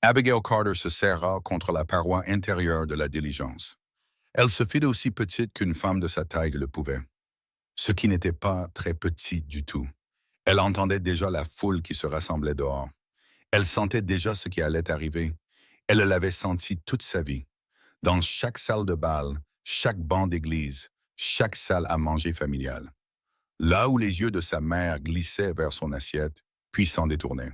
Abigail Carter se serra contre la paroi intérieure de la diligence. Elle se fit aussi petite qu'une femme de sa taille le pouvait, ce qui n'était pas très petit du tout. Elle entendait déjà la foule qui se rassemblait dehors. Elle sentait déjà ce qui allait arriver. Elle l'avait senti toute sa vie. Dans chaque salle de bal, chaque banc d'église, chaque salle à manger familiale. Là où les yeux de sa mère glissaient vers son assiette, puis s'en détournaient.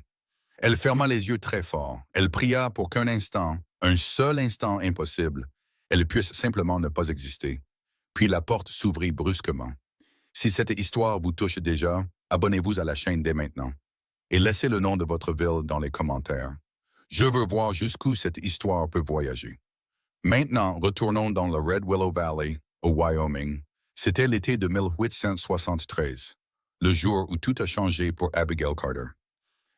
Elle ferma les yeux très fort. Elle pria pour qu'un instant, un seul instant impossible, elle puisse simplement ne pas exister. Puis la porte s'ouvrit brusquement. Si cette histoire vous touche déjà, abonnez-vous à la chaîne dès maintenant. Et laissez le nom de votre ville dans les commentaires. Je veux voir jusqu'où cette histoire peut voyager. Maintenant, retournons dans le Red Willow Valley, au Wyoming. C'était l'été de 1873, le jour où tout a changé pour Abigail Carter.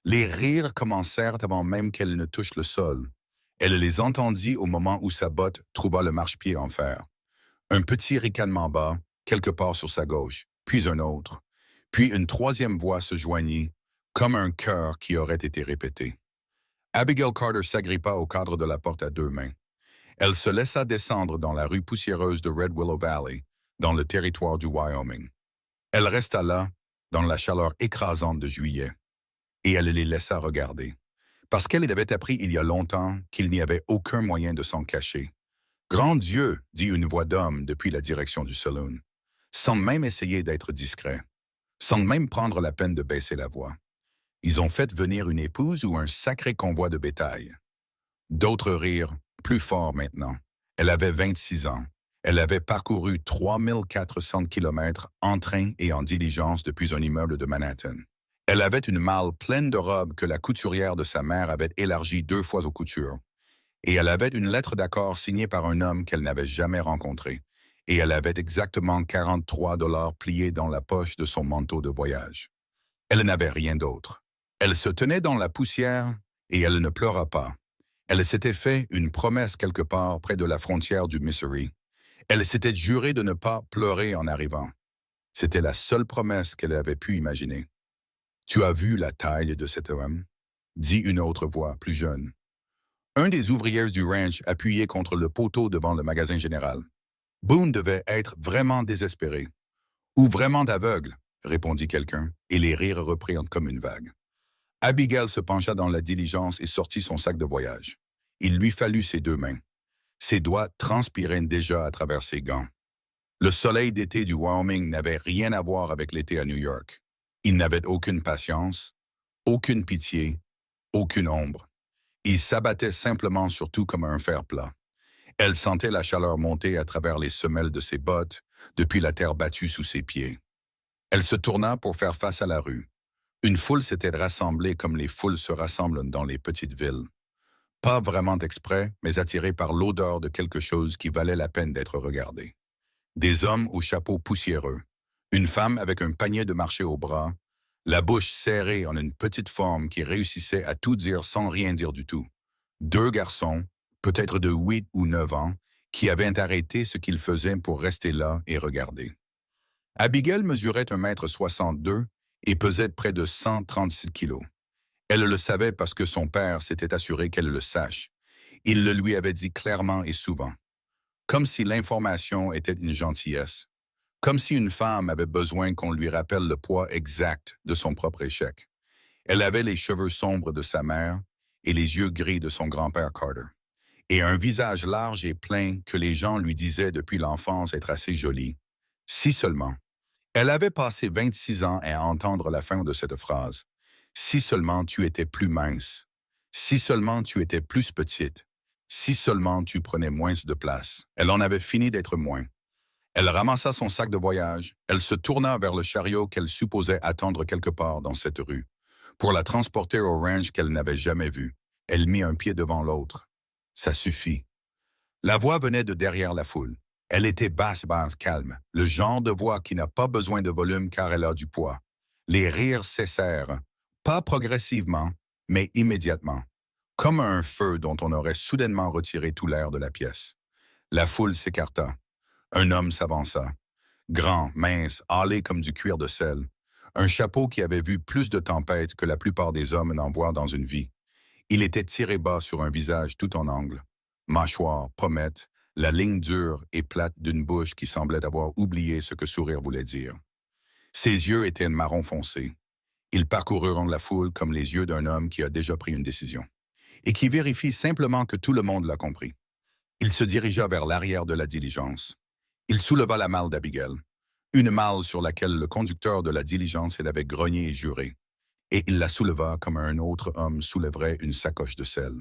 Les rires commencèrent avant même qu'elle ne touche le sol. Elle les entendit au moment où sa botte trouva le marchepied en fer. Un petit ricanement bas, quelque part sur sa gauche, puis un autre. Puis une troisième voix se joignit, comme un chœur qui aurait été répété. Abigail Carter s'agrippa au cadre de la porte à deux mains. Elle se laissa descendre dans la rue poussiéreuse de Red Willow Valley, dans le territoire du Wyoming. Elle resta là, dans la chaleur écrasante de juillet, et elle les laissa regarder. Parce qu'elle avait appris il y a longtemps qu'il n'y avait aucun moyen de s'en cacher. « Grand Dieu !» dit une voix d'homme depuis la direction du saloon, sans même essayer d'être discret, sans même prendre la peine de baisser la voix. Ils ont fait venir une épouse ou un sacré convoi de bétail. D'autres rirent, plus fort maintenant. Elle avait 26 ans. Elle avait parcouru 3400 kilomètres en train et en diligence depuis un immeuble de Manhattan. Elle avait une malle pleine de robes que la couturière de sa mère avait élargie 2 fois aux coutures. Et elle avait une lettre d'accord signée par un homme qu'elle n'avait jamais rencontré. Et elle avait exactement 43 $ pliés dans la poche de son manteau de voyage. Elle n'avait rien d'autre. Elle se tenait dans la poussière et elle ne pleura pas. Elle s'était fait une promesse quelque part près de la frontière du Missouri. Elle s'était jurée de ne pas pleurer en arrivant. C'était la seule promesse qu'elle avait pu imaginer. « Tu as vu la taille de cet homme ?» dit une autre voix, plus jeune. Un des ouvriers du ranch appuyé contre le poteau devant le magasin général. Boone devait être vraiment désespéré. « Ou vraiment aveugle », répondit quelqu'un, et les rires reprirent comme une vague. Abigail se pencha dans la diligence et sortit son sac de voyage. Il lui fallut ses 2 mains. Ses doigts transpiraient déjà à travers ses gants. Le soleil d'été du Wyoming n'avait rien à voir avec l'été à New York. Il n'avait aucune patience, aucune pitié, aucune ombre. Il s'abattait simplement sur tout comme un fer plat. Elle sentait la chaleur monter à travers les semelles de ses bottes, depuis la terre battue sous ses pieds. Elle se tourna pour faire face à la rue. Une foule s'était rassemblée comme les foules se rassemblent dans les petites villes. Pas vraiment exprès, mais attirée par l'odeur de quelque chose qui valait la peine d'être regardé. Des hommes aux chapeaux poussiéreux, une femme avec un panier de marché au bras, la bouche serrée en une petite forme qui réussissait à tout dire sans rien dire du tout. 2 garçons, peut-être de 8 ou 9 ans, qui avaient arrêté ce qu'ils faisaient pour rester là et regarder. Abigail mesurait 1,62 m et pesait près de 136 kilos. Elle le savait parce que son père s'était assuré qu'elle le sache. Il le lui avait dit clairement et souvent. Comme si l'information était une gentillesse. Comme si une femme avait besoin qu'on lui rappelle le poids exact de son propre échec. Elle avait les cheveux sombres de sa mère et les yeux gris de son grand-père Carter. Et un visage large et plein que les gens lui disaient depuis l'enfance être assez joli. Si seulement. Elle avait passé 26 ans à entendre la fin de cette phrase. Si seulement tu étais plus mince. Si seulement tu étais plus petite. Si seulement tu prenais moins de place. Elle en avait fini d'être moins. Elle ramassa son sac de voyage. Elle se tourna vers le chariot qu'elle supposait attendre quelque part dans cette rue. Pour la transporter au ranch qu'elle n'avait jamais vu, elle mit un pied devant l'autre. Ça suffit. La voix venait de derrière la foule. Elle était basse, calme, le genre de voix qui n'a pas besoin de volume car elle a du poids. Les rires cessèrent, pas progressivement, mais immédiatement, comme un feu dont on aurait soudainement retiré tout l'air de la pièce. La foule s'écarta. Un homme s'avança. Grand, mince, hâlé comme du cuir de sel. Un chapeau qui avait vu plus de tempêtes que la plupart des hommes n'en voient dans une vie. Il était tiré bas sur un visage tout en angle. Mâchoire, pommette, la ligne dure et plate d'une bouche qui semblait avoir oublié ce que sourire voulait dire. Ses yeux étaient marron foncé. Ils parcoururent la foule comme les yeux d'un homme qui a déjà pris une décision et qui vérifie simplement que tout le monde l'a compris. Il se dirigea vers l'arrière de la diligence. Il souleva la malle d'Abigail, une malle sur laquelle le conducteur de la diligence avait grogné et juré, et il la souleva comme un autre homme soulèverait une sacoche de sel.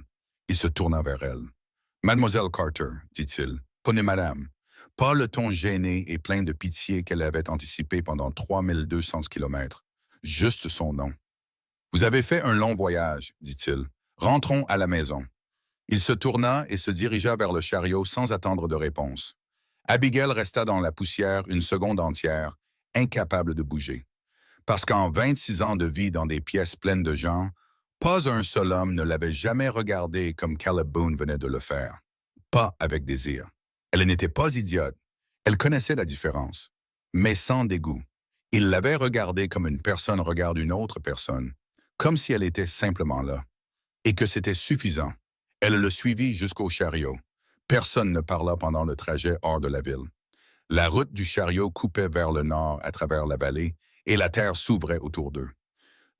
Il se tourna vers elle. « Mademoiselle Carter, dit-il, prenez madame. » Pas le ton gêné et plein de pitié qu'elle avait anticipé pendant 3200 kilomètres. Juste son nom. « Vous avez fait un long voyage, dit-il. Rentrons à la maison. » Il se tourna et se dirigea vers le chariot sans attendre de réponse. Abigail resta dans la poussière une seconde entière, incapable de bouger. Parce qu'en 26 ans de vie dans des pièces pleines de gens, pas un seul homme ne l'avait jamais regardé comme Caleb Boone venait de le faire. Pas avec désir. Elle n'était pas idiote. Elle connaissait la différence. Mais sans dégoût. Il l'avait regardée comme une personne regarde une autre personne, comme si elle était simplement là. Et que c'était suffisant. Elle le suivit jusqu'au chariot. Personne ne parla pendant le trajet hors de la ville. La route du chariot coupait vers le nord à travers la vallée et la terre s'ouvrait autour d'eux.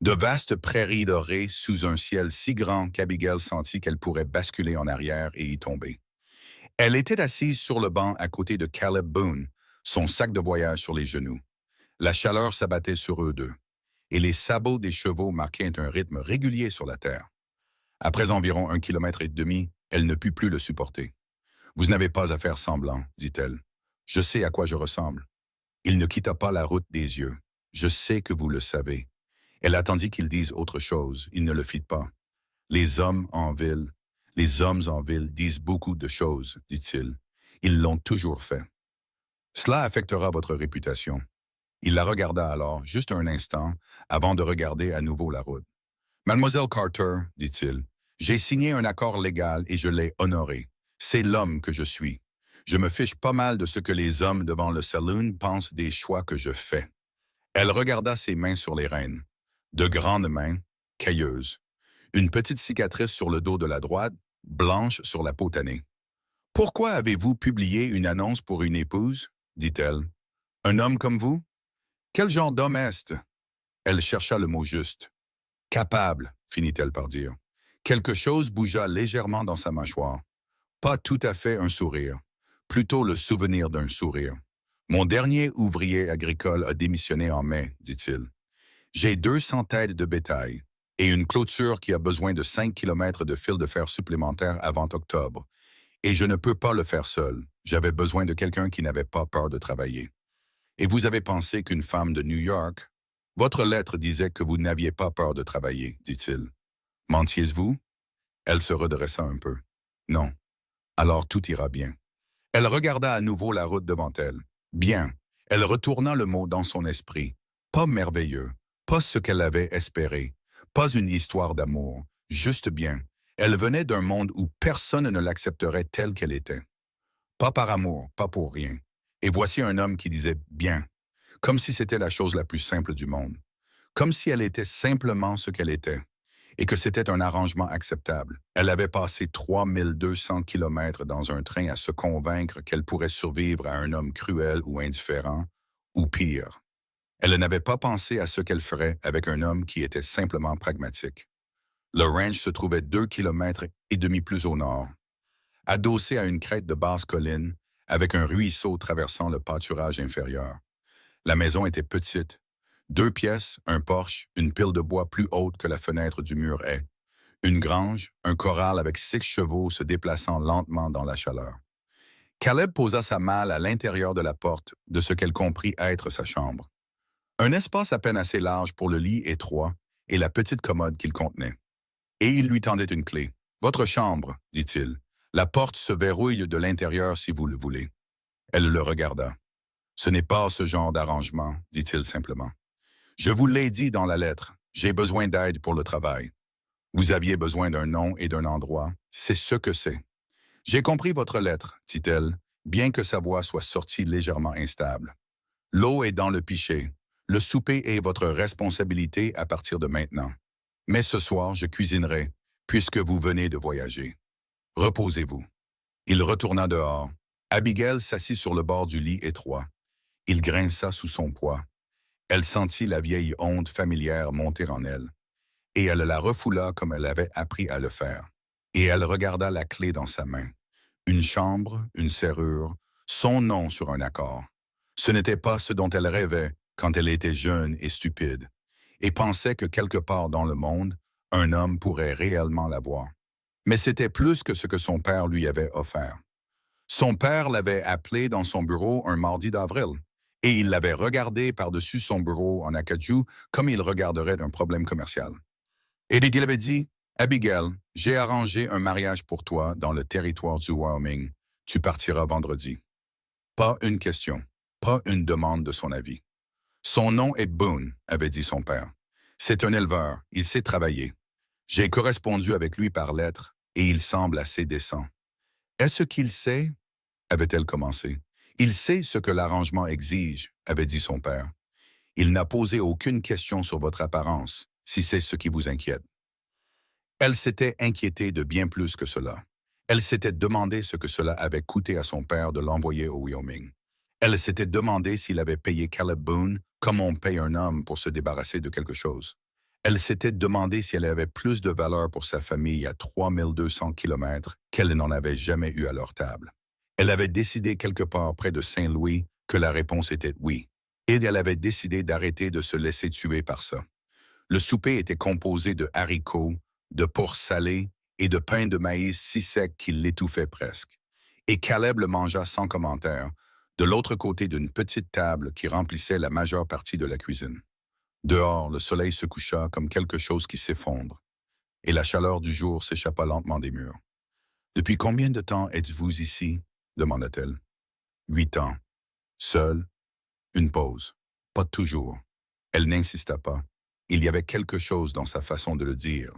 De vastes prairies dorées sous un ciel si grand qu'Abigail sentit qu'elle pourrait basculer en arrière et y tomber. Elle était assise sur le banc à côté de Caleb Boone, son sac de voyage sur les genoux. La chaleur s'abattait sur eux deux, et les sabots des chevaux marquaient un rythme régulier sur la terre. Après environ 1,5 kilomètre, elle ne put plus le supporter. « Vous n'avez pas à faire semblant, dit-elle. Je sais à quoi je ressemble. » Il ne quitta pas la route des yeux. « Je sais que vous le savez. » Elle attendit qu'il dise autre chose. Il ne le fit pas. « Les hommes en ville disent beaucoup de choses, dit-il. Ils l'ont toujours fait. Cela affectera votre réputation. » Il la regarda alors, juste un instant, avant de regarder à nouveau la route. « Mademoiselle Carter, dit-il, j'ai signé un accord légal et je l'ai honoré. C'est l'homme que je suis. Je me fiche pas mal de ce que les hommes devant le saloon pensent des choix que je fais. » Elle regarda ses mains sur les rênes. De grandes mains, cailleuses. Une petite cicatrice sur le dos de la droite, blanche sur la peau tannée. « Pourquoi avez-vous publié une annonce pour une épouse? » dit-elle. « Un homme comme vous? Quel genre d'homme est-ce? » Elle chercha le mot juste. « Capable, finit-elle par dire. Quelque chose bougea légèrement dans sa mâchoire. Pas tout à fait un sourire, plutôt le souvenir d'un sourire. « Mon dernier ouvrier agricole a démissionné en mai, dit-il. J'ai 200 têtes de bétail et une clôture qui a besoin de 5 kilomètres de fil de fer supplémentaires avant octobre. Et je ne peux pas le faire seul. J'avais besoin de quelqu'un qui n'avait pas peur de travailler. Et vous avez pensé qu'une femme de New York... Votre lettre disait que vous n'aviez pas peur de travailler, dit-il. Mentiez-vous? » Elle se redressa un peu. « Non. Alors tout ira bien. » Elle regarda à nouveau la route devant elle. « Bien. » Elle retourna le mot dans son esprit. Pas merveilleux. Pas ce qu'elle avait espéré. Pas une histoire d'amour. Juste bien. Elle venait d'un monde où personne ne l'accepterait telle qu'elle était. Pas par amour, pas pour rien. Et voici un homme qui disait « bien », comme si c'était la chose la plus simple du monde. Comme si elle était simplement ce qu'elle était. Et que c'était un arrangement acceptable. Elle avait passé 3200 kilomètres dans un train à se convaincre qu'elle pourrait survivre à un homme cruel ou indifférent, ou pire. Elle n'avait pas pensé à ce qu'elle ferait avec un homme qui était simplement pragmatique. Le ranch se trouvait 2,5 kilomètres plus au nord. Adossé à une crête de basse colline, avec un ruisseau traversant le pâturage inférieur. La maison était petite. 2 pièces, un porche, une pile de bois plus haute que la fenêtre du mur est. Une grange, un corral avec 6 chevaux se déplaçant lentement dans la chaleur. Caleb posa sa malle à l'intérieur de la porte de ce qu'elle comprit être sa chambre. Un espace à peine assez large pour le lit étroit et la petite commode qu'il contenait. Et il lui tendait une clé. « Votre chambre, dit-il. La porte se verrouille de l'intérieur si vous le voulez. » Elle le regarda. « Ce n'est pas ce genre d'arrangement, dit-il simplement. Je vous l'ai dit dans la lettre, j'ai besoin d'aide pour le travail. Vous aviez besoin d'un nom et d'un endroit, c'est ce que c'est. J'ai compris votre lettre, dit-elle, bien que sa voix soit sortie légèrement instable. L'eau est dans le pichet. Le souper est votre responsabilité à partir de maintenant. Mais ce soir, je cuisinerai, puisque vous venez de voyager. Reposez-vous. Il retourna dehors. Abigail s'assit sur le bord du lit étroit. Il grinça sous son poids. Elle sentit la vieille honte familière monter en elle, et elle la refoula comme elle avait appris à le faire. Et elle regarda la clé dans sa main. Une chambre, une serrure, son nom sur un accord. Ce n'était pas ce dont elle rêvait quand elle était jeune et stupide, et pensait que quelque part dans le monde, un homme pourrait réellement l'avoir. Mais c'était plus que ce que son père lui avait offert. Son père l'avait appelé dans son bureau un mardi d'avril, et il l'avait regardé par-dessus son bureau en acajou comme il regarderait un problème commercial. Et il avait dit, « Abigail, j'ai arrangé un mariage pour toi dans le territoire du Wyoming. Tu partiras vendredi. » Pas une question, pas une demande de son avis. « Son nom est Boone, » avait dit son père. « C'est un éleveur, il sait travailler. J'ai correspondu avec lui par lettre, et il semble assez décent. » « Est-ce qu'il sait? » avait-elle commencé. « Il sait ce que l'arrangement exige, » avait dit son père. « Il n'a posé aucune question sur votre apparence, si c'est ce qui vous inquiète. » Elle s'était inquiétée de bien plus que cela. Elle s'était demandé ce que cela avait coûté à son père de l'envoyer au Wyoming. Elle s'était demandé s'il avait payé Caleb Boone comme on paye un homme pour se débarrasser de quelque chose. Elle s'était demandé si elle avait plus de valeur pour sa famille à 3200 kilomètres qu'elle n'en avait jamais eu à leur table. Elle avait décidé quelque part près de Saint-Louis que la réponse était oui, et elle avait décidé d'arrêter de se laisser tuer par ça. Le souper était composé de haricots, de porc salé et de pain de maïs si sec qu'il l'étouffait presque. Et Caleb le mangea sans commentaire, de l'autre côté d'une petite table qui remplissait la majeure partie de la cuisine. Dehors, le soleil se coucha comme quelque chose qui s'effondre, et la chaleur du jour s'échappa lentement des murs. « Depuis combien de temps êtes-vous ici? » demanda-t-elle. « 8 ans. Seule. Une pause. Pas toujours. » Elle n'insista pas. Il y avait quelque chose dans sa façon de le dire,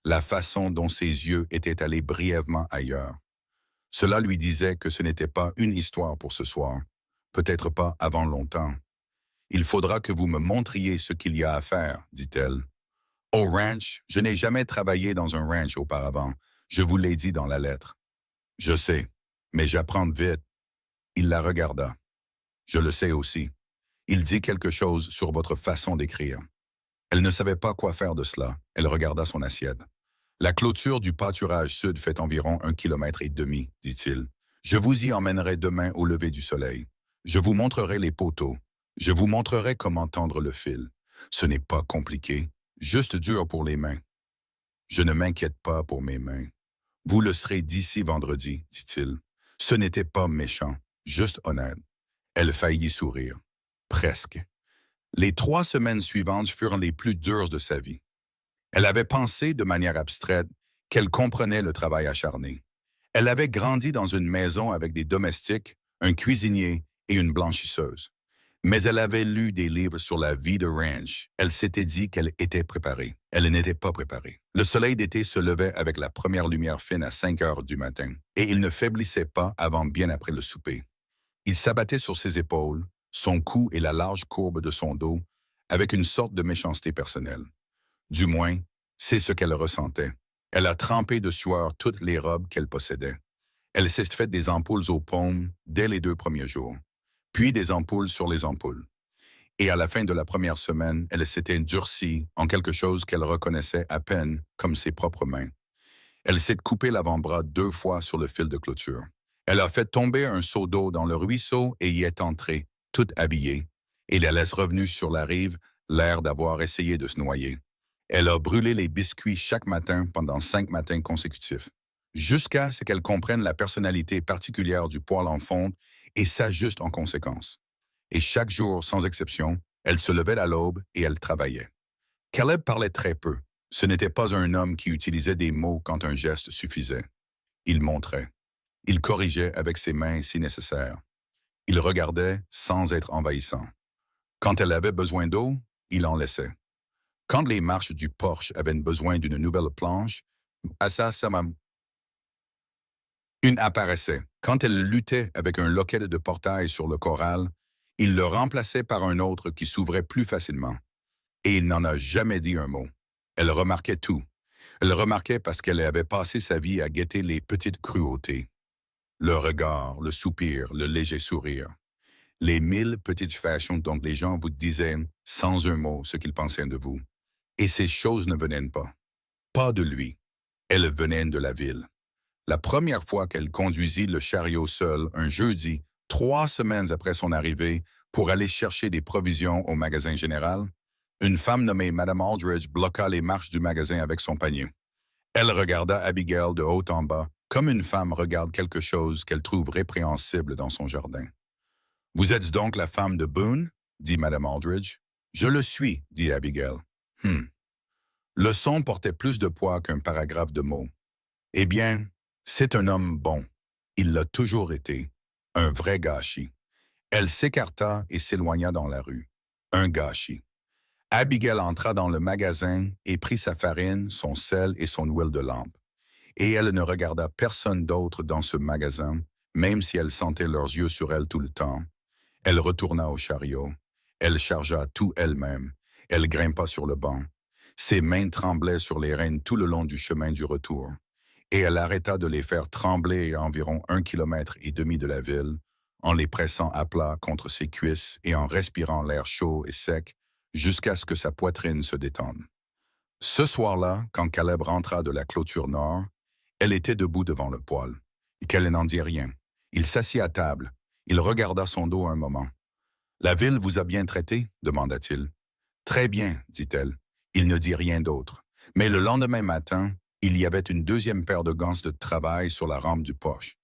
la façon dont ses yeux étaient allés brièvement ailleurs. Cela lui disait que ce n'était pas une histoire pour ce soir, peut-être pas avant longtemps. « Il faudra que vous me montriez ce qu'il y a à faire, » dit-elle. « Au ranch, je n'ai jamais travaillé dans un ranch auparavant. Je vous l'ai dit dans la lettre. »« Je sais, mais j'apprends vite. » Il la regarda. « Je le sais aussi. Il dit quelque chose sur votre façon d'écrire. » Elle ne savait pas quoi faire de cela. Elle regarda son assiette. « La clôture du pâturage sud fait environ 1,5 kilomètre, dit-il. Je vous y emmènerai demain au lever du soleil. Je vous montrerai les poteaux. Je vous montrerai comment tendre le fil. Ce n'est pas compliqué, juste dur pour les mains. »« Je ne m'inquiète pas pour mes mains. Vous le serez d'ici vendredi, dit-il. Ce n'était pas méchant, juste honnête. » Elle faillit sourire. Presque. Les 3 semaines suivantes furent les plus dures de sa vie. Elle avait pensé de manière abstraite qu'elle comprenait le travail acharné. Elle avait grandi dans une maison avec des domestiques, un cuisinier et une blanchisseuse. Mais elle avait lu des livres sur la vie de ranch. Elle s'était dit qu'elle était préparée. Elle n'était pas préparée. Le soleil d'été se levait avec la première lumière fine à 5 heures du matin, et il ne faiblissait pas avant bien après le souper. Il s'abattait sur ses épaules, son cou et la large courbe de son dos, avec une sorte de méchanceté personnelle. Du moins, c'est ce qu'elle ressentait. Elle a trempé de sueur toutes les robes qu'elle possédait. Elle s'est faite des ampoules aux paumes dès les 2 premiers jours, puis des ampoules sur les ampoules. Et à la fin de la première semaine, elle s'était durcie en quelque chose qu'elle reconnaissait à peine comme ses propres mains. Elle s'est coupé l'avant-bras 2 fois sur le fil de clôture. Elle a fait tomber un seau d'eau dans le ruisseau et y est entrée, toute habillée, et la laisse revenue sur la rive, l'air d'avoir essayé de se noyer. Elle a brûlé les biscuits chaque matin pendant 5 matins consécutifs, jusqu'à ce qu'elle comprenne la personnalité particulière du poêle en fonte et s'ajuste en conséquence. Et chaque jour, sans exception, elle se levait à l'aube et elle travaillait. Caleb parlait très peu. Ce n'était pas un homme qui utilisait des mots quand un geste suffisait. Il montrait. Il corrigeait avec ses mains si nécessaire. Il regardait sans être envahissant. Quand elle avait besoin d'eau, il en laissait. Quand les marches du porche avaient besoin d'une nouvelle planche, une apparaissait. Quand elle luttait avec un loquet de portail sur le corral, il le remplaçait par un autre qui s'ouvrait plus facilement. Et il n'en a jamais dit un mot. Elle remarquait tout. Elle le remarquait parce qu'elle avait passé sa vie à guetter les petites cruautés. Le regard, le soupir, le léger sourire. Les 1000 petites fashions dont les gens vous disaient sans un mot ce qu'ils pensaient de vous. Et ces choses ne venaient pas. Pas de lui. Elles venaient de la ville. La première fois qu'elle conduisit le chariot seul un jeudi, 3 semaines après son arrivée, pour aller chercher des provisions au magasin général, une femme nommée Madame Aldridge bloqua les marches du magasin avec son panier. Elle regarda Abigail de haut en bas, comme une femme regarde quelque chose qu'elle trouve répréhensible dans son jardin. « Vous êtes donc la femme de Boone? » dit Madame Aldridge. « Je le suis, » dit Abigail. « Le son portait plus de poids qu'un paragraphe de mots. « Eh bien, c'est un homme bon. Il l'a toujours été. Un vrai gâchis. » Elle s'écarta et s'éloigna dans la rue. Un gâchis. Abigail entra dans le magasin et prit sa farine, son sel et son huile de lampe. Et elle ne regarda personne d'autre dans ce magasin, même si elle sentait leurs yeux sur elle tout le temps. Elle retourna au chariot. Elle chargea tout elle-même. Elle grimpa sur le banc. Ses mains tremblaient sur les rênes tout le long du chemin du retour. Et elle arrêta de les faire trembler à environ 1,5 kilomètre de la ville, en les pressant à plat contre ses cuisses et en respirant l'air chaud et sec jusqu'à ce que sa poitrine se détende. Ce soir-là, quand Caleb rentra de la clôture nord, elle était debout devant le poêle, et qu'elle n'en dit rien. Il s'assit à table. Il regarda son dos un moment. « La ville vous a bien traité ?» demanda-t-il. « Très bien, dit-elle. » Il ne dit rien d'autre. Mais le lendemain matin, il y avait une deuxième paire de gants de travail sur la rampe du porche.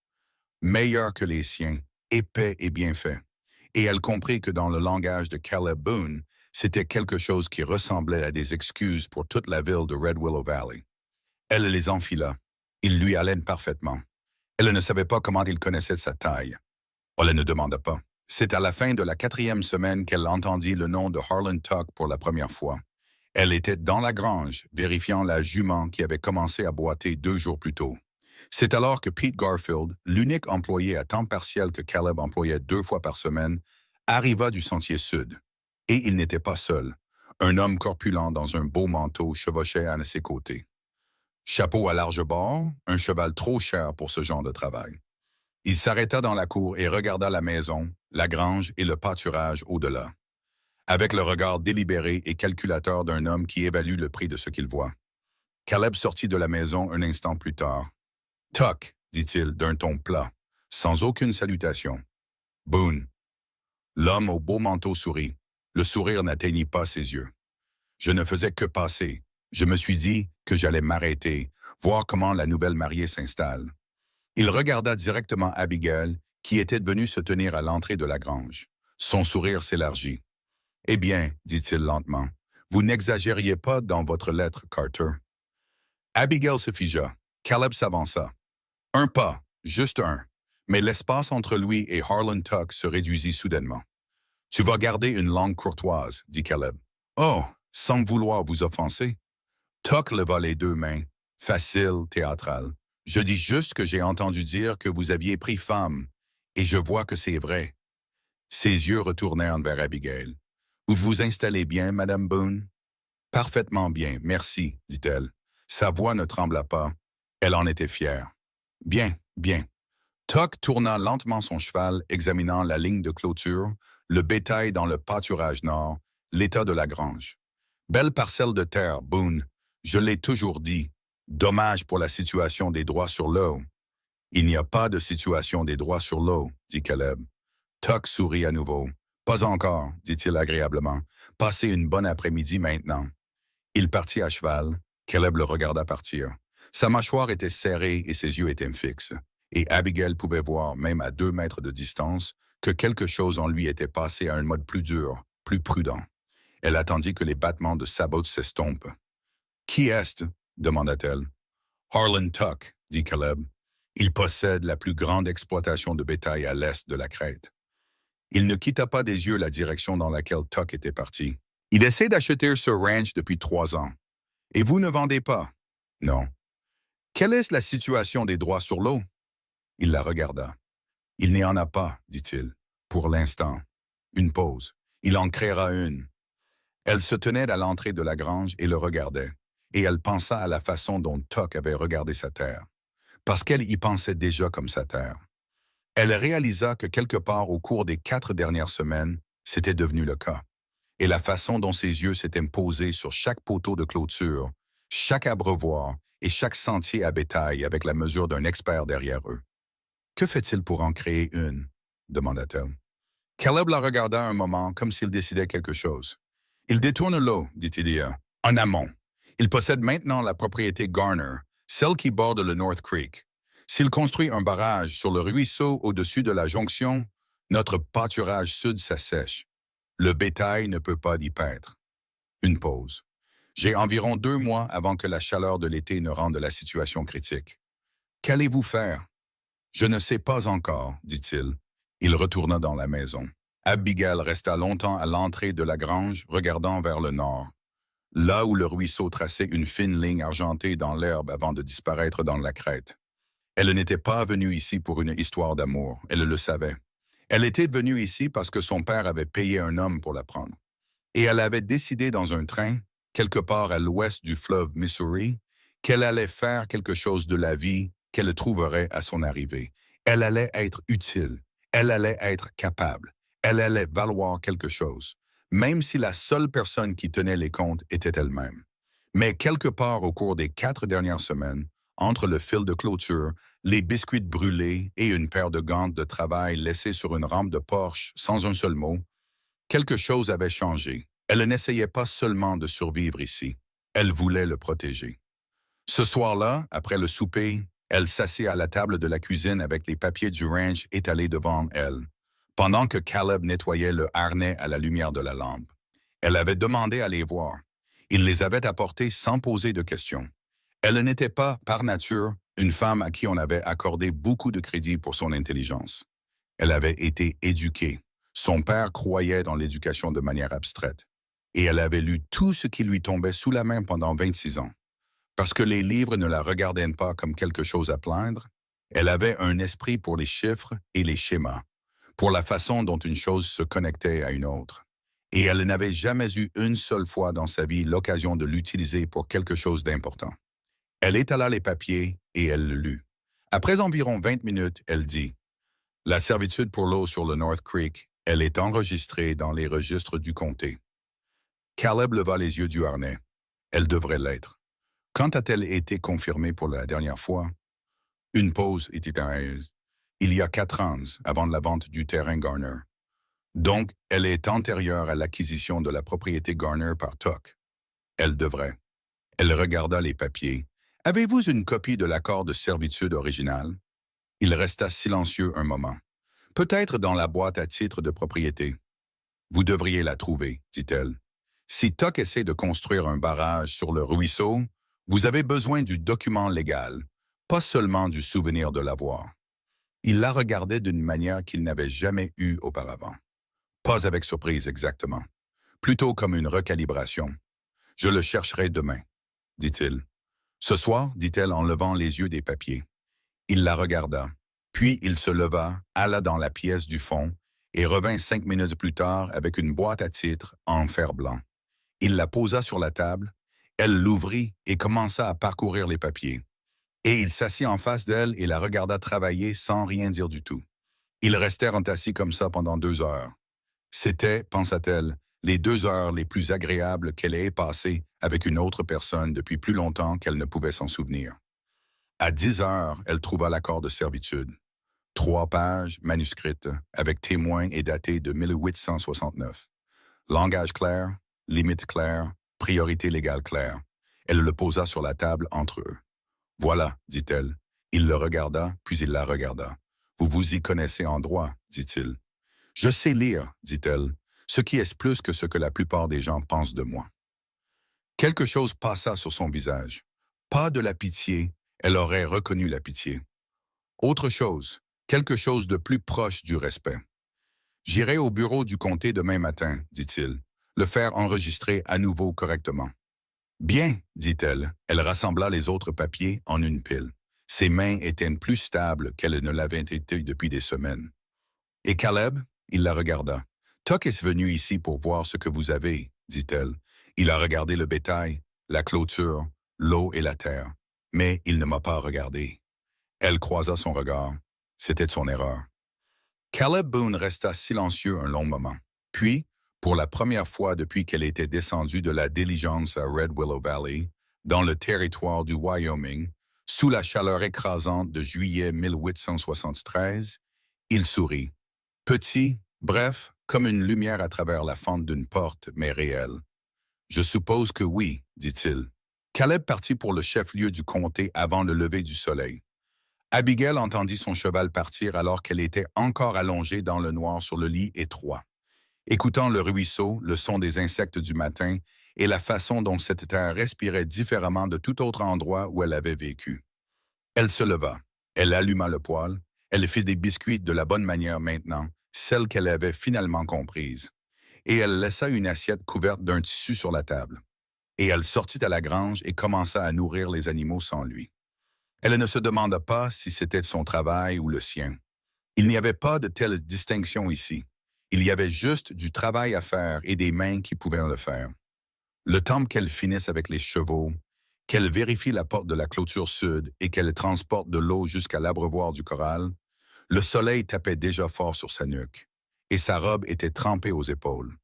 Meilleurs que les siens, épais et bien faits. Et elle comprit que dans le langage de Caleb Boone, c'était quelque chose qui ressemblait à des excuses pour toute la ville de Red Willow Valley. Elle les enfila. Ils lui allaient parfaitement. Elle ne savait pas comment il connaissait sa taille. On ne demanda pas. C'est à la fin de la 4e semaine qu'elle entendit le nom de Harlan Tuck pour la première fois. Elle était dans la grange, vérifiant la jument qui avait commencé à boiter 2 jours plus tôt. C'est alors que Pete Garfield, l'unique employé à temps partiel que Caleb employait 2 fois par semaine, arriva du sentier sud. Et il n'était pas seul. Un homme corpulent dans un beau manteau chevauchait à ses côtés. Chapeau à large bord, un cheval trop cher pour ce genre de travail. Il s'arrêta dans la cour et regarda la maison, la grange et le pâturage au-delà, avec le regard délibéré et calculateur d'un homme qui évalue le prix de ce qu'il voit. Caleb sortit de la maison un instant plus tard. « Tuck », dit-il d'un ton plat, sans aucune salutation. « Boone. » L'homme au beau manteau sourit. Le sourire n'atteignit pas ses yeux. Je ne faisais que passer. Je me suis dit que j'allais m'arrêter, voir comment la nouvelle mariée s'installe. Il regarda directement Abigail, qui était venue se tenir à l'entrée de la grange. Son sourire s'élargit. « Eh bien, dit-il lentement, vous n'exagériez pas dans votre lettre, Carter. » Abigail se figea. Caleb s'avança. Un pas, juste un, mais l'espace entre lui et Harlan Tuck se réduisit soudainement. « Tu vas garder une langue courtoise, » dit Caleb. « Oh, sans vouloir vous offenser. » Tuck leva les 2 mains, facile, théâtral. « Je dis juste que j'ai entendu dire que vous aviez pris femme, et je vois que c'est vrai. » Ses yeux retournèrent vers Abigail. « Vous vous installez bien, Madame Boone? »« Parfaitement bien, merci, dit-elle. » Sa voix ne trembla pas. Elle en était fière. « Bien, bien. » Tuck tourna lentement son cheval, examinant la ligne de clôture, le bétail dans le pâturage nord, l'état de la grange. « Belle parcelle de terre, Boone. Je l'ai toujours dit. Dommage pour la situation des droits sur l'eau. »« Il n'y a pas de situation des droits sur l'eau, » dit Caleb. Tuck sourit à nouveau. « Pas encore, » dit-il agréablement. « Passez une bonne après-midi maintenant. » Il partit à cheval. Caleb le regarda partir. Sa mâchoire était serrée et ses yeux étaient fixes. Et Abigail pouvait voir, même à 2 mètres de distance, que quelque chose en lui était passé à un mode plus dur, plus prudent. Elle attendit que les battements de sabots s'estompent. « Qui est-ce » demanda-t-elle. « Harlan Tuck, » dit Caleb. « Il possède la plus grande exploitation de bétail à l'est de la crête. » Il ne quitta pas des yeux la direction dans laquelle Tuck était parti. « Il essaie d'acheter ce ranch depuis 3 ans. Et vous ne vendez pas? »« Non. »« Quelle est la situation des droits sur l'eau? » Il la regarda. « Il n'y en a pas, dit-il, pour l'instant. Une pause. Il en créera une. » Elle se tenait à l'entrée de la grange et le regardait. et elle pensa à la façon dont Tuck avait regardé sa terre, parce qu'elle y pensait déjà comme sa terre. Elle réalisa que quelque part au cours des 4 dernières semaines, c'était devenu le cas, et la façon dont ses yeux s'étaient posés sur chaque poteau de clôture, chaque abreuvoir et chaque sentier à bétail avec la mesure d'un expert derrière eux. « Que fait-il pour en créer une » demanda-t-elle. Caleb la regarda un moment comme s'il décidait quelque chose. « Il détourne l'eau, dit-il, en amont. Il possède maintenant la propriété Garner, celle qui borde le North Creek. S'il construit un barrage sur le ruisseau au-dessus de la jonction, notre pâturage sud s'assèche. Le bétail ne peut pas y paître. » Une pause. « J'ai environ 2 mois avant que la chaleur de l'été ne rende la situation critique. Qu'allez-vous faire? » « Je ne sais pas encore, dit-il. Il retourna dans la maison. Abigail resta longtemps à l'entrée de la grange, regardant vers le nord, là où le ruisseau traçait une fine ligne argentée dans l'herbe avant de disparaître dans la crête. Elle n'était pas venue ici pour une histoire d'amour, elle le savait. Elle était venue ici parce que son père avait payé un homme pour la prendre. Et elle avait décidé dans un train, quelque part à l'ouest du fleuve Missouri, qu'elle allait faire quelque chose de la vie qu'elle trouverait à son arrivée. Elle allait être utile, elle allait être capable, elle allait valoir quelque chose, même si la seule personne qui tenait les comptes était elle-même. Mais quelque part au cours des 4 dernières semaines, entre le fil de clôture, les biscuits brûlés et une paire de gants de travail laissés sur une rampe de Porsche sans un seul mot, quelque chose avait changé. Elle n'essayait pas seulement de survivre ici, elle voulait le protéger. Ce soir-là, après le souper, elle s'assit à la table de la cuisine avec les papiers du ranch étalés devant elle, pendant que Caleb nettoyait le harnais à la lumière de la lampe. Elle avait demandé à les voir. Il les avait apportés sans poser de questions. Elle n'était pas, par nature, une femme à qui on avait accordé beaucoup de crédit pour son intelligence. Elle avait été éduquée. Son père croyait dans l'éducation de manière abstraite. Et elle avait lu tout ce qui lui tombait sous la main pendant 26 ans. Parce que les livres ne la regardaient pas comme quelque chose à plaindre, elle avait un esprit pour les chiffres et les schémas, pour la façon dont une chose se connectait à une autre. Et elle n'avait jamais eu une seule fois dans sa vie l'occasion de l'utiliser pour quelque chose d'important. Elle étala les papiers et elle le lut. Après environ 20 minutes, elle dit « La servitude pour l'eau sur le North Creek, elle est enregistrée dans les registres du comté. » Caleb leva les yeux du harnais. Elle devrait l'être. Quand a-t-elle été confirmée pour la dernière fois? Une pause était heureuse. Il y a 4 ans, avant la vente du terrain Garner. Donc, elle est antérieure à l'acquisition de la propriété Garner par Tuck. Elle devrait. Elle regarda les papiers. « Avez-vous une copie de l'accord de servitude original? » Il resta silencieux un moment. « Peut-être dans la boîte à titre de propriété. »« Vous devriez la trouver, dit-elle. Si Tuck essaie de construire un barrage sur le ruisseau, vous avez besoin du document légal, pas seulement du souvenir de l'avoir. » Il la regardait d'une manière qu'il n'avait jamais eue auparavant. Pas avec surprise exactement, plutôt comme une recalibration. « Je le chercherai demain, » dit-il. « Ce soir, dit-elle en levant les yeux des papiers. » Il la regarda, puis il se leva, alla dans la pièce du fond et revint 5 minutes plus tard avec une boîte à titres en fer blanc. Il la posa sur la table. Elle l'ouvrit et commença à parcourir les papiers. Et il s'assit en face d'elle et la regarda travailler sans rien dire du tout. Ils restèrent assis comme ça pendant 2 heures. C'était, pensa-t-elle, les 2 heures les plus agréables qu'elle ait passées avec une autre personne depuis plus longtemps qu'elle ne pouvait s'en souvenir. À 10 heures, elle trouva l'accord de servitude. 3 pages manuscrites, avec témoins et daté de 1869. Langage clair, limite claire, priorité légale claire. Elle le posa sur la table entre eux. « Voilà, dit-elle. » Il le regarda, puis il la regarda. « Vous vous y connaissez en droit, dit-il. »« Je sais lire, dit-elle, ce qui est plus que ce que la plupart des gens pensent de moi. » Quelque chose passa sur son visage. Pas de la pitié, elle aurait reconnu la pitié. Autre chose, quelque chose de plus proche du respect. « J'irai au bureau du comté demain matin, dit-il, le faire enregistrer à nouveau correctement. » « Bien, dit-elle. Elle rassembla les autres papiers en une pile. Ses mains étaient plus stables qu'elles ne l'avaient été depuis des semaines. « Et Caleb? » Il la regarda. « Tuck est venu ici pour voir ce que vous avez, dit-elle. Il a regardé le bétail, la clôture, l'eau et la terre. Mais il ne m'a pas regardé. Elle croisa son regard. C'était son erreur. Caleb Boone resta silencieux un long moment. Puis, pour la première fois depuis qu'elle était descendue de la diligence à Red Willow Valley, dans le territoire du Wyoming, sous la chaleur écrasante de juillet 1873, il sourit. Petit, bref, comme une lumière à travers la fente d'une porte, mais réelle. Je suppose que oui, dit-il. Caleb partit pour le chef-lieu du comté avant le lever du soleil. Abigail entendit son cheval partir alors qu'elle était encore allongée dans le noir sur le lit étroit. Écoutant le ruisseau, le son des insectes du matin et la façon dont cette terre respirait différemment de tout autre endroit où elle avait vécu. Elle se leva, elle alluma le poêle, elle fit des biscuits de la bonne manière maintenant, celle qu'elle avait finalement comprise. Et elle laissa une assiette couverte d'un tissu sur la table. Et elle sortit à la grange et commença à nourrir les animaux sans lui. Elle ne se demanda pas si c'était son travail ou le sien. Il n'y avait pas de telle distinction ici. Il y avait juste du travail à faire et des mains qui pouvaient le faire. Le temps qu'elle finisse avec les chevaux, qu'elle vérifie la porte de la clôture sud et qu'elle transporte de l'eau jusqu'à l'abreuvoir du corral, le soleil tapait déjà fort sur sa nuque, et sa robe était trempée aux épaules.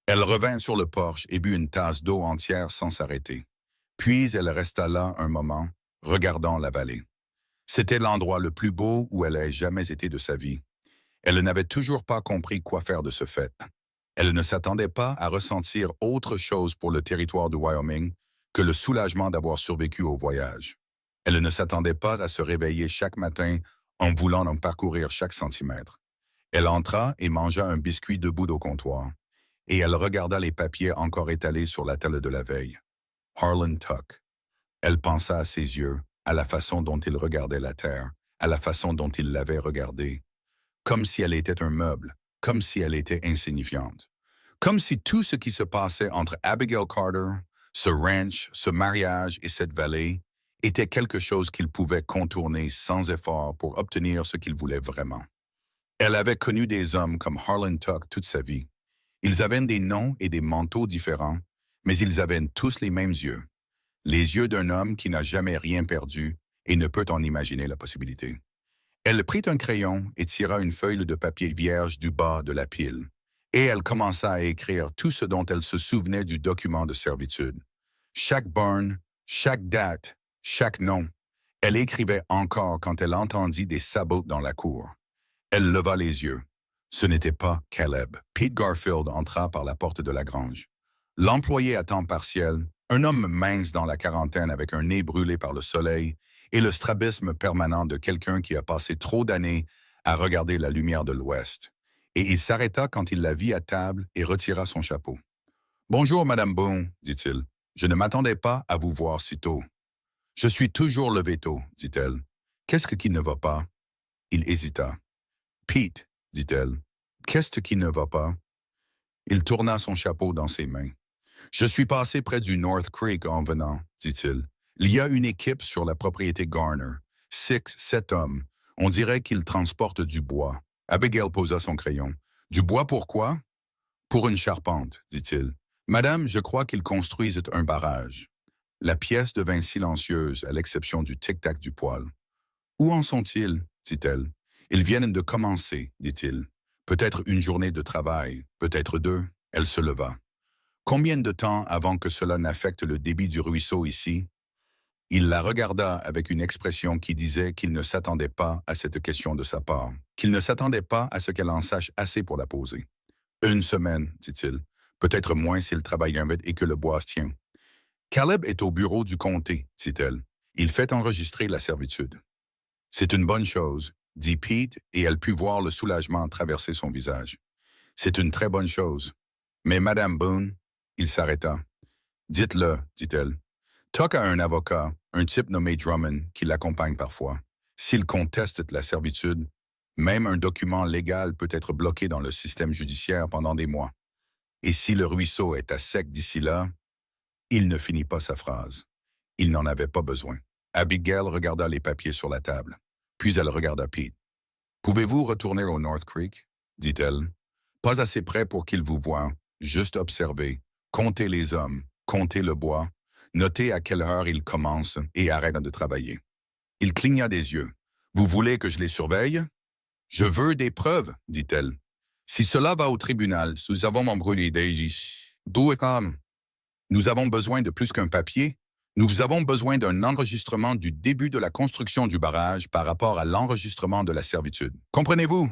Elle revint sur le porche et but une tasse d'eau entière sans s'arrêter. Puis elle resta là un moment, regardant la vallée. C'était l'endroit le plus beau où elle ait jamais été de sa vie. Elle n'avait toujours pas compris quoi faire de ce fait. Elle ne s'attendait pas à ressentir autre chose pour le territoire du Wyoming que le soulagement d'avoir survécu au voyage. Elle ne s'attendait pas à se réveiller chaque matin en voulant en parcourir chaque centimètre. Elle entra et mangea un biscuit debout au comptoir. Et elle regarda les papiers encore étalés sur la table de la veille. Harlan Tuck. Elle pensa à ses yeux, à la façon dont il regardait la terre, à la façon dont il l'avait regardée. Comme si elle était un meuble, comme si elle était insignifiante. Comme si tout ce qui se passait entre Abigail Carter, ce ranch, ce mariage et cette vallée était quelque chose qu'il pouvait contourner sans effort pour obtenir ce qu'il voulait vraiment. Elle avait connu des hommes comme Harlan Tuck toute sa vie. Ils avaient des noms et des manteaux différents, mais ils avaient tous les mêmes yeux. Les yeux d'un homme qui n'a jamais rien perdu et ne peut en imaginer la possibilité. Elle prit un crayon et tira une feuille de papier vierge du bas de la pile. Et elle commença à écrire tout ce dont elle se souvenait du document de servitude. Chaque borne, chaque date, chaque nom. Elle écrivait encore quand elle entendit des sabots dans la cour. Elle leva les yeux. Ce n'était pas Caleb. Pete Garfield entra par la porte de la grange. L'employé à temps partiel, un homme mince dans la quarantaine avec un nez brûlé par le soleil et le strabisme permanent de quelqu'un qui a passé trop d'années à regarder la lumière de l'Ouest. Et il s'arrêta quand il la vit à table et retira son chapeau. « Bonjour, Madame Boone, dit-il. Je ne m'attendais pas à vous voir si tôt. »« Je suis toujours levé tôt, dit-elle. Qu'est-ce qui ne va pas? » Il hésita. « Pete, dit-elle. Qu'est-ce qui ne va pas? » Il tourna son chapeau dans ses mains. « Je suis passé près du North Creek en venant, dit-il. Il y a une équipe sur la propriété Garner. 7 hommes. On dirait qu'ils transportent du bois. » Abigail posa son crayon. « Du bois pourquoi? »« Pour une charpente, dit-il. Madame, je crois qu'ils construisent un barrage. » La pièce devint silencieuse, à l'exception du tic-tac du poêle. « Où en sont-ils? » dit-elle. « Ils viennent de commencer, dit-il. Peut-être une journée de travail, peut-être 2. » Elle se leva. « Combien de temps avant que cela n'affecte le débit du ruisseau ici? » Il la regarda avec une expression qui disait qu'il ne s'attendait pas à cette question de sa part, qu'il ne s'attendait pas à ce qu'elle en sache assez pour la poser. « 1 semaine, dit-il. Peut-être moins s'il travaille un vite et que le bois se tient. »« Caleb est au bureau du comté, dit-elle. Il fait enregistrer la servitude. »« C'est une bonne chose, dit Pete, et elle put voir le soulagement traverser son visage. « C'est une très bonne chose. Mais Madame Boone, il s'arrêta. « Dites-le, dit-elle. Tuck a un avocat, un type nommé Drummond, qui l'accompagne parfois. S'il conteste la servitude, même un document légal peut être bloqué dans le système judiciaire pendant des mois. Et si le ruisseau est à sec d'ici là, il ne finit pas sa phrase. Il n'en avait pas besoin. Abigail regarda les papiers sur la table. Puis elle regarda Pete. « Pouvez-vous retourner au North Creek? » dit-elle. « Pas assez près pour qu'il vous voie, juste observer, compter les hommes, compter le bois. Notez à quelle heure il commence et arrête de travailler. Il cligna des yeux. Vous voulez que je les surveille? Je veux des preuves, dit-elle. Si cela va au tribunal, nous avons embrûlé Daisy. D'où est comme? Nous avons besoin de plus qu'un papier. Nous avons besoin d'un enregistrement du début de la construction du barrage par rapport à l'enregistrement de la servitude. Comprenez-vous?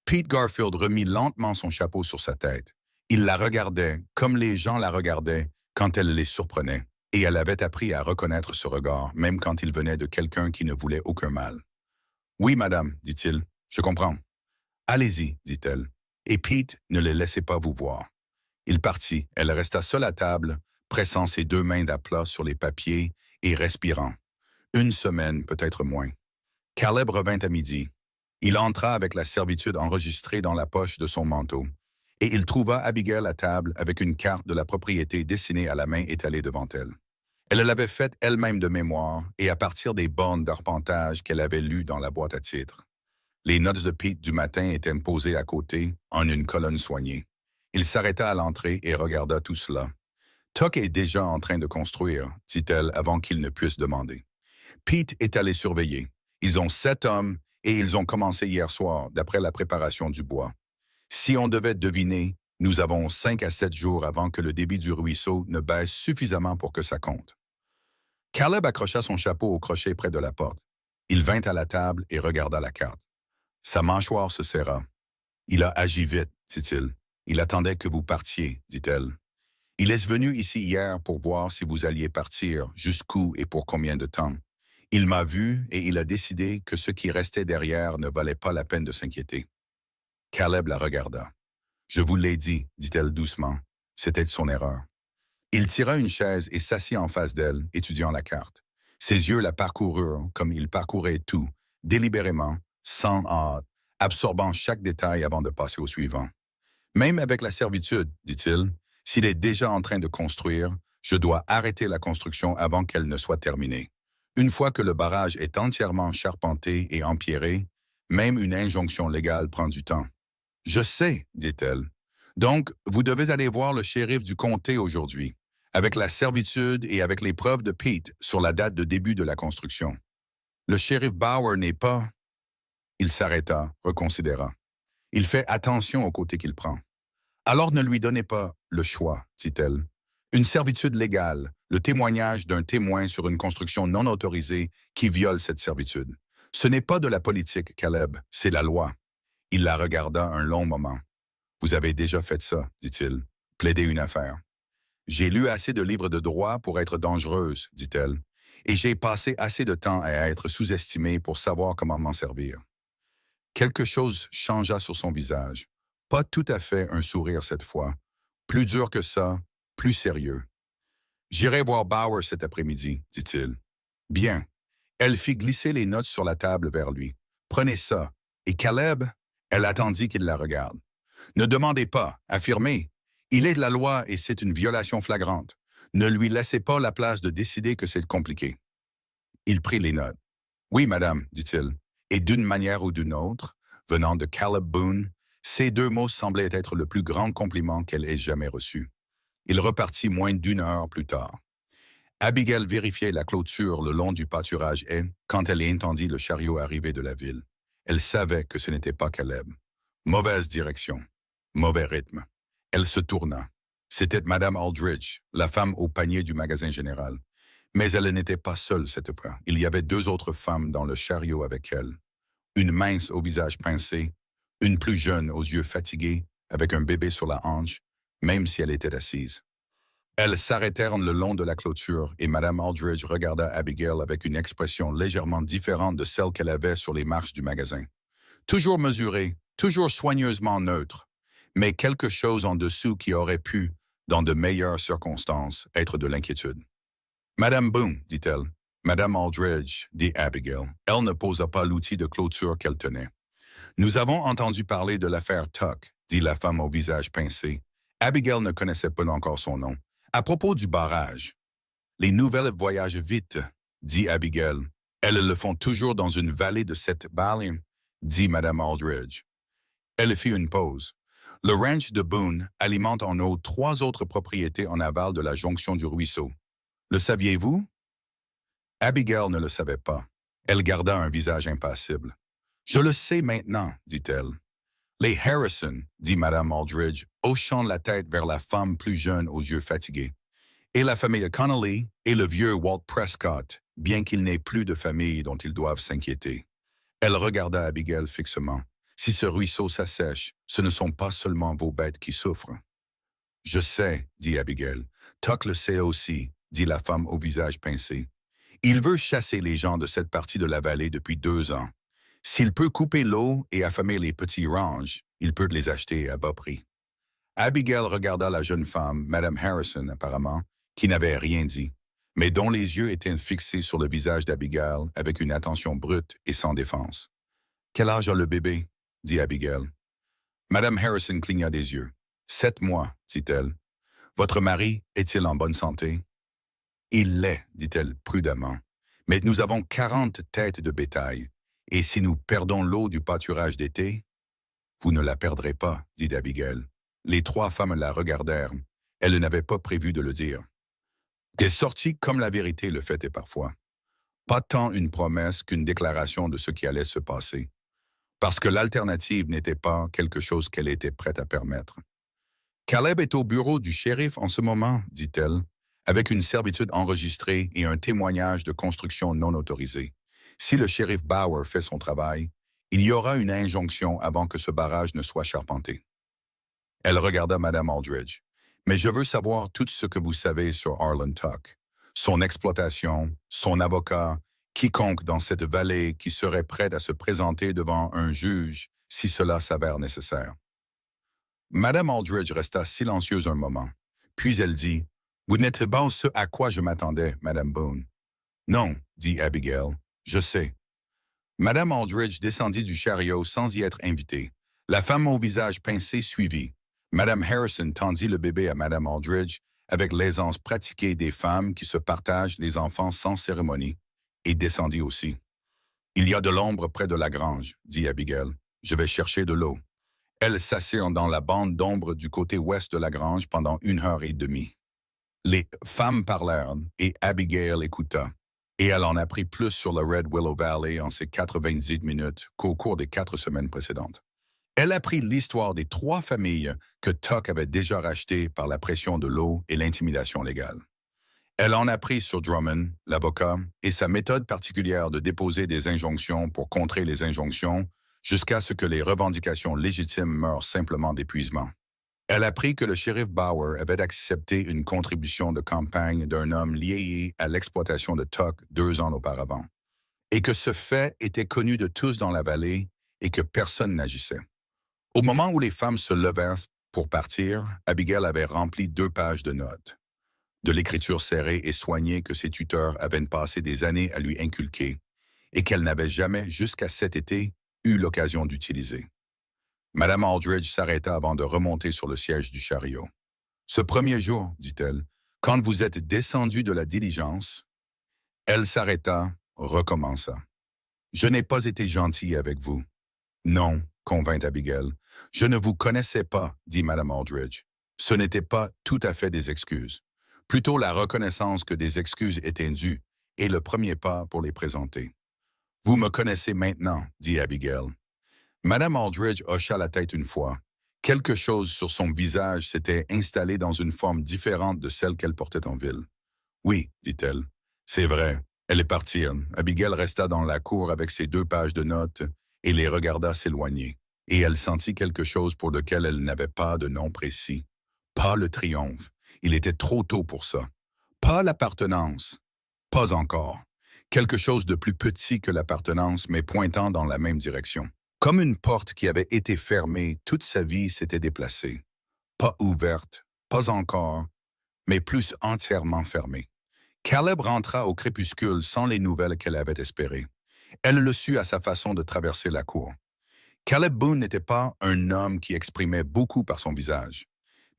Pete Garfield remit lentement son chapeau sur sa tête. Il la regardait comme les gens la regardaient quand elle les surprenait, et elle avait appris à reconnaître ce regard, même quand il venait de quelqu'un qui ne voulait aucun mal. « Oui, madame, dit-il, je comprends. »« Allez-y, dit-elle, et Pete ne les laissait pas vous voir. » Il partit, elle resta seule à table, pressant ses deux mains d'aplat sur les papiers et respirant. Une semaine, peut-être moins. Caleb revint à midi. Il entra avec la servitude enregistrée dans la poche de son manteau, et il trouva Abigail à table avec une carte de la propriété dessinée à la main étalée devant elle. Elle l'avait faite elle-même de mémoire et à partir des bornes d'arpentage qu'elle avait lues dans la boîte à titres. Les notes de Pete du matin étaient posées à côté, en une colonne soignée. Il s'arrêta à l'entrée et regarda tout cela. « Tuck est déjà en train de construire, » dit-elle avant qu'il ne puisse demander. Pete est allé surveiller. Ils ont 7 hommes et ils ont commencé hier soir, d'après la préparation du bois. Si on devait deviner, nous avons 5 à 7 jours avant que le débit du ruisseau ne baisse suffisamment pour que ça compte. Caleb accrocha son chapeau au crochet près de la porte. Il vint à la table et regarda la carte. Sa mâchoire se serra. « Il a agi vite, dit-il. Il attendait que vous partiez, dit-elle. Il est venu ici hier pour voir si vous alliez partir, jusqu'où et pour combien de temps. Il m'a vu et il a décidé que ce qui restait derrière ne valait pas la peine de s'inquiéter. » Caleb la regarda. « Je vous l'ai dit, dit-elle doucement. C'était son erreur. » Il tira une chaise et s'assit en face d'elle, étudiant la carte. Ses yeux la parcoururent comme il parcourait tout, délibérément, sans hâte, absorbant chaque détail avant de passer au suivant. « Même avec la servitude, dit-il, s'il est déjà en train de construire, je dois arrêter la construction avant qu'elle ne soit terminée. Une fois que le barrage est entièrement charpenté et empierré, même une injonction légale prend du temps. »« Je sais, dit-elle. Donc, vous devez aller voir le shérif du comté aujourd'hui, avec la servitude et avec les preuves de Pete sur la date de début de la construction. Le shérif Bauer n'est pas... » Il s'arrêta, reconsidéra. « Il fait attention au côté qu'il prend. »« Alors ne lui donnez pas le choix, dit-elle. Une servitude légale, le témoignage d'un témoin sur une construction non autorisée qui viole cette servitude. Ce n'est pas de la politique, Caleb, c'est la loi. » Il la regarda un long moment. « Vous avez déjà fait ça, dit-il, plaider une affaire. »« J'ai lu assez de livres de droit pour être dangereuse, dit-elle, et j'ai passé assez de temps à être sous-estimée pour savoir comment m'en servir. » Quelque chose changea sur son visage. Pas tout à fait un sourire cette fois. Plus dur que ça, plus sérieux. « J'irai voir Bauer cet après-midi, dit-il. »« Bien. » Elle fit glisser les notes sur la table vers lui. « Prenez ça. » Et Caleb, elle attendit qu'il la regarde. « Ne demandez pas, affirmez. Il est de la loi et c'est une violation flagrante. Ne lui laissez pas la place de décider que c'est compliqué. » Il prit les notes. « Oui, madame, dit-il. » Et d'une manière ou d'une autre, venant de Caleb Boone, ces 2 mots semblaient être le plus grand compliment qu'elle ait jamais reçu. Il repartit moins d'1 heure plus tard. Abigail vérifiait la clôture le long du pâturage et, quand elle entendit le chariot arriver de la ville, elle savait que ce n'était pas Caleb. Mauvaise direction, mauvais rythme. Elle se tourna. C'était Madame Aldridge, la femme au panier du magasin général. Mais elle n'était pas seule cette fois. Il y avait 2 autres femmes dans le chariot avec elle. Une mince au visage pincé, une plus jeune aux yeux fatigués, avec un bébé sur la hanche, même si elle était assise. Elles s'arrêtèrent le long de la clôture et Madame Aldridge regarda Abigail avec une expression légèrement différente de celle qu'elle avait sur les marches du magasin. Toujours mesurée, toujours soigneusement neutre, mais quelque chose en dessous qui aurait pu, dans de meilleures circonstances, être de l'inquiétude. « Madame Boone, dit-elle. »« Madame Aldridge, dit Abigail. » Elle ne posa pas l'outil de clôture qu'elle tenait. « Nous avons entendu parler de l'affaire Tuck, dit la femme au visage pincé. Abigail ne connaissait pas encore son nom. À propos du barrage. Les nouvelles voyagent vite, dit Abigail. Elles le font toujours dans une vallée de 7 balles, dit Madame Aldridge. Elle fit une pause. Le ranch de Boone alimente en eau 3 autres propriétés en aval de la jonction du ruisseau. Le saviez-vous? Abigail ne le savait pas. Elle garda un visage impassible. Je le sais maintenant, dit-elle. Les Harrison, dit Madame Aldridge, hochant la tête vers la femme plus jeune aux yeux fatigués. Et la famille Connolly et le vieux Walt Prescott, bien qu'il n'ait plus de famille dont ils doivent s'inquiéter. Elle regarda Abigail fixement. Si ce ruisseau s'assèche, ce ne sont pas seulement vos bêtes qui souffrent. Je sais, dit Abigail. Tuck le sait aussi, dit la femme au visage pincé. Il veut chasser les gens de cette partie de la vallée depuis 2 ans. S'il peut couper l'eau et affamer les petits ranges, il peut les acheter à bas prix. Abigail regarda la jeune femme, Madame Harrison apparemment, qui n'avait rien dit, mais dont les yeux étaient fixés sur le visage d'Abigail avec une attention brute et sans défense. « Quel âge a le bébé? » dit Abigail. Madame Harrison cligna des yeux. « 7 mois, dit-elle. Votre mari est-il en bonne santé? » Il l'est, dit-elle prudemment. Mais nous avons 40 têtes de bétail, et si nous perdons l'eau du pâturage d'été, vous ne la perdrez pas, dit Abigail. Les 3 femmes la regardèrent. Elles n'avaient pas prévu de le dire. Elle sortit comme la vérité le fait est parfois. Pas tant une promesse qu'une déclaration de ce qui allait se passer. Parce que l'alternative n'était pas quelque chose qu'elle était prête à permettre. Caleb est au bureau du shérif en ce moment, dit-elle, avec une servitude enregistrée et un témoignage de construction non autorisé. Si le shérif Bauer fait son travail, il y aura une injonction avant que ce barrage ne soit charpenté. Elle regarda Madame Aldridge. Mais je veux savoir tout ce que vous savez sur Arlen Tuck, son exploitation, son avocat, quiconque dans cette vallée qui serait prêt à se présenter devant un juge si cela s'avère nécessaire. Madame Aldridge resta silencieuse un moment, puis elle dit « Vous n'êtes pas ce à quoi je m'attendais, Madame Boone. »« Non, dit Abigail, je sais. » Madame Aldridge descendit du chariot sans y être invitée. La femme au visage pincé suivit. Madame Harrison tendit le bébé à Madame Aldridge avec l'aisance pratiquée des femmes qui se partagent les enfants sans cérémonie, et descendit aussi. « Il y a de l'ombre près de la grange, dit Abigail. Je vais chercher de l'eau. » Elles s'assirent dans la bande d'ombre du côté ouest de la grange pendant 1 heure et demie. Les femmes parlèrent et Abigail écouta, et elle en apprit plus sur le Red Willow Valley en ces 98 minutes qu'au cours des 4 semaines précédentes. Elle apprit l'histoire des 3 familles que Tuck avait déjà rachetées par la pression de l'eau et l'intimidation légale. Elle en apprit sur Drummond, l'avocat, et sa méthode particulière de déposer des injonctions pour contrer les injonctions jusqu'à ce que les revendications légitimes meurent simplement d'épuisement. Elle apprit que le shérif Bauer avait accepté une contribution de campagne d'un homme lié à l'exploitation de Tuck 2 ans auparavant, et que ce fait était connu de tous dans la vallée et que personne n'agissait. Au moment où les femmes se levèrent pour partir, Abigail avait rempli 2 pages de notes, de l'écriture serrée et soignée que ses tuteurs avaient passé des années à lui inculquer et qu'elle n'avait jamais, jusqu'à cet été, eu l'occasion d'utiliser. Madame Aldridge s'arrêta avant de remonter sur le siège du chariot. « Ce premier jour, dit-elle, quand vous êtes descendu de la diligence, » elle s'arrêta, recommença. « Je n'ai pas été gentille avec vous. »« Non, convint Abigail. « Je ne vous connaissais pas, dit Madame Aldridge. Ce n'était pas tout à fait des excuses. Plutôt la reconnaissance que des excuses étaient dues et le premier pas pour les présenter. Vous me connaissez maintenant, dit Abigail. Madame Aldridge hocha la tête une fois. Quelque chose sur son visage s'était installé dans une forme différente de celle qu'elle portait en ville. « Oui, dit-elle. C'est vrai. » Elle est partie. Abigail resta dans la cour avec ses 2 pages de notes et les regarda s'éloigner. Et elle sentit quelque chose pour lequel elle n'avait pas de nom précis. Pas le triomphe. Il était trop tôt pour ça. Pas l'appartenance. Pas encore. Quelque chose de plus petit que l'appartenance, mais pointant dans la même direction. Comme une porte qui avait été fermée, toute sa vie s'était déplacée. Pas ouverte, pas encore, mais plus entièrement fermée. Caleb rentra au crépuscule sans les nouvelles qu'elle avait espérées. Elle le sut à sa façon de traverser la cour. Caleb Boone n'était pas un homme qui exprimait beaucoup par son visage,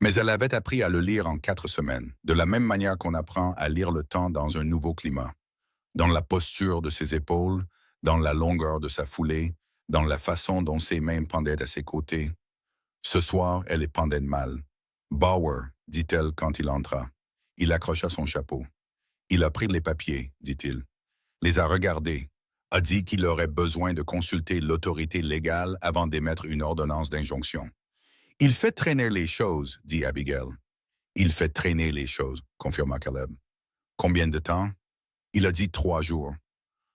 mais elle avait appris à le lire en 4 semaines, de la même manière qu'on apprend à lire le temps dans un nouveau climat. Dans la posture de ses épaules, dans la longueur de sa foulée, dans la façon dont ses mains pendaient à ses côtés. Ce soir, elle les pendait mal. « Bauer », dit-elle quand il entra. Il accrocha son chapeau. « Il a pris les papiers, dit-il, les a regardés, a dit qu'il aurait besoin de consulter l'autorité légale avant d'émettre une ordonnance d'injonction. Il fait traîner les choses, dit Abigail. Il fait traîner les choses, confirma Caleb. Combien de temps? Il a dit 3 jours.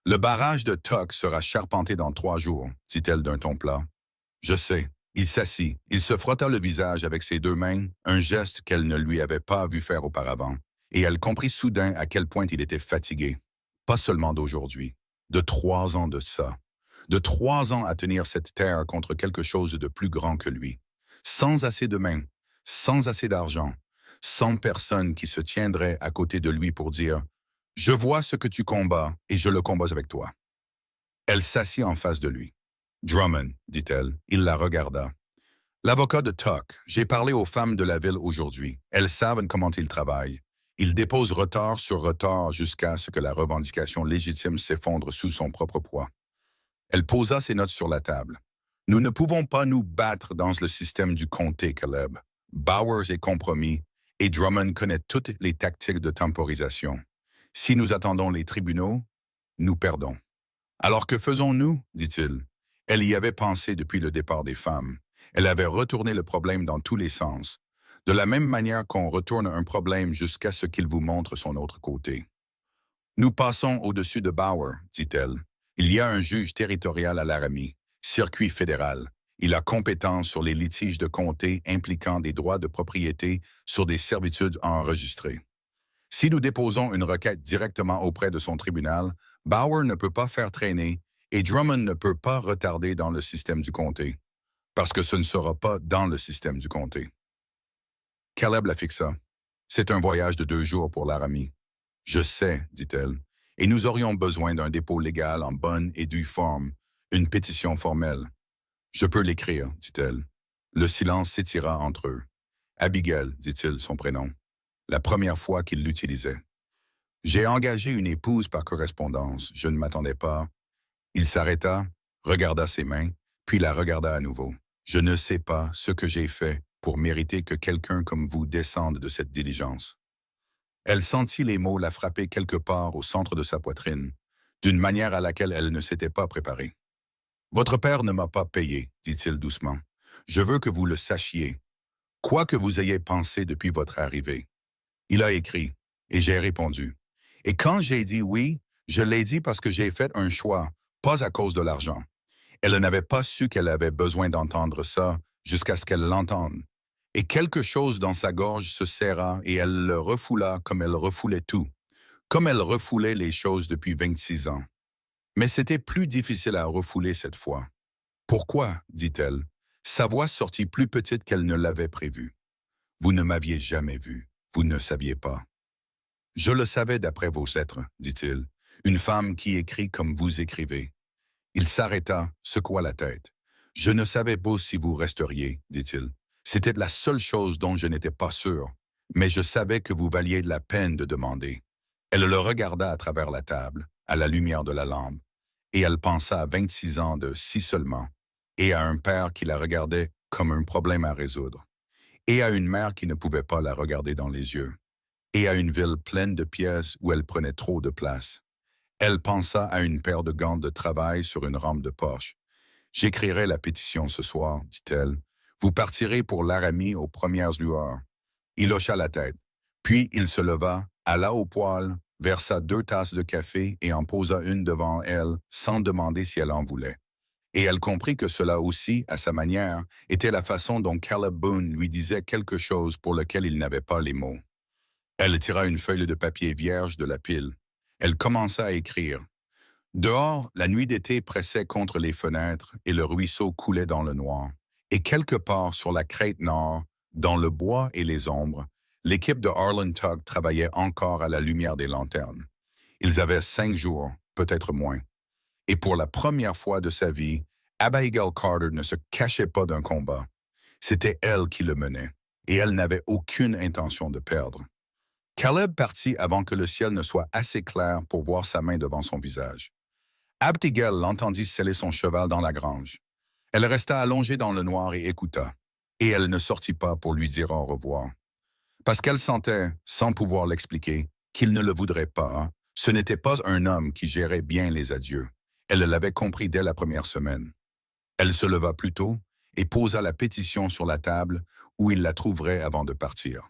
Le barrage de Tuck sera charpenté dans 3 jours, dit-elle d'un ton plat. Je sais. Il s'assit. Il se frotta le visage avec ses 2 mains, un geste qu'elle ne lui avait pas vu faire auparavant, et elle comprit soudain à quel point il était fatigué. Pas seulement d'aujourd'hui, de 3 ans de ça. De 3 ans à tenir cette terre contre quelque chose de plus grand que lui. Sans assez de mains, sans assez d'argent, sans personne qui se tiendrait à côté de lui pour dire « Je vois ce que tu combats et je le combats avec toi ». Elle s'assit en face de lui. « Drummond », dit-elle, il la regarda. « L'avocat de Tuck, j'ai parlé aux femmes de la ville aujourd'hui. Elles savent comment il travaille. Il dépose retard sur retard jusqu'à ce que la revendication légitime s'effondre sous son propre poids. » Elle posa ses notes sur la table. « Nous ne pouvons pas nous battre dans le système du comté, Caleb. Bowers est compromis et Drummond connaît toutes les tactiques de temporisation. Si nous attendons les tribunaux, nous perdons. » « Alors que faisons-nous, dit-il. Elle y avait pensé depuis le départ des femmes. Elle avait retourné le problème dans tous les sens, de la même manière qu'on retourne un problème jusqu'à ce qu'il vous montre son autre côté. « Nous passons au-dessus de Bauer, dit-elle. Il y a un juge territorial à Laramie, circuit fédéral. Il a compétence sur les litiges de comté impliquant des droits de propriété sur des servitudes enregistrées. Si nous déposons une requête directement auprès de son tribunal, Bauer ne peut pas faire traîner et Drummond ne peut pas retarder dans le système du comté, parce que ce ne sera pas dans le système du comté. » Caleb la fixa. « C'est un voyage de 2 jours pour Laramie. »« Je sais, dit-elle, et nous aurions besoin d'un dépôt légal en bonne et due forme, une pétition formelle. »« Je peux l'écrire, dit-elle. » Le silence s'étira entre eux. « Abigail, dit-il son prénom. La première fois qu'il l'utilisait. « J'ai engagé une épouse par correspondance. Je ne m'attendais pas. » Il s'arrêta, regarda ses mains, puis la regarda à nouveau. « Je ne sais pas ce que j'ai fait pour mériter que quelqu'un comme vous descende de cette diligence. » Elle sentit les mots la frapper quelque part au centre de sa poitrine, d'une manière à laquelle elle ne s'était pas préparée. « Votre père ne m'a pas payé, dit-il doucement. Je veux que vous le sachiez, quoi que vous ayez pensé depuis votre arrivée. Il a écrit, et j'ai répondu. Et quand j'ai dit oui, je l'ai dit parce que j'ai fait un choix, pas à cause de l'argent. Elle n'avait pas su qu'elle avait besoin d'entendre ça jusqu'à ce qu'elle l'entende. Et quelque chose dans sa gorge se serra et elle le refoula comme elle refoulait tout, comme elle refoulait les choses depuis 26 ans. Mais c'était plus difficile à refouler cette fois. « Pourquoi ?» dit-elle. Sa voix sortit plus petite qu'elle ne l'avait prévu. « Vous ne m'aviez jamais vu. Vous ne saviez pas. » « Je le savais d'après vos lettres, dit-il. Une femme qui écrit comme vous écrivez. » Il s'arrêta, secoua la tête. « Je ne savais pas si vous resteriez, dit-il. C'était la seule chose dont je n'étais pas sûr, mais je savais que vous valiez de la peine de demander. » Elle le regarda à travers la table, à la lumière de la lampe, et elle pensa à 26 ans de si seulement, et à un père qui la regardait comme un problème à résoudre, et à une mère qui ne pouvait pas la regarder dans les yeux, et à une ville pleine de pièces où elle prenait trop de place. Elle pensa à une paire de gants de travail sur une rampe de poche. « J'écrirai la pétition ce soir, dit-elle. Vous partirez pour Laramie aux premières lueurs. » Il hocha la tête. Puis il se leva, alla au poêle, versa 2 tasses de café et en posa une devant elle sans demander si elle en voulait. Et elle comprit que cela aussi, à sa manière, était la façon dont Caleb Boone lui disait quelque chose pour lequel il n'avait pas les mots. Elle tira une feuille de papier vierge de la pile. Elle commença à écrire. Dehors, la nuit d'été pressait contre les fenêtres et le ruisseau coulait dans le noir. Et quelque part sur la crête nord, dans le bois et les ombres, l'équipe de Harlan Tugg travaillait encore à la lumière des lanternes. Ils avaient 5 jours, peut-être moins. Et pour la première fois de sa vie, Abigail Carter ne se cachait pas d'un combat. C'était elle qui le menait, et elle n'avait aucune intention de perdre. Caleb partit avant que le ciel ne soit assez clair pour voir sa main devant son visage. Abigail l'entendit sceller son cheval dans la grange. Elle resta allongée dans le noir et écouta, et elle ne sortit pas pour lui dire au revoir. Parce qu'elle sentait, sans pouvoir l'expliquer, qu'il ne le voudrait pas. Ce n'était pas un homme qui gérait bien les adieux. Elle l'avait compris dès la première semaine. Elle se leva plus tôt et posa la pétition sur la table où il la trouverait avant de partir.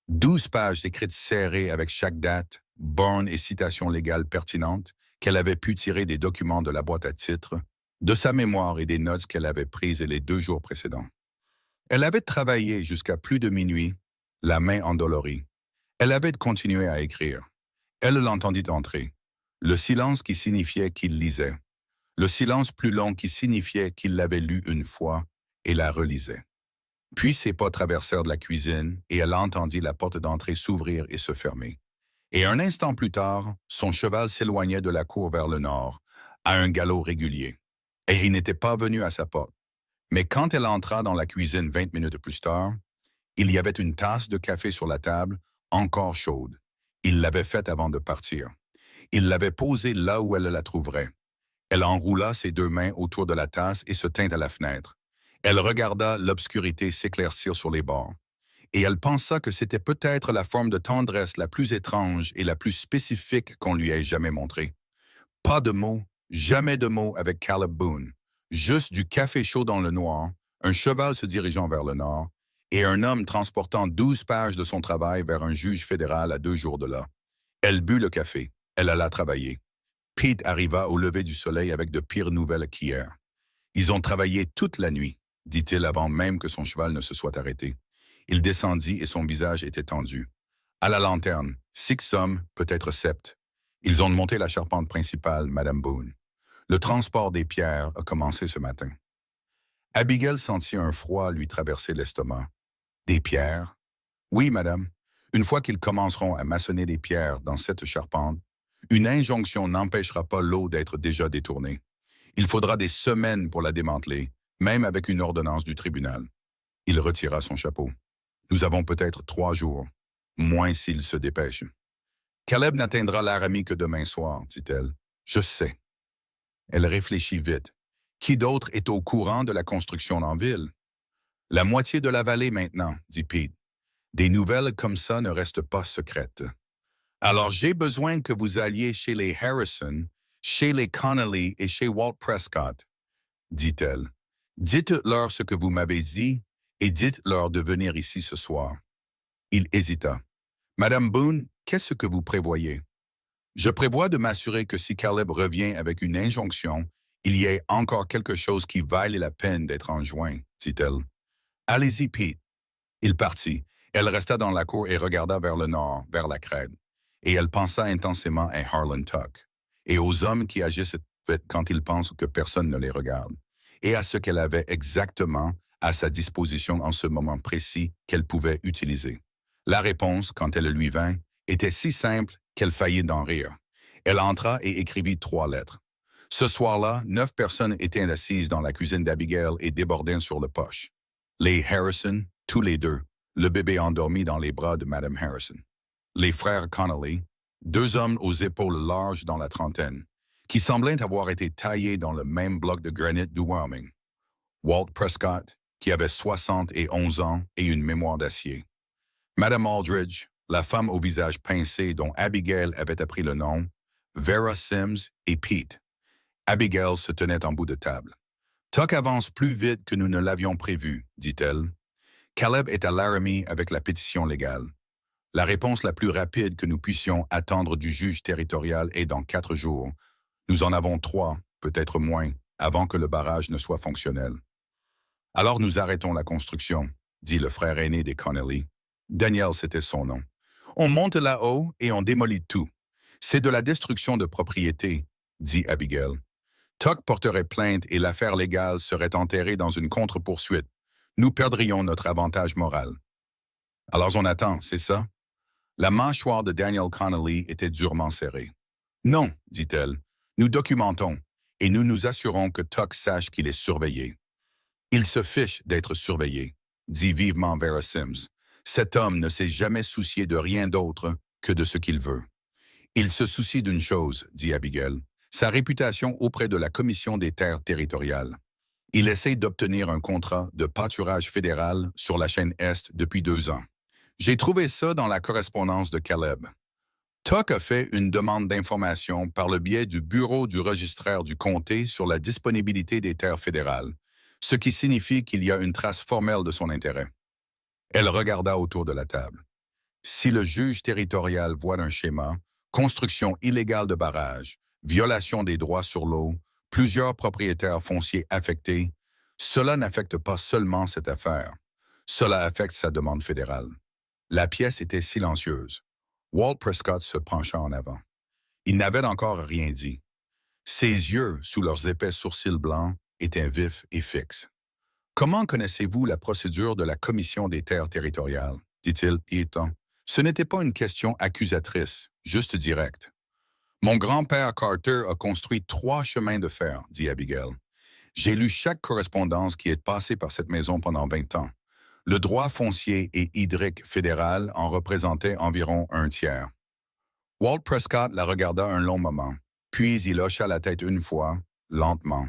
12 pages écrites serrées avec chaque date, borne et citation légale pertinente qu'elle avait pu tirer des documents de la boîte à titres, de sa mémoire et des notes qu'elle avait prises les 2 jours précédents. Elle avait travaillé jusqu'à plus de minuit, la main endolorie. Elle avait continué à écrire. Elle l'entendit entrer. Le silence qui signifiait qu'il lisait. Le silence plus long qui signifiait qu'il l'avait lu une fois et la relisait. Puis ses pas traversèrent de la cuisine et elle entendit la porte d'entrée s'ouvrir et se fermer. Et un instant plus tard, son cheval s'éloignait de la cour vers le nord, à un galop régulier. Et il n'était pas venu à sa porte. Mais quand elle entra dans la cuisine 20 minutes plus tard, il y avait une tasse de café sur la table, encore chaude. Il l'avait faite avant de partir. Il l'avait posée là où elle la trouverait. Elle enroula ses 2 mains autour de la tasse et se tint à la fenêtre. Elle regarda l'obscurité s'éclaircir sur les bords. Et elle pensa que c'était peut-être la forme de tendresse la plus étrange et la plus spécifique qu'on lui ait jamais montrée. Pas de mots, jamais de mots avec Caleb Boone. Juste du café chaud dans le noir, un cheval se dirigeant vers le nord, et un homme transportant 12 pages de son travail vers un juge fédéral à 2 jours de là. Elle but le café. Elle alla travailler. Pete arriva au lever du soleil avec de pires nouvelles qu'hier. Ils ont travaillé toute la nuit, dit-il avant même que son cheval ne se soit arrêté. Il descendit et son visage était tendu. À la lanterne, 6 hommes, peut-être 7. Ils ont monté la charpente principale, Madame Boone. Le transport des pierres a commencé ce matin. Abigail sentit un froid lui traverser l'estomac. Des pierres? Oui, madame. Une fois qu'ils commenceront à maçonner des pierres dans cette charpente, une injonction n'empêchera pas l'eau d'être déjà détournée. Il faudra des semaines pour la démanteler, même avec une ordonnance du tribunal. Il retira son chapeau. Nous avons peut-être 3 jours, moins s'il se dépêche. Caleb n'atteindra Laramie que demain soir, dit-elle. Je sais. Elle réfléchit vite. Qui d'autre est au courant de la construction en ville? La moitié de la vallée maintenant, dit Pete. Des nouvelles comme ça ne restent pas secrètes. Alors j'ai besoin que vous alliez chez les Harrison, chez les Connolly et chez Walt Prescott, dit-elle. Dites-leur ce que vous m'avez dit et dites-leur de venir ici ce soir. Il hésita. Madame Boone, qu'est-ce que vous prévoyez? Je prévois de m'assurer que si Caleb revient avec une injonction, il y ait encore quelque chose qui vaille la peine d'être enjoint, dit-elle. Allez-y, Pete. Il partit. Elle resta dans la cour et regarda vers le nord, vers la crête. Et elle pensa intensément à Harlan Tuck, et aux hommes qui agissent vite quand ils pensent que personne ne les regarde, et à ce qu'elle avait exactement à sa disposition en ce moment précis qu'elle pouvait utiliser. La réponse, quand elle lui vint, était si simple qu'elle faillit d'en rire. Elle entra et écrivit 3 lettres. Ce soir-là, 9 personnes étaient assises dans la cuisine d'Abigail et débordant sur le poche. Les Harrison, tous les 2, le bébé endormi dans les bras de Madame Harrison. Les frères Connolly, 2 hommes aux épaules larges dans la trentaine, qui semblaient avoir été taillés dans le même bloc de granit du Wyoming. Walt Prescott, qui avait 71 ans et une mémoire d'acier. Madame Aldridge, la femme au visage pincé dont Abigail avait appris le nom, Vera Sims et Pete. Abigail se tenait en bout de table. Tuck avance plus vite que nous ne l'avions prévu, dit-elle. Caleb est à Laramie avec la pétition légale. La réponse la plus rapide que nous puissions attendre du juge territorial est dans 4 jours. Nous en avons 3, peut-être moins, avant que le barrage ne soit fonctionnel. Alors nous arrêtons la construction, dit le frère aîné des Connolly. Daniel, c'était son nom. On monte là-haut et on démolit tout. C'est de la destruction de propriété, dit Abigail. Tuck porterait plainte et l'affaire légale serait enterrée dans une contre-poursuite. Nous perdrions notre avantage moral. Alors on attend, c'est ça? La mâchoire de Daniel Connolly était durement serrée. Non, dit-elle, nous documentons et nous nous assurons que Tuck sache qu'il est surveillé. Il se fiche d'être surveillé, dit vivement Vera Sims. Cet homme ne s'est jamais soucié de rien d'autre que de ce qu'il veut. Il se soucie d'une chose, dit Abigail, sa réputation auprès de la Commission des terres territoriales. Il essaie d'obtenir un contrat de pâturage fédéral sur la chaîne Est depuis 2 ans. J'ai trouvé ça dans la correspondance de Caleb. Tuck a fait une demande d'information par le biais du bureau du registraire du comté sur la disponibilité des terres fédérales, ce qui signifie qu'il y a une trace formelle de son intérêt. Elle regarda autour de la table. Si le juge territorial voit un schéma, construction illégale de barrages, violation des droits sur l'eau, plusieurs propriétaires fonciers affectés, cela n'affecte pas seulement cette affaire. Cela affecte sa demande fédérale. La pièce était silencieuse. Walt Prescott se pencha en avant. Il n'avait encore rien dit. Ses yeux, sous leurs épais sourcils blancs, étaient vifs et fixes. Comment connaissez-vous la procédure de la Commission des terres territoriales? Dit-il irritant. Ce n'était pas une question accusatrice, juste directe. Mon grand-père Carter a construit 3 chemins de fer, dit Abigail. J'ai lu chaque correspondance qui est passée par cette maison pendant 20 ans. Le droit foncier et hydrique fédéral en représentait environ 1/3. Walt Prescott la regarda un long moment, puis il hocha la tête une fois, lentement,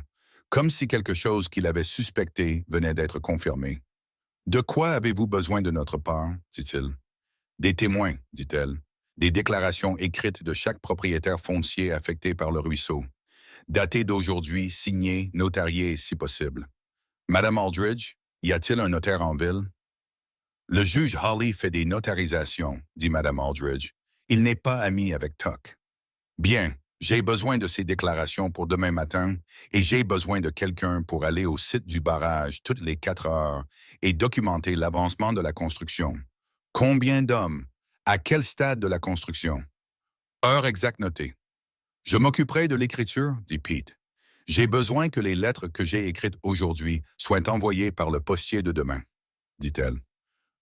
comme si quelque chose qu'il avait suspecté venait d'être confirmé. « De quoi avez-vous besoin de notre part? » dit-il. « Des témoins, dit-elle, des déclarations écrites de chaque propriétaire foncier affecté par le ruisseau, datées d'aujourd'hui, signées, notariées si possible. Madame Aldridge, y a-t-il un notaire en ville? » « Le juge Hawley fait des notarisations, dit Madame Aldridge. Il n'est pas ami avec Tuck. »« Bien, j'ai besoin de ces déclarations pour demain matin et j'ai besoin de quelqu'un pour aller au site du barrage toutes les 4 heures et documenter l'avancement de la construction. Combien d'hommes? À quel stade de la construction? Heure exacte notée. Je m'occuperai de l'écriture, dit Pete. J'ai besoin que les lettres que j'ai écrites aujourd'hui soient envoyées par le postier de demain, dit-elle.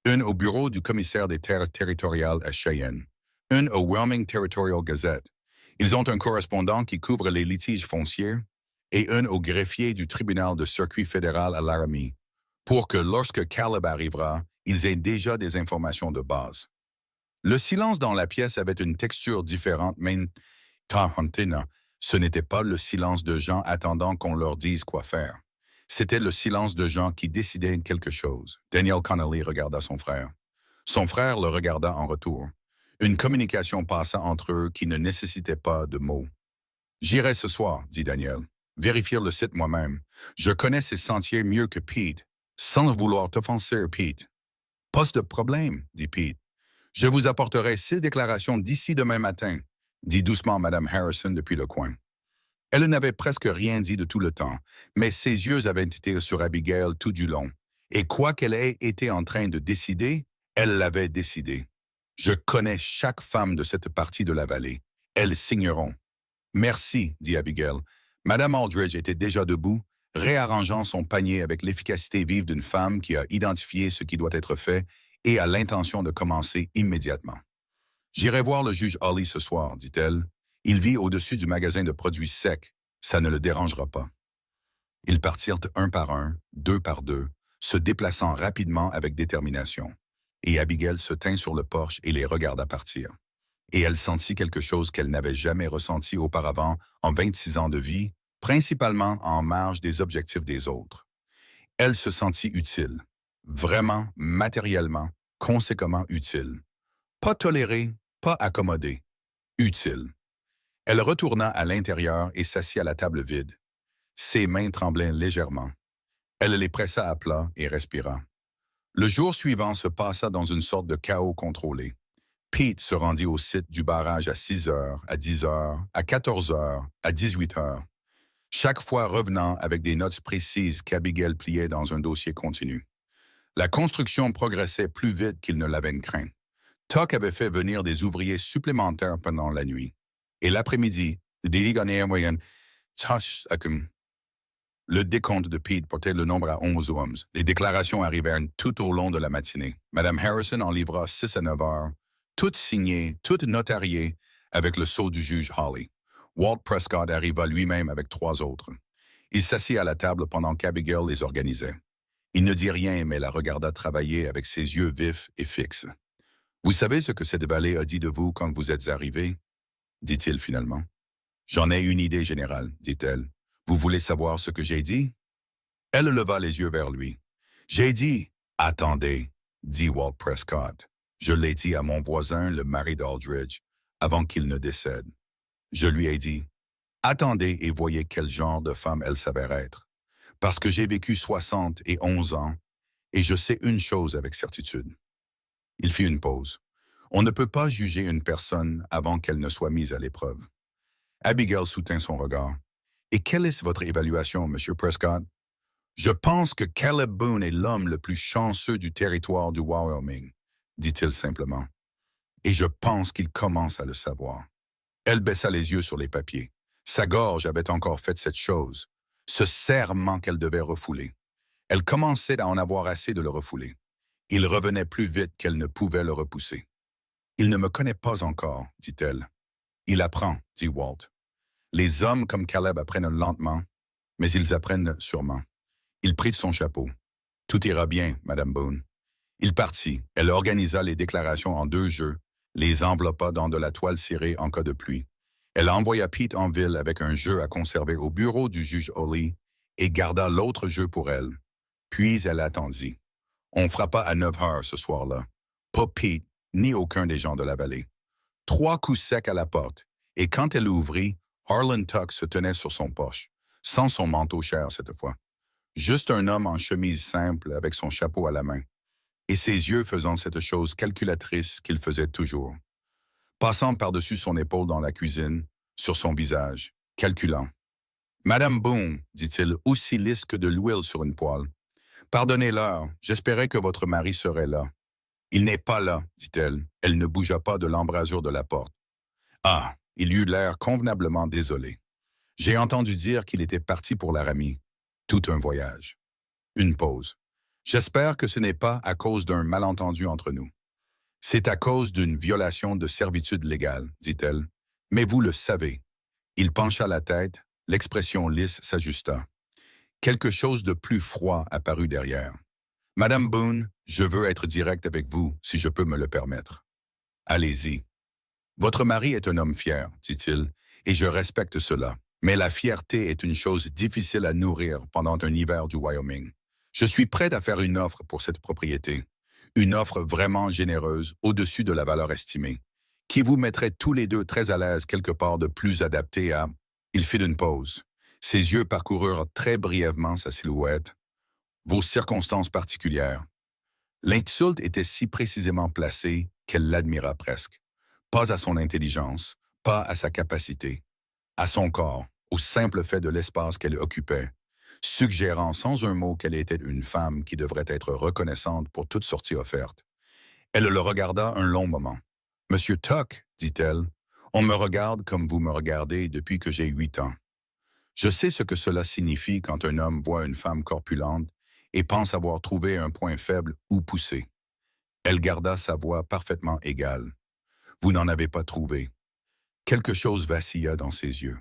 Une au bureau du commissaire des terres territoriales à Cheyenne, une au Wyoming Territorial Gazette. Ils ont un correspondant qui couvre les litiges fonciers et une au greffier du tribunal de circuit fédéral à Laramie, pour que lorsque Caleb arrivera, ils aient déjà des informations de base. Le silence dans la pièce avait une texture différente, mais ce n'était pas le silence de gens attendant qu'on leur dise quoi faire. C'était le silence de gens qui décidaient quelque chose. Daniel Connolly regarda son frère. Son frère le regarda en retour. Une communication passa entre eux qui ne nécessitait pas de mots. « J'irai ce soir, dit Daniel. Vérifier le site moi-même. Je connais ces sentiers mieux que Pete. Sans vouloir t'offenser, Pete. »« Pas de problème, dit Pete. Je vous apporterai 6 déclarations d'ici demain matin, dit doucement Mme Harrison depuis le coin. Elle n'avait presque rien dit de tout le temps, mais ses yeux avaient été sur Abigail tout du long. Et quoi qu'elle ait été en train de décider, elle l'avait décidé. Je connais chaque femme de cette partie de la vallée. Elles signeront. Merci, dit Abigail. Madame Aldridge était déjà debout, réarrangeant son panier avec l'efficacité vive d'une femme qui a identifié ce qui doit être fait et a l'intention de commencer immédiatement. J'irai voir le juge Hawley ce soir, dit-elle. Il vit au-dessus du magasin de produits secs. Ça ne le dérangera pas. Ils partirent un par un, 2 par 2, se déplaçant rapidement avec détermination. Et Abigail se tint sur le porche et les regarda partir. Et elle sentit quelque chose qu'elle n'avait jamais ressenti auparavant en 26 ans de vie, principalement en marge des objectifs des autres. Elle se sentit utile, vraiment, matériellement, conséquemment utile. Pas tolérée, pas accommodée, utile. Elle retourna à l'intérieur et s'assit à la table vide. Ses mains tremblaient légèrement. Elle les pressa à plat et respira. Le jour suivant se passa dans une sorte de chaos contrôlé. Pete se rendit au site du barrage à 6 heures, à 10 heures, à 14 heures, à 18 heures, chaque fois revenant avec des notes précises qu'Abigail pliait dans un dossier continu. La construction progressait plus vite qu'il ne l'avait craint. Tuck avait fait venir des ouvriers supplémentaires pendant la nuit. Et l'après-midi, le décompte de Pete portait le nombre à 11 hommes. Les déclarations arrivèrent tout au long de la matinée. Mme Harrison en livra 6 à 9 heures, toutes signées, toutes notariées, avec le sceau du juge Hawley. Walt Prescott arriva lui-même avec 3 autres. Il s'assit à la table pendant qu'Abigail les organisait. Il ne dit rien, mais la regarda travailler avec ses yeux vifs et fixes. « Vous savez ce que cette vallée a dit de vous quand vous êtes arrivé? » dit-il finalement. « J'en ai une idée générale, dit-elle. Vous voulez savoir ce que j'ai dit? » Elle leva les yeux vers lui. « J'ai dit, attendez, dit Walt Prescott. Je l'ai dit à mon voisin, le mari d'Aldridge. avant qu'il ne décède. Je lui ai dit, « Attendez et voyez quel genre de femme elle s'avère être. Parce que j'ai vécu 71 ans et je sais une chose avec certitude. » Il fit une pause. On ne peut pas juger une personne avant qu'elle ne soit mise à l'épreuve. Abigail soutint son regard. « Et quelle est votre évaluation, Monsieur Prescott? » « Je pense que Caleb Boone est l'homme le plus chanceux du territoire du Wyoming, dit-il simplement. Et je pense qu'il commence à le savoir. Elle baissa les yeux sur les papiers. Sa gorge avait encore fait cette chose, ce serment qu'elle devait refouler. Elle commençait à en avoir assez de le refouler. Il revenait plus vite qu'elle ne pouvait le repousser. « Il ne me connaît pas encore, dit-elle. « Il apprend, dit Walt. Les hommes comme Caleb apprennent lentement, mais ils apprennent sûrement. » Il prit son chapeau. « Tout ira bien, Madame Boone. » Il partit. Elle organisa les déclarations en 2 jeux, les enveloppa dans de la toile cirée en cas de pluie. Elle envoya Pete en ville avec un jeu à conserver au bureau du juge Hawley et garda l'autre jeu pour elle. Puis elle attendit. On frappa à 9 heures ce soir-là. Pas Pete, ni aucun des gens de la vallée. 3 coups secs à la porte, et quand elle ouvrit, Harlan Tuck se tenait sur son poche, sans son manteau cher cette fois. Juste un homme en chemise simple avec son chapeau à la main, et ses yeux faisant cette chose calculatrice qu'il faisait toujours. Passant par-dessus son épaule dans la cuisine, sur son visage, calculant. « Madame Boone, dit-il, aussi lisse que de l'huile sur une poêle. Pardonnez-leur, j'espérais que votre mari serait là. Il n'est pas là, dit-elle. Elle ne bougea pas de l'embrasure de la porte. Ah, il eut l'air convenablement désolé. J'ai entendu dire qu'il était parti pour Laramie. Tout un voyage. Une pause. J'espère que ce n'est pas à cause d'un malentendu entre nous. C'est à cause d'une violation de servitude légale, dit-elle. Mais vous le savez. Il pencha la tête, l'expression lisse s'ajusta. Quelque chose de plus froid apparut derrière. Madame Boone, je veux être direct avec vous, si je peux me le permettre. Allez-y. Votre mari est un homme fier, dit-il, et je respecte cela. Mais la fierté est une chose difficile à nourrir pendant un hiver du Wyoming. Je suis prêt à faire une offre pour cette propriété. Une offre vraiment généreuse, au-dessus de la valeur estimée, qui vous mettrait tous les deux très à l'aise quelque part de plus adapté à... Il fit une pause. Ses yeux parcoururent très brièvement sa silhouette. Vos circonstances particulières. L'insulte était si précisément placée qu'elle l'admira presque. Pas à son intelligence, pas à sa capacité. À son corps, au simple fait de l'espace qu'elle occupait, suggérant sans un mot qu'elle était une femme qui devrait être reconnaissante pour toute sortie offerte. Elle le regarda un long moment. « Monsieur Tuck, dit-elle, on me regarde comme vous me regardez depuis que j'ai 8 ans. Je sais ce que cela signifie quand un homme voit une femme corpulente et pense avoir trouvé un point faible ou poussé. » Elle garda sa voix parfaitement égale. « Vous n'en avez pas trouvé. » Quelque chose vacilla dans ses yeux.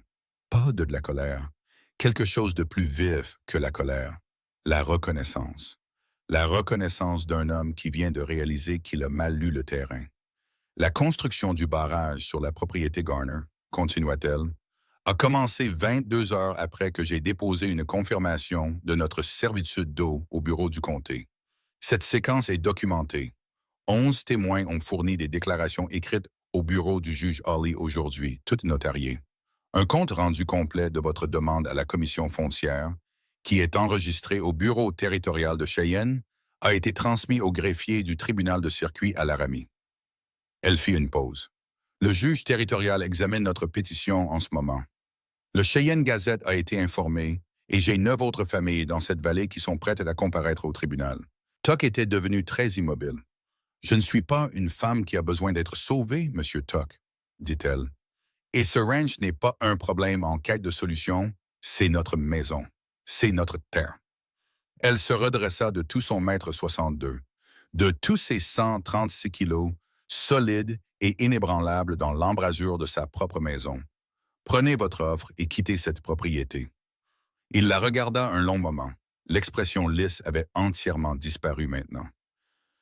Pas de la colère. Quelque chose de plus vif que la colère. La reconnaissance. La reconnaissance d'un homme qui vient de réaliser qu'il a mal lu le terrain. La construction du barrage sur la propriété Garner, continua-t-elle, a commencé 22 heures après que j'ai déposé une confirmation de notre servitude d'eau au bureau du comté. Cette séquence est documentée. 11 témoins ont fourni des déclarations écrites au bureau du juge Hawley aujourd'hui, toutes notariées. Un compte rendu complet de votre demande à la commission foncière, qui est enregistré au bureau territorial de Cheyenne, a été transmis au greffier du tribunal de circuit à Laramie. Elle fit une pause. Le juge territorial examine notre pétition en ce moment. Le Cheyenne Gazette a été informé et j'ai 9 autres familles dans cette vallée qui sont prêtes à comparaître au tribunal. Tuck était devenu très immobile. « Je ne suis pas une femme qui a besoin d'être sauvée, Monsieur Tuck, dit-elle. Et ce ranch n'est pas un problème en quête de solution, c'est notre maison, c'est notre terre. » Elle se redressa de tout son mètre 62, de tous ses 136 kilos, solide et inébranlable dans l'embrasure de sa propre maison. « Prenez votre offre et quittez cette propriété. » Il la regarda un long moment. L'expression lisse avait entièrement disparu maintenant.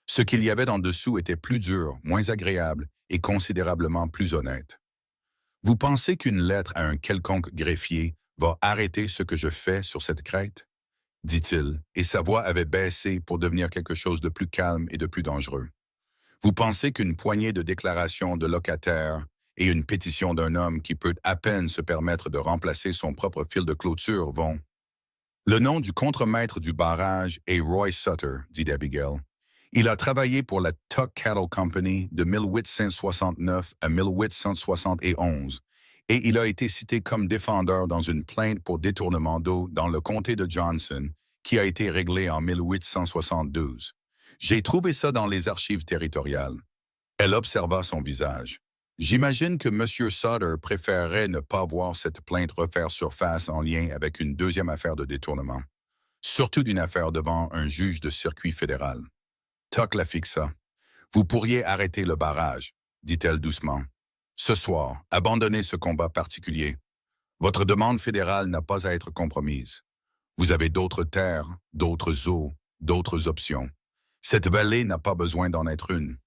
Ce qu'il y avait en dessous était plus dur, moins agréable et considérablement plus honnête. « Vous pensez qu'une lettre à un quelconque greffier va arrêter ce que je fais sur cette crête? » dit-il, et sa voix avait baissé pour devenir quelque chose de plus calme et de plus dangereux. « Vous pensez qu'une poignée de déclarations de locataires et une pétition d'un homme qui peut à peine se permettre de remplacer son propre fil de clôture vont. Le nom du contremaître du barrage est Roy Sutter, dit Abigail. Il a travaillé pour la Tuck Cattle Company de 1869 à 1871 et il a été cité comme défendeur dans une plainte pour détournement d'eau dans le comté de Johnson qui a été réglée en 1872. J'ai trouvé ça dans les archives territoriales. Elle observa son visage. J'imagine que M. Sutter préférerait ne pas voir cette plainte refaire surface en lien avec une deuxième affaire de détournement, surtout d'une affaire devant un juge de circuit fédéral. Tuck la fixa. Vous pourriez arrêter le barrage, dit-elle doucement. Ce soir, abandonnez ce combat particulier. Votre demande fédérale n'a pas à être compromise. Vous avez d'autres terres, d'autres eaux, d'autres options. Cette vallée n'a pas besoin d'en être une.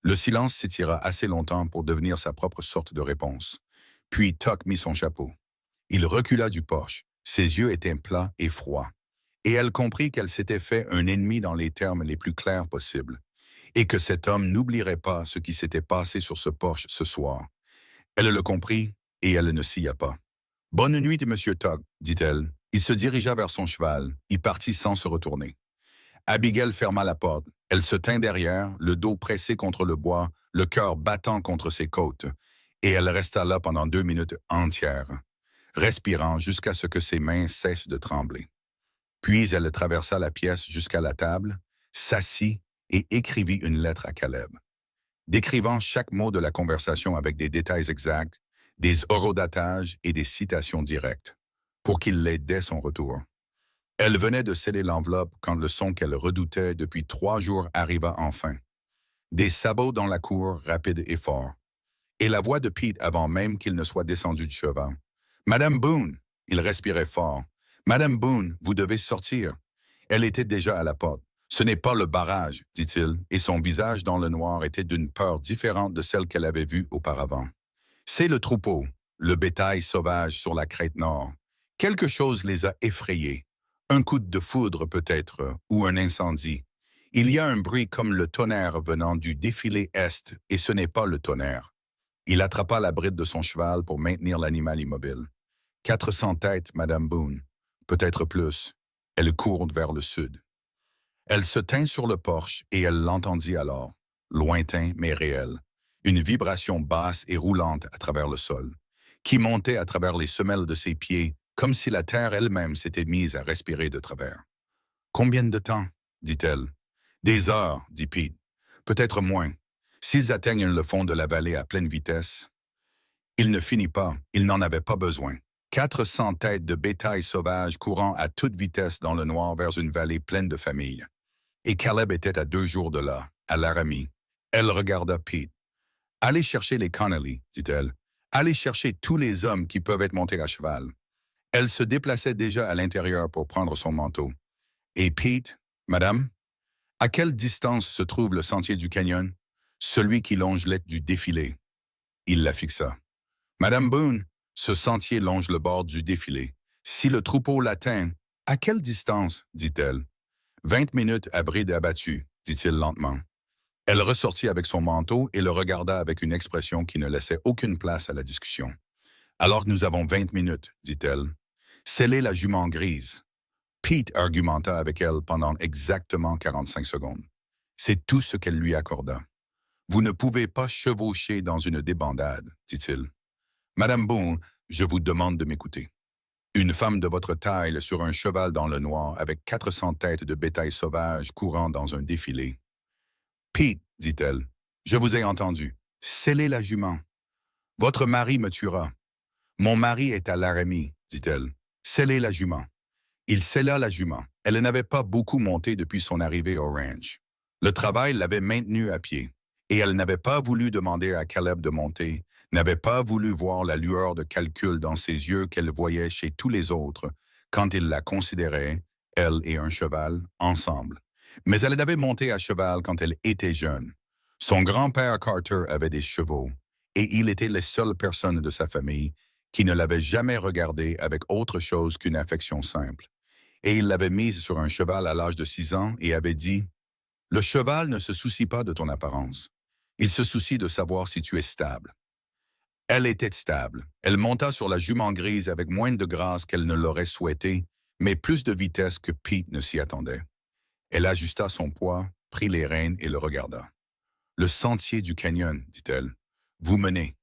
Le silence s'étira assez longtemps pour devenir sa propre sorte de réponse. Puis Tuck mit son chapeau. Il recula du porche. Ses yeux étaient plats et froids. Et elle comprit qu'elle s'était fait un ennemi dans les termes les plus clairs possibles, et que cet homme n'oublierait pas ce qui s'était passé sur ce porche ce soir. Elle le comprit, et elle ne s'y a pas. « Bonne nuit, monsieur Tuck, dit-elle. Il se dirigea vers son cheval, y partit sans se retourner. Abigail ferma la porte. Elle se tint derrière, le dos pressé contre le bois, le cœur battant contre ses côtes, et elle resta là pendant 2 minutes entières, respirant jusqu'à ce que ses mains cessent de trembler. Puis elle traversa la pièce jusqu'à la table, s'assit et écrivit une lettre à Caleb, décrivant chaque mot de la conversation avec des détails exacts, des horodatages et des citations directes, pour qu'il l'ait dès son retour. Elle venait de sceller l'enveloppe quand le son qu'elle redoutait depuis 3 jours arriva enfin. Des sabots dans la cour, rapides et forts. Et la voix de Pete avant même qu'il ne soit descendu du cheval. « Madame Boone !» Il respirait fort. « Madame Boone, vous devez sortir. » Elle était déjà à la porte. « Ce n'est pas le barrage, dit-il, et son visage dans le noir était d'une peur différente de celle qu'elle avait vue auparavant. C'est le troupeau, le bétail sauvage sur la crête nord. Quelque chose les a effrayés. Un coup de foudre peut-être, ou un incendie. Il y a un bruit comme le tonnerre venant du défilé est, et ce n'est pas le tonnerre. Il attrapa la bride de son cheval pour maintenir l'animal immobile. 400 têtes, Madame Boone. Peut-être plus. Elle court vers le sud. Elle se tint sur le porche et elle l'entendit alors, lointain mais réel, une vibration basse et roulante à travers le sol, qui montait à travers les semelles de ses pieds, comme si la terre elle-même s'était mise à respirer de travers. « Combien de temps? » dit-elle. « Des heures, dit Pete. Peut-être moins. S'ils atteignent le fond de la vallée à pleine vitesse. » Il ne finit pas, il n'en avait pas besoin. 400 têtes de bétail sauvage courant à toute vitesse dans le noir vers une vallée pleine de familles. Et Caleb était à 2 jours de là, à Laramie. Elle regarda Pete. « Allez chercher les Connolly, dit-elle. Allez chercher tous les hommes qui peuvent être montés à cheval. » Elle se déplaçait déjà à l'intérieur pour prendre son manteau. « Et Pete, madame, à quelle distance se trouve le sentier du canyon, celui qui longe l'aide du défilé? » Il la fixa. « Madame Boone, ce sentier longe le bord du défilé. Si le troupeau l'atteint, à quelle distance? » dit-elle. « 20 minutes à bride abattue, dit-il lentement. Elle ressortit avec son manteau et le regarda avec une expression qui ne laissait aucune place à la discussion. « Alors nous avons 20 minutes, dit-elle. Scellez la jument grise. » Pete argumenta avec elle pendant exactement 45 secondes. C'est tout ce qu'elle lui accorda. « Vous ne pouvez pas chevaucher dans une débandade, dit-il. Madame Boone, je vous demande de m'écouter. Une femme de votre taille sur un cheval dans le noir avec 400 têtes de bétail sauvage courant dans un défilé. Pete, dit-elle, je vous ai entendu. Scellez la jument. Votre mari me tuera. Mon mari est à Laramie, dit-elle. Scellez la jument. Il scella la jument. Elle n'avait pas beaucoup monté depuis son arrivée au ranch. Le travail l'avait maintenue à pied, et elle n'avait pas voulu demander à Caleb de monter, n'avait pas voulu voir la lueur de calcul dans ses yeux qu'elle voyait chez tous les autres quand il la considérait, elle et un cheval, ensemble. Mais elle avait monté à cheval quand elle était jeune. Son grand-père Carter avait des chevaux, et il était la seule personne de sa famille qui ne l'avait jamais regardée avec autre chose qu'une affection simple. Et il l'avait mise sur un cheval à l'âge de 6 ans et avait dit « Le cheval ne se soucie pas de ton apparence. Il se soucie de savoir si tu es stable. » Elle était stable. Elle monta sur la jument grise avec moins de grâce qu'elle ne l'aurait souhaité, mais plus de vitesse que Pete ne s'y attendait. Elle ajusta son poids, prit les rênes et le regarda. Le sentier du canyon, dit-elle. Vous menez.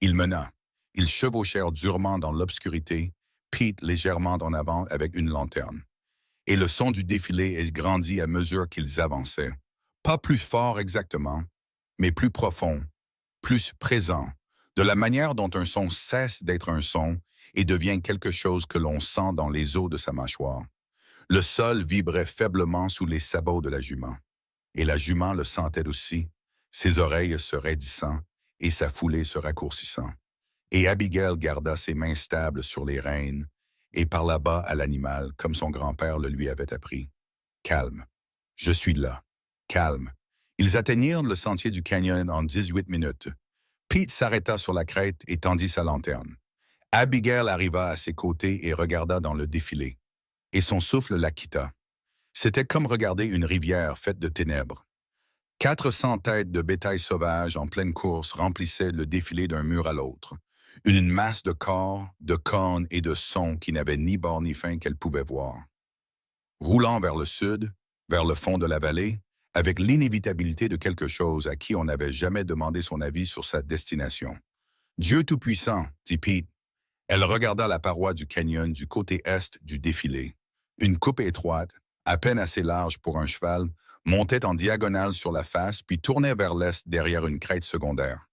Il mena. Ils chevauchèrent durement dans l'obscurité, Pete légèrement en avant avec une lanterne. Et le son du défilé grandit à mesure qu'ils avançaient. Pas plus fort exactement, mais plus profond, plus présent, de la manière dont un son cesse d'être un son et devient quelque chose que l'on sent dans les os de sa mâchoire. Le sol vibrait faiblement sous les sabots de la jument. Et la jument le sentait aussi, ses oreilles se raidissant et sa foulée se raccourcissant. Et Abigail garda ses mains stables sur les rênes et parla bas à l'animal comme son grand-père le lui avait appris. Calme. Je suis là. Calme. Ils atteignirent le sentier du canyon en 18 minutes. Pete s'arrêta sur la crête et tendit sa lanterne. Abigail arriva à ses côtés et regarda dans le défilé. Et son souffle la quitta. C'était comme regarder une rivière faite de ténèbres. 400 têtes de bétail sauvage en pleine course remplissaient le défilé d'un mur à l'autre. Une masse de corps, de cornes et de sons qui n'avaient ni bord ni fin qu'elle pouvait voir. Roulant vers le sud, vers le fond de la vallée, avec l'inévitabilité de quelque chose à qui on n'avait jamais demandé son avis sur sa destination. Dieu Tout-Puissant, dit Pete. Elle regarda la paroi du canyon du côté est du défilé. Une coupe étroite, à peine assez large pour un cheval, montait en diagonale sur la face puis tournait vers l'est derrière une crête secondaire.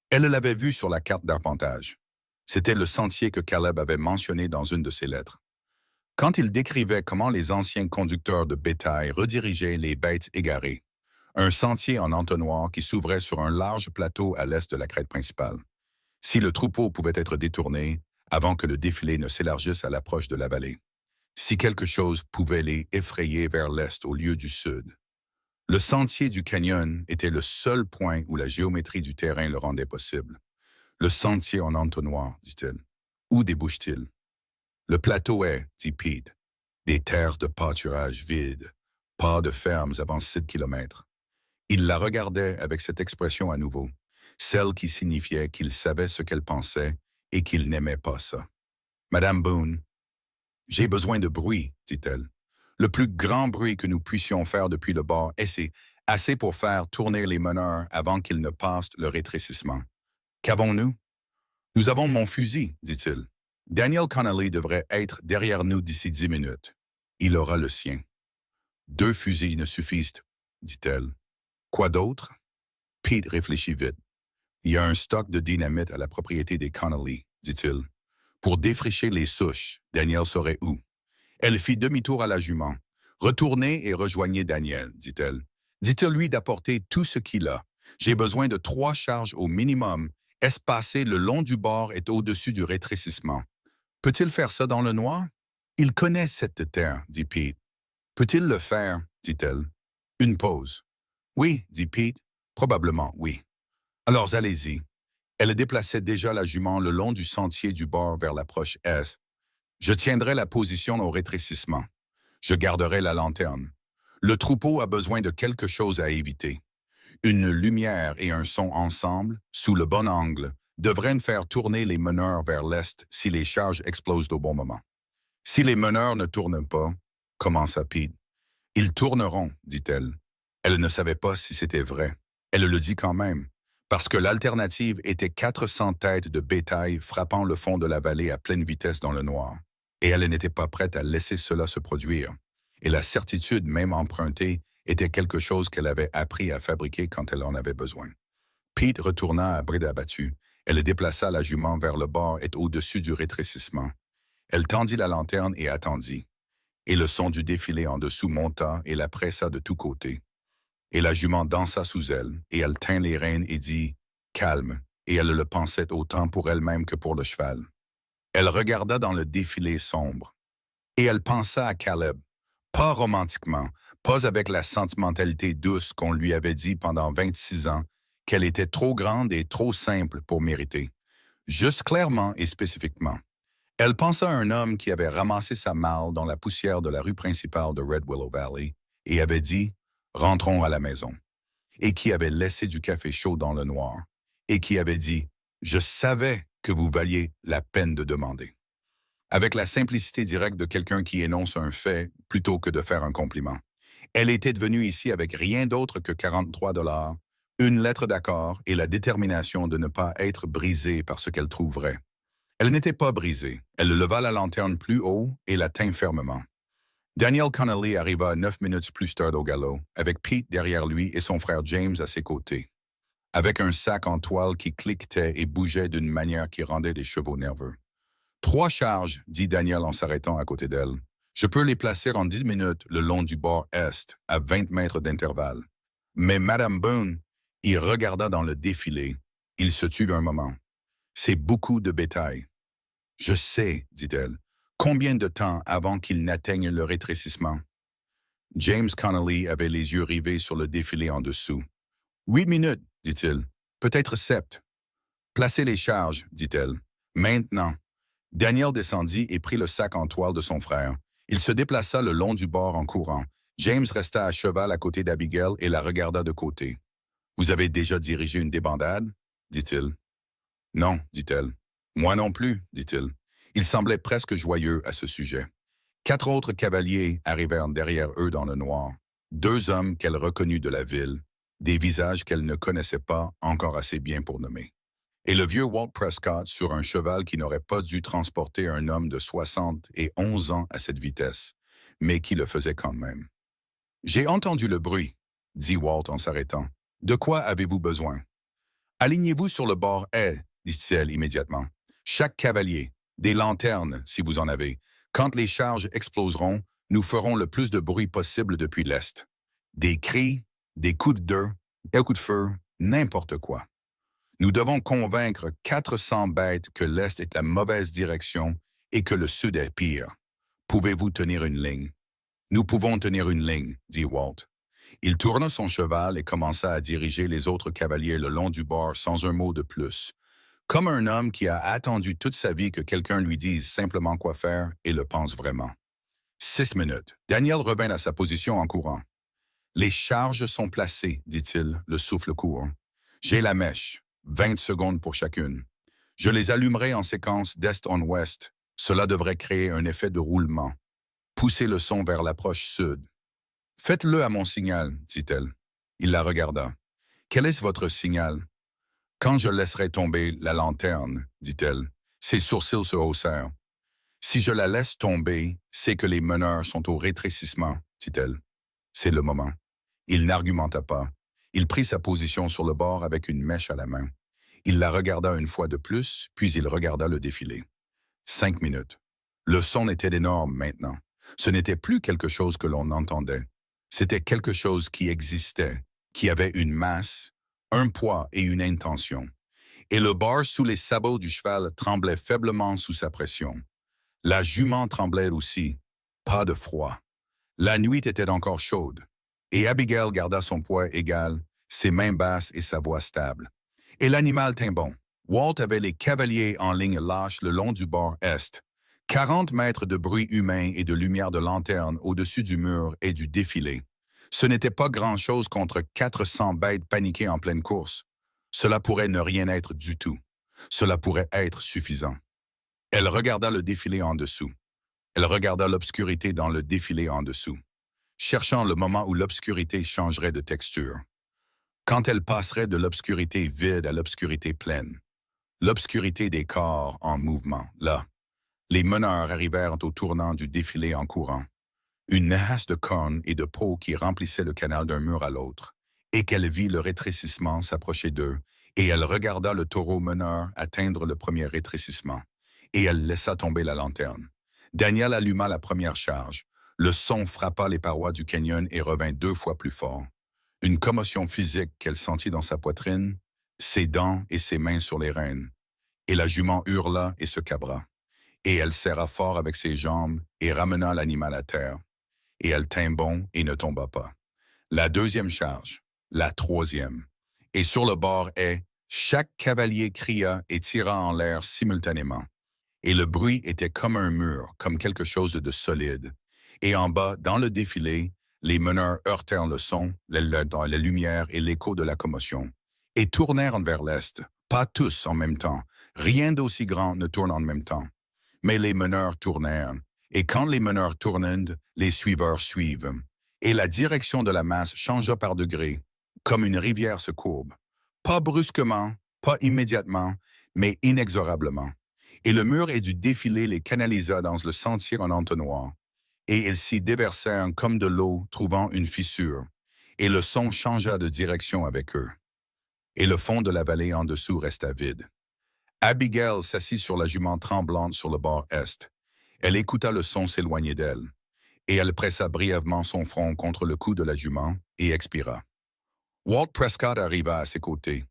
Elle l'avait vu sur la carte d'arpentage. C'était le sentier que Caleb avait mentionné dans une de ses lettres. Quand il décrivait comment les anciens conducteurs de bétail redirigeaient les bêtes égarées, un sentier en entonnoir qui s'ouvrait sur un large plateau à l'est de la crête principale. Si le troupeau pouvait être détourné avant que le défilé ne s'élargisse à l'approche de la vallée. Si quelque chose pouvait les effrayer vers l'est au lieu du sud. Le sentier du canyon était le seul point où la géométrie du terrain le rendait possible. Le sentier en entonnoir, dit-il. Où débouche-t-il? Le plateau est, dit Pete, des terres de pâturage vides, pas de fermes avant 7 kilomètres. Il la regardait avec cette expression à nouveau, celle qui signifiait qu'il savait ce qu'elle pensait et qu'il n'aimait pas ça. Madame Boone, j'ai besoin de bruit, dit-elle. Le plus grand bruit que nous puissions faire depuis le bord, et c'est assez pour faire tourner les meneurs avant qu'ils ne passent le rétrécissement. Qu'avons-nous? Nous avons mon fusil, dit-il. Daniel Connolly devrait être derrière nous d'ici 10 minutes. Il aura le sien. 2 fusils ne suffisent, dit-elle. Quoi d'autre? Pete réfléchit vite. Il y a un stock de dynamite à la propriété des Connolly, dit-il. Pour défricher les souches, Daniel saurait où. Elle fit demi-tour à la jument. Retournez et rejoignez Daniel, dit-elle. Dites-lui d'apporter tout ce qu'il a. J'ai besoin de 3 charges au minimum, espacées le long du bord et au-dessus du rétrécissement. Peut-il faire ça dans le noir? Il connaît cette terre, dit Pete. Peut-il le faire, dit-elle. Une pause. Oui, dit Pete. Probablement, oui. Alors allez-y. Elle déplaçait déjà la jument le long du sentier du bord vers l'approche est. Je tiendrai la position au rétrécissement. Je garderai la lanterne. Le troupeau a besoin de quelque chose à éviter. Une lumière et un son ensemble, sous le bon angle, devraient faire tourner les meneurs vers l'est si les charges explosent au bon moment. Si les meneurs ne tournent pas, commença Pete. Ils tourneront, dit-elle. Elle ne savait pas si c'était vrai. Elle le dit quand même, parce que l'alternative était 400 têtes de bétail frappant le fond de la vallée à pleine vitesse dans le noir. Et elle n'était pas prête à laisser cela se produire. Et la certitude, même empruntée, était quelque chose qu'elle avait appris à fabriquer quand elle en avait besoin. Pete retourna à bride abattue. Elle déplaça la jument vers le bord et au-dessus du rétrécissement. Elle tendit la lanterne et attendit. Et le son du défilé en dessous monta et la pressa de tous côtés. Et la jument dansa sous elle, et elle tint les rênes et dit « Calme », et elle le pensait autant pour elle-même que pour le cheval. Elle regarda dans le défilé sombre. Et elle pensa à Caleb, pas romantiquement, pas avec la sentimentalité douce qu'on lui avait dit pendant 26 ans, qu'elle était trop grande et trop simple pour mériter. Juste clairement et spécifiquement. Elle pensa à un homme qui avait ramassé sa malle dans la poussière de la rue principale de Red Willow Valley et avait dit « Rentrons à la maison », et qui avait laissé du café chaud dans le noir, et qui avait dit « Je savais que vous valiez la peine de demander. Avec la simplicité directe de quelqu'un qui énonce un fait plutôt que de faire un compliment. Elle était venue ici avec rien d'autre que 43 $, une lettre d'accord et la détermination de ne pas être brisée par ce qu'elle trouverait. Elle n'était pas brisée. Elle leva la lanterne plus haut et la tint fermement. Daniel Connolly arriva 9 minutes plus tard au galop, avec Pete derrière lui et son frère James à ses côtés, avec un sac en toile qui cliquetait et bougeait d'une manière qui rendait les chevaux nerveux. 3 charges, dit Daniel en s'arrêtant à côté d'elle. Je peux les placer en 10 minutes le long du bord est, à 20 mètres d'intervalle. Mais Madame Boone, il regarda dans le défilé. Il se tut un moment. C'est beaucoup de bétail. Je sais, dit-elle. Combien de temps avant qu'il n'atteigne le rétrécissement? James Connolly avait les yeux rivés sur le défilé en dessous. 8 minutes, dit-il. Peut-être 7. Placez les charges, dit-elle. Maintenant. Daniel descendit et prit le sac en toile de son frère. Il se déplaça le long du bord en courant. James resta à cheval à côté d'Abigail et la regarda de côté. « Vous avez déjà dirigé une débandade? » dit-il. « Non, dit-elle. »« Moi non plus, dit-il. » Il semblait presque joyeux à ce sujet. 4 autres cavaliers arrivèrent derrière eux dans le noir. 2 hommes qu'elle reconnut de la ville, des visages qu'elle ne connaissait pas encore assez bien pour nommer. Et le vieux Walt Prescott sur un cheval qui n'aurait pas dû transporter un homme de 71 ans à cette vitesse, mais qui le faisait quand même. « J'ai entendu le bruit, » dit Walt en s'arrêtant. « De quoi avez-vous besoin? »« Alignez-vous sur le bord est, » dit-elle immédiatement. « Chaque cavalier, des lanternes, si vous en avez. Quand les charges exploseront, nous ferons le plus de bruit possible depuis l'est. Des cris, des coups de deux, des coups de feu, n'importe quoi. Nous devons convaincre 400 bêtes que l'est est la mauvaise direction et que le sud est pire. Pouvez-vous tenir une ligne? »« Nous pouvons tenir une ligne, » dit Walt. Il tourna son cheval et commença à diriger les autres cavaliers le long du bord sans un mot de plus, comme un homme qui a attendu toute sa vie que quelqu'un lui dise simplement quoi faire et le pense vraiment. 6 minutes. Daniel revint à sa position en courant. « Les charges sont placées, dit-il, le souffle court. J'ai la mèche, 20 secondes pour chacune. Je les allumerai en séquence d'est en ouest. Cela devrait créer un effet de roulement. Poussez le son vers l'approche sud. Faites-le à mon signal, dit-elle. Il la regarda. Quel est votre signal? Quand je laisserai tomber la lanterne, dit-elle. Ses sourcils se haussèrent. Si je la laisse tomber, c'est que les meneurs sont au rétrécissement, dit-elle. C'est le moment. Il n'argumenta pas. Il prit sa position sur le bord avec une mèche à la main. Il la regarda une fois de plus, puis il regarda le défilé. 5 minutes. Le son était énorme maintenant. Ce n'était plus quelque chose que l'on entendait. C'était quelque chose qui existait, qui avait une masse, un poids et une intention. Et le bord sous les sabots du cheval tremblait faiblement sous sa pression. La jument tremblait aussi. Pas de froid. La nuit était encore chaude. Et Abigail garda son poids égal, ses mains basses et sa voix stable. Et l'animal tint bon. Walt avait les cavaliers en ligne lâche le long du bord est. 40 mètres de bruit humain et de lumière de lanterne au-dessus du mur et du défilé. Ce n'était pas grand-chose contre 400 bêtes paniquées en pleine course. Cela pourrait ne rien être du tout. Cela pourrait être suffisant. Elle regarda le défilé en dessous. Elle regarda l'obscurité dans le défilé en dessous, cherchant le moment où l'obscurité changerait de texture. Quand elle passerait de l'obscurité vide à l'obscurité pleine. L'obscurité des corps en mouvement, là. Les meneurs arrivèrent au tournant du défilé en courant. Une nasse de cornes et de peau qui remplissait le canal d'un mur à l'autre, et qu'elle vit le rétrécissement s'approcher d'eux, et elle regarda le taureau meneur atteindre le premier rétrécissement, et elle laissa tomber la lanterne. Daniel alluma la première charge. Le son frappa les parois du canyon et revint 2 fois plus fort. Une commotion physique qu'elle sentit dans sa poitrine, ses dents et ses mains sur les rênes. Et la jument hurla et se cabra. Et elle serra fort avec ses jambes et ramena l'animal à terre. Et elle tint bon et ne tomba pas. La deuxième charge, la troisième. Et sur le bord est, chaque cavalier cria et tira en l'air simultanément. Et le bruit était comme un mur, comme quelque chose de solide. Et en bas, dans le défilé, les meneurs heurtèrent le son, la lumière et l'écho de la commotion, et tournèrent vers l'est, Pas tous en même temps. Rien d'aussi grand ne tourne en même temps. Mais les meneurs tournèrent. Et quand les meneurs tournent, les suiveurs suivent. Et la direction de la masse changea par degrés, comme une rivière se courbe. Pas brusquement, pas immédiatement, mais inexorablement. Et le mur et du défilé les canalisa dans le sentier en entonnoir. Et ils s'y déversèrent comme de l'eau trouvant une fissure. Et le son changea de direction avec eux. Et le fond de la vallée en dessous resta vide. Abigail s'assit sur la jument tremblante sur le bord est. Elle écouta le son s'éloigner d'elle, et elle pressa brièvement son front contre le cou de la jument et expira. Walt Prescott arriva à ses côtés.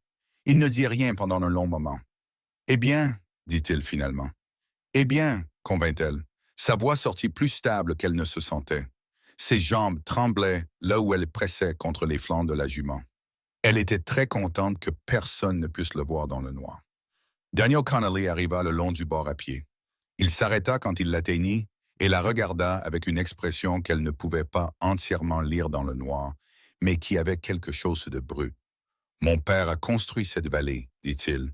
Il ne dit rien pendant un long moment. « Eh bien, dit-il finalement. « Eh bien, convint-elle. Sa voix sortit plus stable qu'elle ne se sentait. Ses jambes tremblaient là où elle pressait contre les flancs de la jument. Elle était très contente que personne ne puisse le voir dans le noir. Daniel Connolly arriva le long du bord à pied. Il s'arrêta quand il l'atteignit et la regarda avec une expression qu'elle ne pouvait pas entièrement lire dans le noir, mais qui avait quelque chose de brut. « Mon père a construit cette vallée, dit-il.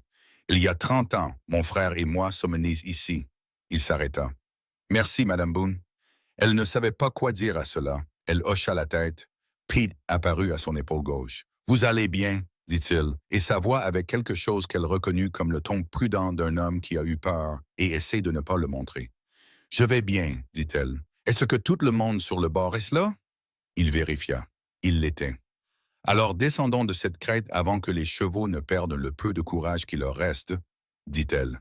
Il y a 30 ans, mon frère et moi sommes nés ici. » Il s'arrêta. « Merci, Madame Boone. » Elle ne savait pas quoi dire à cela. Elle hocha la tête. Pete apparut à son épaule gauche. « Vous allez bien, dit-il, et sa voix avait quelque chose qu'elle reconnut comme le ton prudent d'un homme qui a eu peur et essaie de ne pas le montrer. « Je vais bien, dit-elle. Est-ce que tout le monde sur le bord est là? » Il vérifia. Il l'était. « Alors descendons de cette crête avant que les chevaux ne perdent le peu de courage qui leur reste, dit-elle.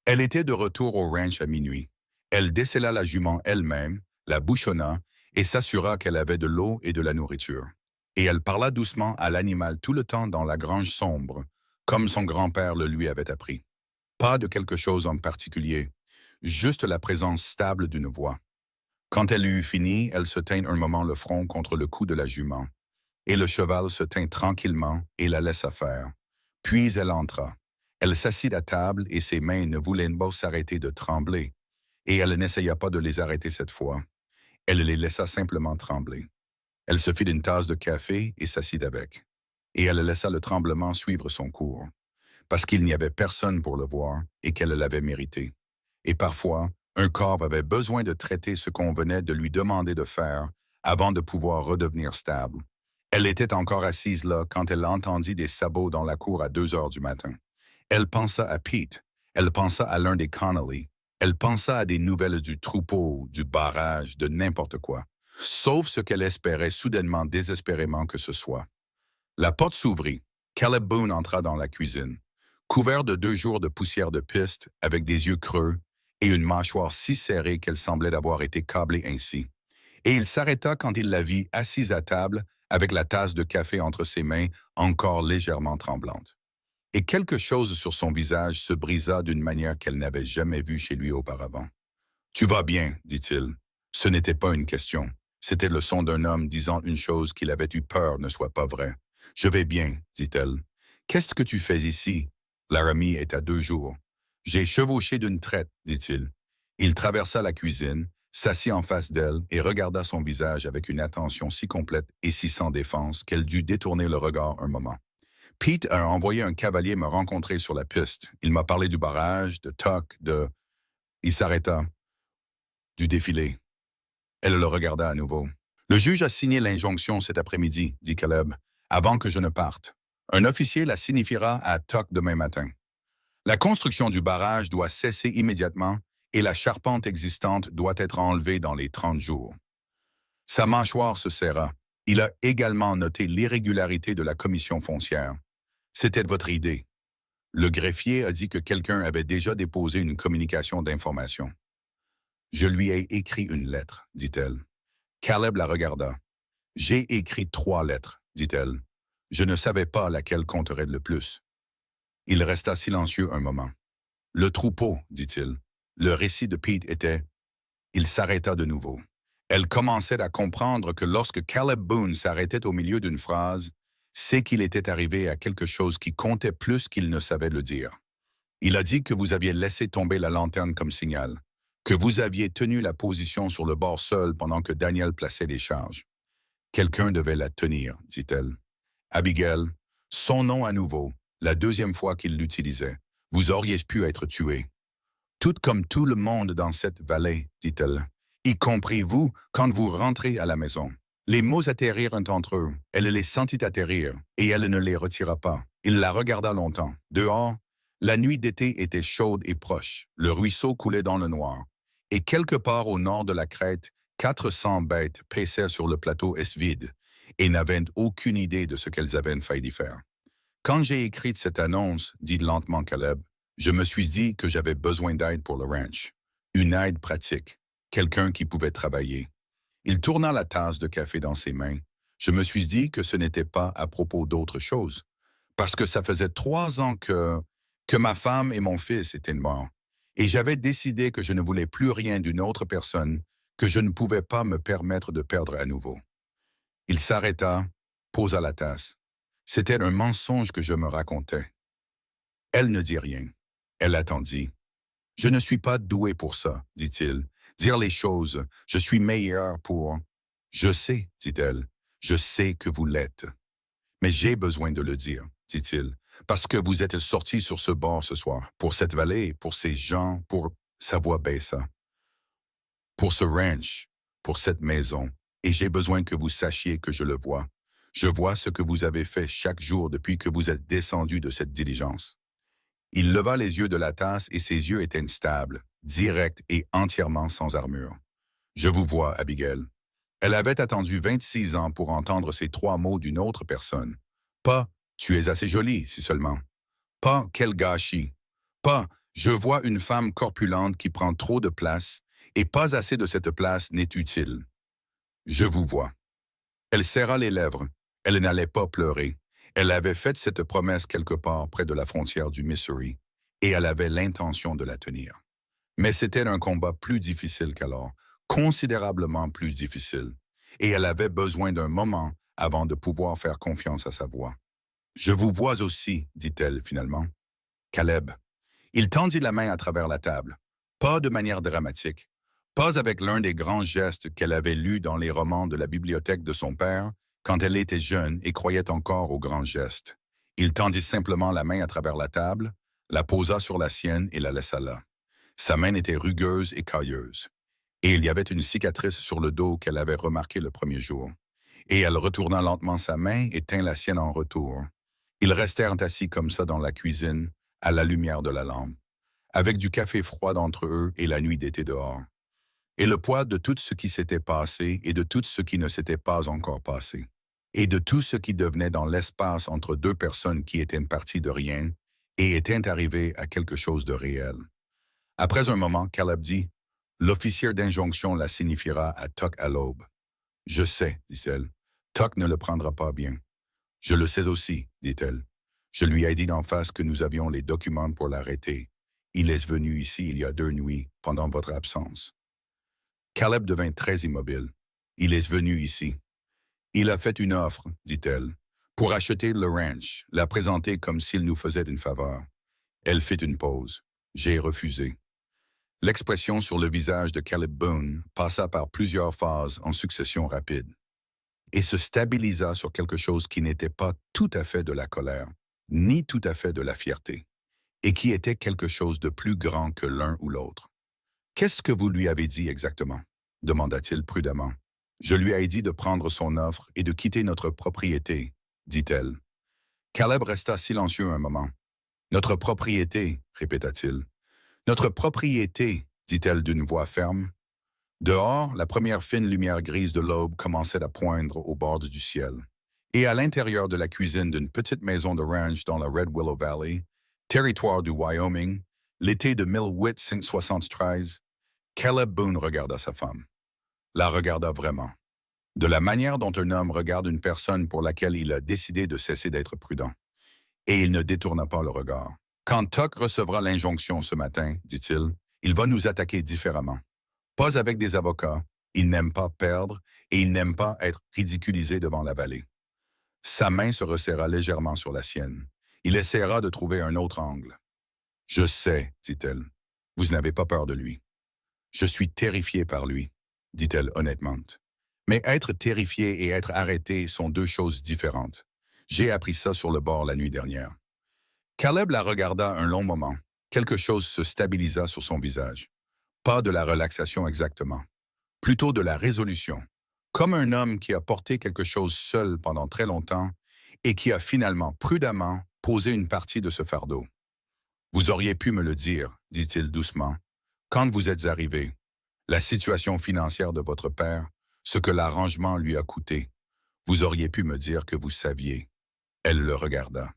Elle était de retour au ranch à minuit. Elle décela la jument elle-même, la bouchonna et s'assura qu'elle avait de l'eau et de la nourriture. Et elle parla doucement à l'animal tout le temps dans la grange sombre, comme son grand-père le lui avait appris. Pas de quelque chose en particulier, juste la présence stable d'une voix. Quand elle eut fini, elle se tint un moment le front contre le cou de la jument. Et le cheval se tint tranquillement et la laissa faire. Puis elle entra. Elle s'assit à table et ses mains ne voulaient pas s'arrêter de trembler. Et elle n'essaya pas de les arrêter cette fois. Elle les laissa simplement trembler. Elle se fit une tasse de café et s'assit avec. Et elle laissa le tremblement suivre son cours, parce qu'il n'y avait personne pour le voir et qu'elle l'avait mérité. Et parfois, un corps avait besoin de traiter ce qu'on venait de lui demander de faire avant de pouvoir redevenir stable. Elle était encore assise là quand elle entendit des sabots dans la cour à 2 heures du matin. Elle pensa à Pete, elle pensa à l'un des Connolly, elle pensa à des nouvelles du troupeau, du barrage, de n'importe quoi, sauf ce qu'elle espérait soudainement désespérément que ce soit. La porte s'ouvrit. Caleb Boone entra dans la cuisine, couvert de 2 jours de poussière de piste, avec des yeux creux et une mâchoire si serrée qu'elle semblait avoir été câblée ainsi. Et il s'arrêta quand il la vit assise à table, avec la tasse de café entre ses mains, encore légèrement tremblante. Et quelque chose sur son visage se brisa d'une manière qu'elle n'avait jamais vue chez lui auparavant. « Tu vas bien, dit-il. » Ce n'était pas une question. C'était le son d'un homme disant une chose qu'il avait eu peur ne soit pas vraie. « Je vais bien, dit-elle. Qu'est-ce que tu fais ici? » Laramie est à 2 jours. « J'ai chevauché d'une traite, dit-il. » Il traversa la cuisine, s'assit en face d'elle et regarda son visage avec une attention si complète et si sans défense qu'elle dut détourner le regard un moment. « Pete a envoyé un cavalier me rencontrer sur la piste. Il m'a parlé du barrage, de Tuck, de... » Il s'arrêta. « Du défilé. » Elle le regarda à nouveau. « Le juge a signé l'injonction cet après-midi, dit Caleb, avant que je ne parte. Un officier la signifiera à Tuck demain matin. La construction du barrage doit cesser immédiatement et la charpente existante doit être enlevée dans les 30 jours. » Sa mâchoire se serra. Il a également noté l'irrégularité de la commission foncière. C'était votre idée. Le greffier a dit que quelqu'un avait déjà déposé une communication d'information. Je lui ai écrit une lettre, dit-elle. Caleb la regarda. J'ai écrit 3 lettres, dit-elle. Je ne savais pas laquelle compterait le plus. Il resta silencieux un moment. Le troupeau, dit-il. Le récit de Pete était... Il s'arrêta de nouveau. Elle commençait à comprendre que lorsque Caleb Boone s'arrêtait au milieu d'une phrase, c'est qu'il était arrivé à quelque chose qui comptait plus qu'il ne savait le dire. Il a dit que vous aviez laissé tomber la lanterne comme signal, que vous aviez tenu la position sur le bord seul pendant que Daniel plaçait les charges. Quelqu'un devait la tenir, dit-elle. Abigail, son nom à nouveau, la deuxième fois qu'il l'utilisait. Vous auriez pu être tué. Tout comme tout le monde dans cette vallée, dit-elle, y compris vous quand vous rentrez à la maison. Les mots atterrirent entre eux. Elle les sentit atterrir, et elle ne les retira pas. Il la regarda longtemps. Dehors, la nuit d'été était chaude et proche. Le ruisseau coulait dans le noir. Et quelque part au nord de la crête, 400 bêtes paissaient sur le plateau vide et n'avaient aucune idée de ce qu'elles avaient failli faire. Quand j'ai écrit cette annonce, dit lentement Caleb, je me suis dit que j'avais besoin d'aide pour le ranch. Une aide pratique. Quelqu'un qui pouvait travailler. Il tourna la tasse de café dans ses mains. Je me suis dit que ce n'était pas à propos d'autre chose. Parce que ça faisait 3 ans que ma femme et mon fils étaient morts. Et j'avais décidé que je ne voulais plus rien d'une autre personne que je ne pouvais pas me permettre de perdre à nouveau. Il s'arrêta, posa la tasse. C'était un mensonge que je me racontais. Elle ne dit rien. Elle attendit. Je ne suis pas doué pour ça, dit-il. Dire les choses, je suis meilleur pour... Je sais, dit-elle, je sais que vous l'êtes. Mais j'ai besoin de le dire, dit-il, parce que vous êtes sortis sur ce bord ce soir, pour cette vallée, pour ces gens, pour... Sa voix baissa. Pour ce ranch, pour cette maison, et j'ai besoin que vous sachiez que je le vois. Je vois ce que vous avez fait chaque jour depuis que vous êtes descendu de cette diligence. Il leva les yeux de la tasse et ses yeux étaient stables, directs et entièrement sans armure. Je vous vois, Abigail. Elle avait attendu 26 ans pour entendre ces 3 mots d'une autre personne. Pas « tu es assez jolie » si seulement. Pas « quel gâchis ». Pas « je vois une femme corpulente qui prend trop de place et pas assez de cette place n'est utile ». Je vous vois. Elle serra les lèvres. Elle n'allait pas pleurer. Elle avait fait cette promesse quelque part près de la frontière du Missouri, et elle avait l'intention de la tenir. Mais c'était un combat plus difficile qu'alors, considérablement plus difficile, et elle avait besoin d'un moment avant de pouvoir faire confiance à sa voix. « Je vous vois aussi, dit-elle finalement. Caleb. » Il tendit la main à travers la table, pas de manière dramatique, pas avec l'un des grands gestes qu'elle avait lus dans les romans de la bibliothèque de son père, quand elle était jeune et croyait encore aux grands gestes. Il tendit simplement la main à travers la table, la posa sur la sienne et la laissa là. Sa main était rugueuse et cailleuse. Et il y avait une cicatrice sur le dos qu'elle avait remarquée le premier jour. Et elle retourna lentement sa main et tint la sienne en retour. Ils restèrent assis comme ça dans la cuisine, à la lumière de la lampe, avec du café froid entre eux et la nuit d'été dehors. Et le poids de tout ce qui s'était passé et de tout ce qui ne s'était pas encore passé. Et de tout ce qui devenait dans l'espace entre 2 personnes qui étaient parties de rien et étaient arrivées à quelque chose de réel. Après un moment, Caleb dit, « L'officier d'injonction la signifiera à Tuck à l'aube. »« Je sais, dit-elle. Tuck ne le prendra pas bien. »« Je le sais aussi, dit-elle. Je lui ai dit d'en face que nous avions les documents pour l'arrêter. Il est venu ici il y a 2 nuits, pendant votre absence. » Caleb devint très immobile. « Il est venu ici. » « Il a fait une offre, dit-elle, pour acheter le ranch, la présenter comme s'il nous faisait une faveur. Elle fit une pause. J'ai refusé. » L'expression sur le visage de Caleb Boone passa par plusieurs phases en succession rapide et se stabilisa sur quelque chose qui n'était pas tout à fait de la colère, ni tout à fait de la fierté, et qui était quelque chose de plus grand que l'un ou l'autre. « Qu'est-ce que vous lui avez dit exactement » demanda-t-il prudemment. « Je lui ai dit de prendre son offre et de quitter notre propriété, dit-elle. Caleb resta silencieux un moment. « Notre propriété, répéta-t-il. « Notre propriété, dit-elle d'une voix ferme. Dehors, la première fine lumière grise de l'aube commençait à poindre au bord du ciel. Et à l'intérieur de la cuisine d'une petite maison de ranch dans la Red Willow Valley, territoire du Wyoming, l'été de 1873, Caleb Boone regarda sa femme. La regarda vraiment. De la manière dont un homme regarde une personne pour laquelle il a décidé de cesser d'être prudent. Et il ne détourna pas le regard. « Quand Tuck recevra l'injonction ce matin, dit-il, il va nous attaquer différemment. Pas avec des avocats, il n'aime pas perdre et il n'aime pas être ridiculisé devant la vallée. » Sa main se resserra légèrement sur la sienne. Il essaiera de trouver un autre angle. « Je sais, dit-elle, vous n'avez pas peur de lui. Je suis terrifié par lui, dit-elle honnêtement. Mais être terrifié et être arrêté sont 2 choses différentes. J'ai appris ça sur le bord la nuit dernière. Caleb la regarda un long moment. Quelque chose se stabilisa sur son visage. Pas de la relaxation exactement, plutôt de la résolution. Comme un homme qui a porté quelque chose seul pendant très longtemps et qui a finalement prudemment posé une partie de ce fardeau. Vous auriez pu me le dire, dit-il doucement, quand vous êtes arrivé. La situation financière de votre père, ce que l'arrangement lui a coûté. Vous auriez pu me dire que vous saviez. Elle le regarda.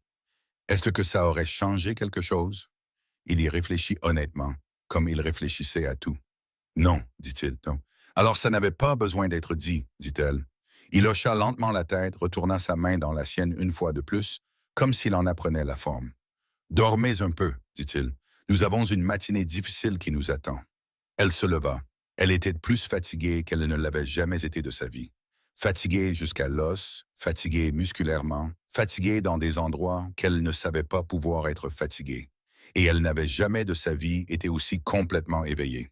Est-ce que ça aurait changé quelque chose? Il y réfléchit honnêtement, comme il réfléchissait à tout. Non, dit-il. Non. Alors ça n'avait pas besoin d'être dit, dit-elle. Il hocha lentement la tête, retourna sa main dans la sienne une fois de plus, comme s'il en apprenait la forme. Dormez un peu, dit-il. Nous avons une matinée difficile qui nous attend. Elle se leva. Elle était plus fatiguée qu'elle ne l'avait jamais été de sa vie. Fatiguée jusqu'à l'os, fatiguée musculairement, fatiguée dans des endroits qu'elle ne savait pas pouvoir être fatiguée. Et elle n'avait jamais de sa vie été aussi complètement éveillée.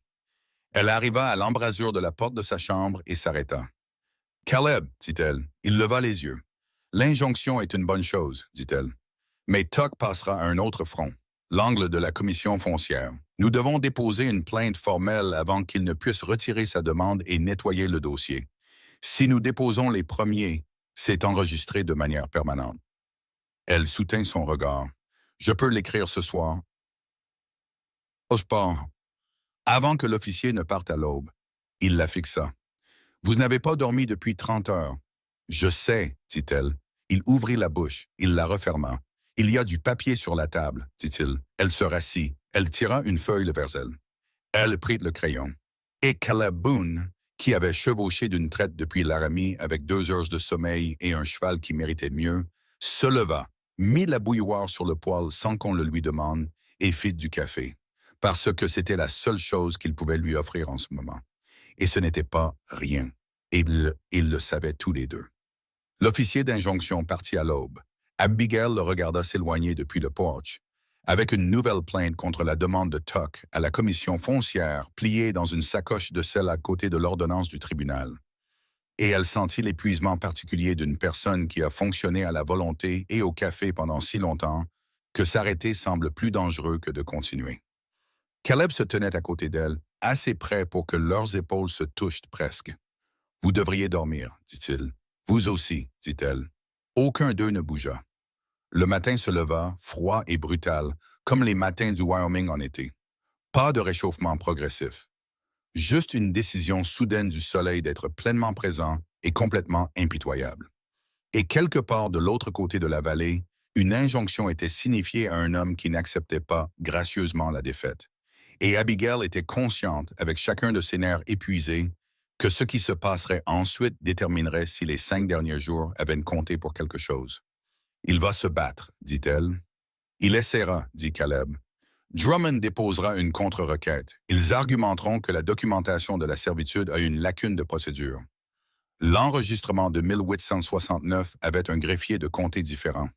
Elle arriva à l'embrasure de la porte de sa chambre et s'arrêta. « Caleb, dit-elle. Il leva les yeux. L'injonction est une bonne chose, dit-elle. Mais Tuck passera à un autre front, l'angle de la commission foncière. Nous devons déposer une plainte formelle avant qu'il ne puisse retirer sa demande et nettoyer le dossier. Si nous déposons les premiers, c'est enregistré de manière permanente. » Elle soutint son regard. « Je peux l'écrire ce soir. » Au sport. Avant que l'officier ne parte à l'aube, il la fixa. « Vous n'avez pas dormi depuis 30 heures. »« Je sais, dit-elle. » Il ouvrit la bouche, il la referma. « Il y a du papier sur la table, dit-il. » Elle se rassit. Elle tira une feuille vers elle. Elle prit le crayon. Et Caleb Boone, qui avait chevauché d'une traite depuis Laramie avec 2 heures de sommeil et un cheval qui méritait mieux, se leva, mit la bouilloire sur le poêle sans qu'on le lui demande et fit du café, parce que c'était la seule chose qu'il pouvait lui offrir en ce moment. Et ce n'était pas rien. Et ils le savaient tous les deux. L'officier d'injonction partit à l'aube. Abigail le regarda s'éloigner depuis le porche, avec une nouvelle plainte contre la demande de Tuck à la commission foncière pliée dans une sacoche de celle à côté de l'ordonnance du tribunal. Et elle sentit l'épuisement particulier d'une personne qui a fonctionné à la volonté et au café pendant si longtemps que s'arrêter semble plus dangereux que de continuer. Caleb se tenait à côté d'elle, assez près pour que leurs épaules se touchent presque. « Vous devriez dormir, dit-il. »« Vous aussi, dit-elle. » Aucun d'eux ne bougea. Le matin se leva, froid et brutal, comme les matins du Wyoming en été. Pas de réchauffement progressif. Juste une décision soudaine du soleil d'être pleinement présent et complètement impitoyable. Et quelque part de l'autre côté de la vallée, une injonction était signifiée à un homme qui n'acceptait pas gracieusement la défaite. Et Abigail était consciente, avec chacun de ses nerfs épuisés, que ce qui se passerait ensuite déterminerait si les 5 derniers jours avaient compté pour quelque chose. « Il va se battre, dit-elle. »« Il essaiera, dit Caleb. Drummond déposera une contre-requête. Ils argumenteront que la documentation de la servitude a une lacune de procédure. L'enregistrement de 1869 avait un greffier de comté différent.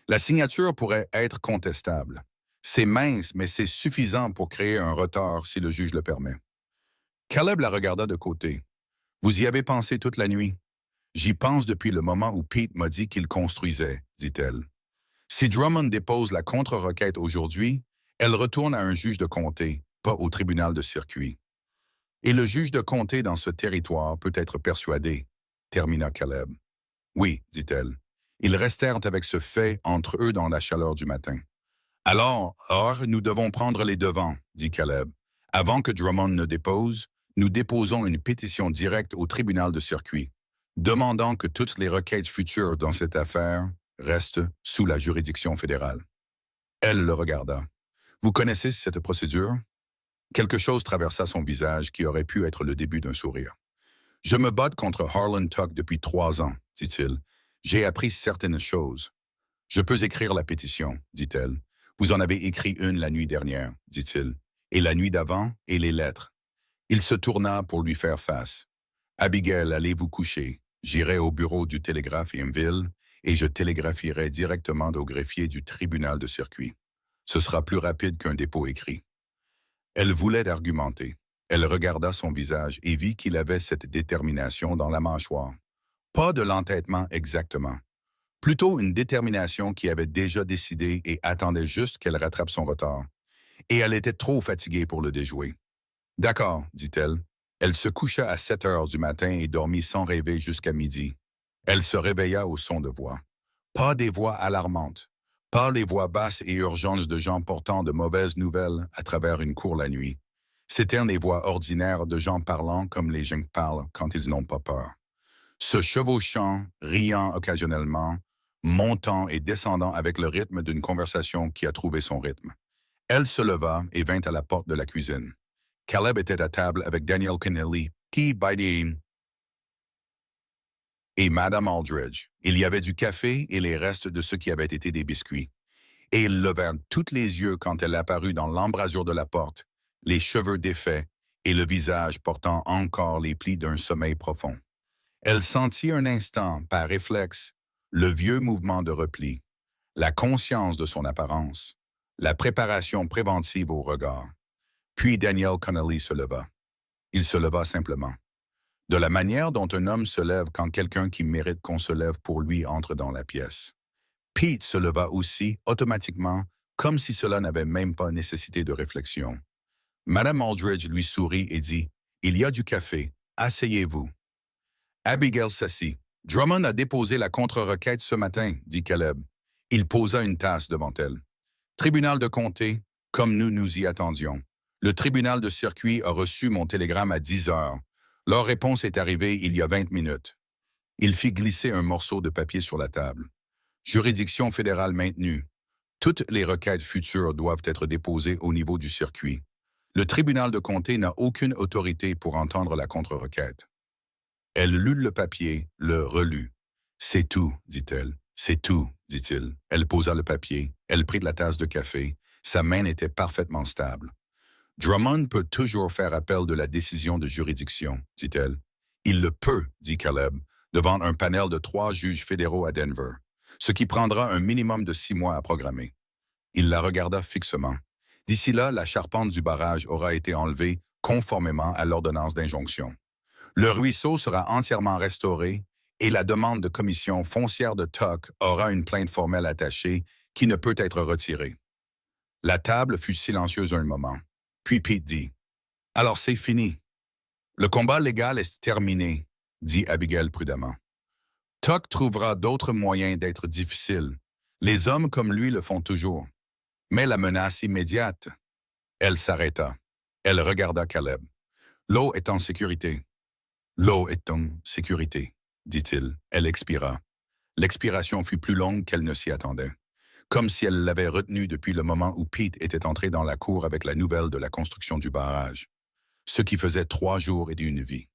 La signature pourrait être contestable. C'est mince, mais c'est suffisant pour créer un retard si le juge le permet. » Caleb la regarda de côté. « Vous y avez pensé toute la nuit? »« J'y pense depuis le moment où Pete m'a dit qu'il construisait, » dit-elle. « Si Drummond dépose la contre-requête aujourd'hui, elle retourne à un juge de comté, pas au tribunal de circuit. Et le juge de comté dans ce territoire peut être persuadé, » termina Caleb. « Oui, dit-elle. Ils restèrent avec ce fait entre eux dans la chaleur du matin. »« Alors, nous devons prendre les devants, » dit Caleb. « Avant que Drummond ne dépose, nous déposons une pétition directe au tribunal de circuit, demandant que toutes les requêtes futures dans cette affaire restent sous la juridiction fédérale. » Elle le regarda. « Vous connaissez cette procédure? » Quelque chose traversa son visage qui aurait pu être le début d'un sourire. « Je me bats contre Harlan Tuck depuis 3 ans, dit-il. J'ai appris certaines choses. »« Je peux écrire la pétition, dit-elle. Vous en avez écrit une la nuit dernière, dit-il. Et la nuit d'avant, et les lettres. » Il se tourna pour lui faire face. « Abigail, allez vous coucher. J'irai au bureau du télégraphe Imville et je télégraphierai directement au greffier du tribunal de circuit. Ce sera plus rapide qu'un dépôt écrit. » Elle voulait argumenter. Elle regarda son visage et vit qu'il avait cette détermination dans la mâchoire. Pas de l'entêtement exactement. Plutôt une détermination qui avait déjà décidé et attendait juste qu'elle rattrape son retard. Et elle était trop fatiguée pour le déjouer. D'accord, dit-elle. Elle se coucha à 7 heures du matin et dormit sans rêver jusqu'à midi. Elle se réveilla au son de voix. Pas des voix alarmantes, pas les voix basses et urgentes de gens portant de mauvaises nouvelles à travers une cour la nuit. C'étaient les voix ordinaires de gens parlant comme les gens parlent quand ils n'ont pas peur. Se chevauchant, riant occasionnellement, montant et descendant avec le rythme d'une conversation qui a trouvé son rythme. Elle se leva et vint à la porte de la cuisine. Caleb était à table avec Daniel Connelly, qui, by the et Madame Aldridge. Il y avait du café et les restes de ce qui avait été des biscuits. Et ils levèrent tous les yeux quand elle apparut dans l'embrasure de la porte, les cheveux défaits et le visage portant encore les plis d'un sommeil profond. Elle sentit un instant, par réflexe, le vieux mouvement de repli, la conscience de son apparence, la préparation préventive au regard. Puis Daniel Connelly se leva. Il se leva simplement. De la manière dont un homme se lève quand quelqu'un qui mérite qu'on se lève pour lui entre dans la pièce. Pete se leva aussi, automatiquement, comme si cela n'avait même pas nécessité de réflexion. Madame Aldridge lui sourit et dit « Il y a du café, asseyez-vous. » Abigail s'assit. « Drummond a déposé la contre-requête ce matin, » dit Caleb. Il posa une tasse devant elle. « Tribunal de comté, comme nous nous y attendions. Le tribunal de circuit a reçu mon télégramme à 10 heures. Leur réponse est arrivée il y a 20 minutes. » Il fit glisser un morceau de papier sur la table. Juridiction fédérale maintenue. Toutes les requêtes futures doivent être déposées au niveau du circuit. Le tribunal de comté n'a aucune autorité pour entendre la contre-requête. Elle lut le papier, le relut. « C'est tout, dit-elle. C'est tout, dit-il. Elle posa le papier. Elle prit de la tasse de café. Sa main était parfaitement stable. « Drummond peut toujours faire appel de la décision de juridiction, dit-elle. « Il le peut, dit Caleb, devant un panel de 3 juges fédéraux à Denver, ce qui prendra un minimum de 6 mois à programmer. » Il la regarda fixement. D'ici là, la charpente du barrage aura été enlevée conformément à l'ordonnance d'injonction. Le ruisseau sera entièrement restauré et la demande de commission foncière de Tuck aura une plainte formelle attachée qui ne peut être retirée. La table fut silencieuse un moment. Puis Pete dit « Alors c'est fini. Le combat légal est terminé, » dit Abigail prudemment. « Tuck trouvera d'autres moyens d'être difficile. Les hommes comme lui le font toujours. Mais la menace immédiate. » Elle s'arrêta. Elle regarda Caleb. « L'eau est en sécurité. »« L'eau est en sécurité, » dit-il. Elle expira. L'expiration fut plus longue qu'elle ne s'y attendait, comme si elle l'avait retenue depuis le moment où Pete était entré dans la cour avec la nouvelle de la construction du barrage, ce qui faisait 3 jours et d'une vie.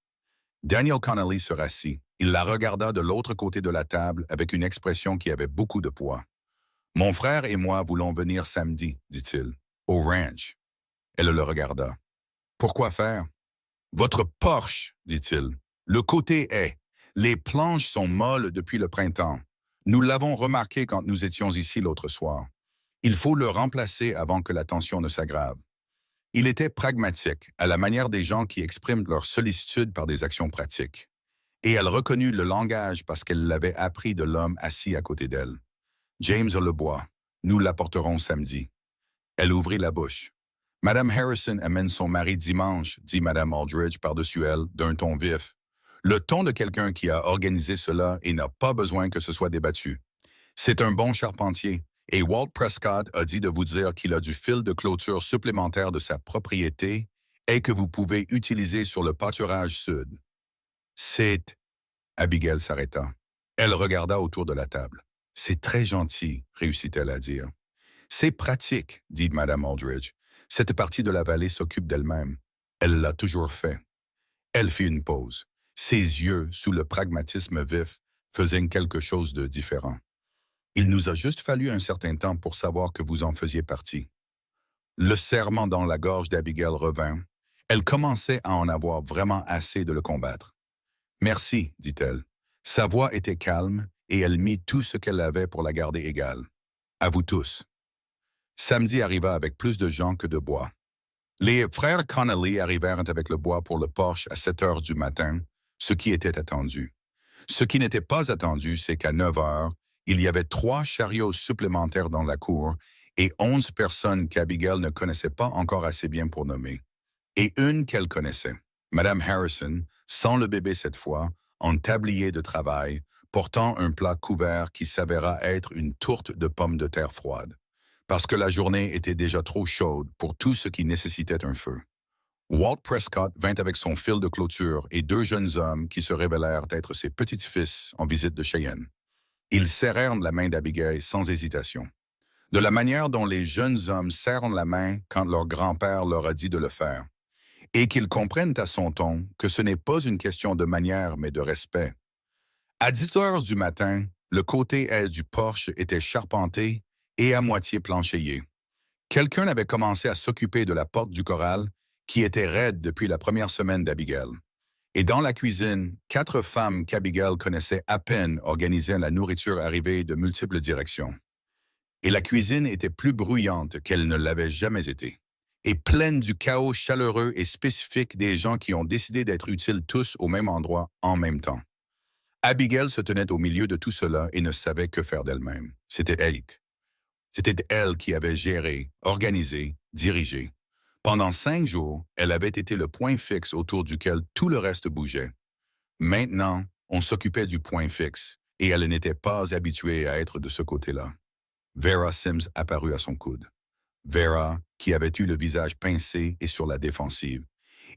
Daniel Connelly se rassit. Il la regarda de l'autre côté de la table avec une expression qui avait beaucoup de poids. « Mon frère et moi voulons venir samedi, dit-il, au ranch. » Elle le regarda. « Pourquoi faire? »« Votre Porsche, dit-il. Le côté est. Les planches sont molles depuis le printemps. Nous l'avons remarqué quand nous étions ici l'autre soir. Il faut le remplacer avant que la tension ne s'aggrave. » Il était pragmatique, à la manière des gens qui expriment leur sollicitude par des actions pratiques. Et elle reconnut le langage parce qu'elle l'avait appris de l'homme assis à côté d'elle. « James a le bois. Nous l'apporterons samedi. » Elle ouvrit la bouche. « Madame Harrison amène son mari dimanche, » dit Madame Aldridge par-dessus elle, d'un ton vif. Le ton de quelqu'un qui a organisé cela et n'a pas besoin que ce soit débattu. C'est un bon charpentier, et Walt Prescott a dit de vous dire qu'il a du fil de clôture supplémentaire de sa propriété et que vous pouvez utiliser sur le pâturage sud. C'est... Abigail s'arrêta. Elle regarda autour de la table. C'est très gentil, réussit-elle à dire. C'est pratique, dit Madame Aldridge. Cette partie de la vallée s'occupe d'elle-même. Elle l'a toujours fait. Elle fit une pause. Ses yeux, sous le pragmatisme vif, faisaient quelque chose de différent. Il nous a juste fallu un certain temps pour savoir que vous en faisiez partie. Le serrement dans la gorge d'Abigail revint. Elle commençait à en avoir vraiment assez de le combattre. « Merci, dit-elle. » Sa voix était calme et elle mit tout ce qu'elle avait pour la garder égale. « À vous tous. » Samedi arriva avec plus de gens que de bois. Les frères Connelly arrivèrent avec le bois pour le Porsche à 7 heures du matin, ce qui était attendu. Ce qui n'était pas attendu, c'est qu'à 9 heures, Il y avait 3 chariots supplémentaires dans la cour et 11 personnes qu'Abigail ne connaissait pas encore assez bien pour nommer. Et une qu'elle connaissait, Madame Harrison, sans le bébé cette fois, en tablier de travail, portant un plat couvert qui s'avéra être une tourte de pommes de terre froide, parce que la journée était déjà trop chaude pour tout ce qui nécessitait un feu. Walt Prescott vint avec son fil de clôture et 2 jeunes hommes qui se révélèrent être ses petits-fils en visite de Cheyenne. Ils serrèrent la main d'Abigail sans hésitation, de la manière dont les jeunes hommes serrent la main quand leur grand-père leur a dit de le faire, et qu'ils comprennent à son ton que ce n'est pas une question de manière mais de respect. À 10 heures du matin, le côté est du porche était charpenté et à moitié planchéié. Quelqu'un avait commencé à s'occuper de la porte du corral, qui était raide depuis la première semaine d'Abigail. Et dans la cuisine, 4 femmes qu'Abigail connaissait à peine organisaient la nourriture arrivée de multiples directions. Et la cuisine était plus bruyante qu'elle ne l'avait jamais été, et pleine du chaos chaleureux et spécifique des gens qui ont décidé d'être utiles tous au même endroit en même temps. Abigail se tenait au milieu de tout cela et ne savait que faire d'elle-même. C'était elle. C'était elle qui avait géré, organisé, dirigé. Pendant 5 jours, elle avait été le point fixe autour duquel tout le reste bougeait. Maintenant, on s'occupait du point fixe, et elle n'était pas habituée à être de ce côté-là. Vera Sims apparut à son coude. Vera, qui avait eu le visage pincé et sur la défensive,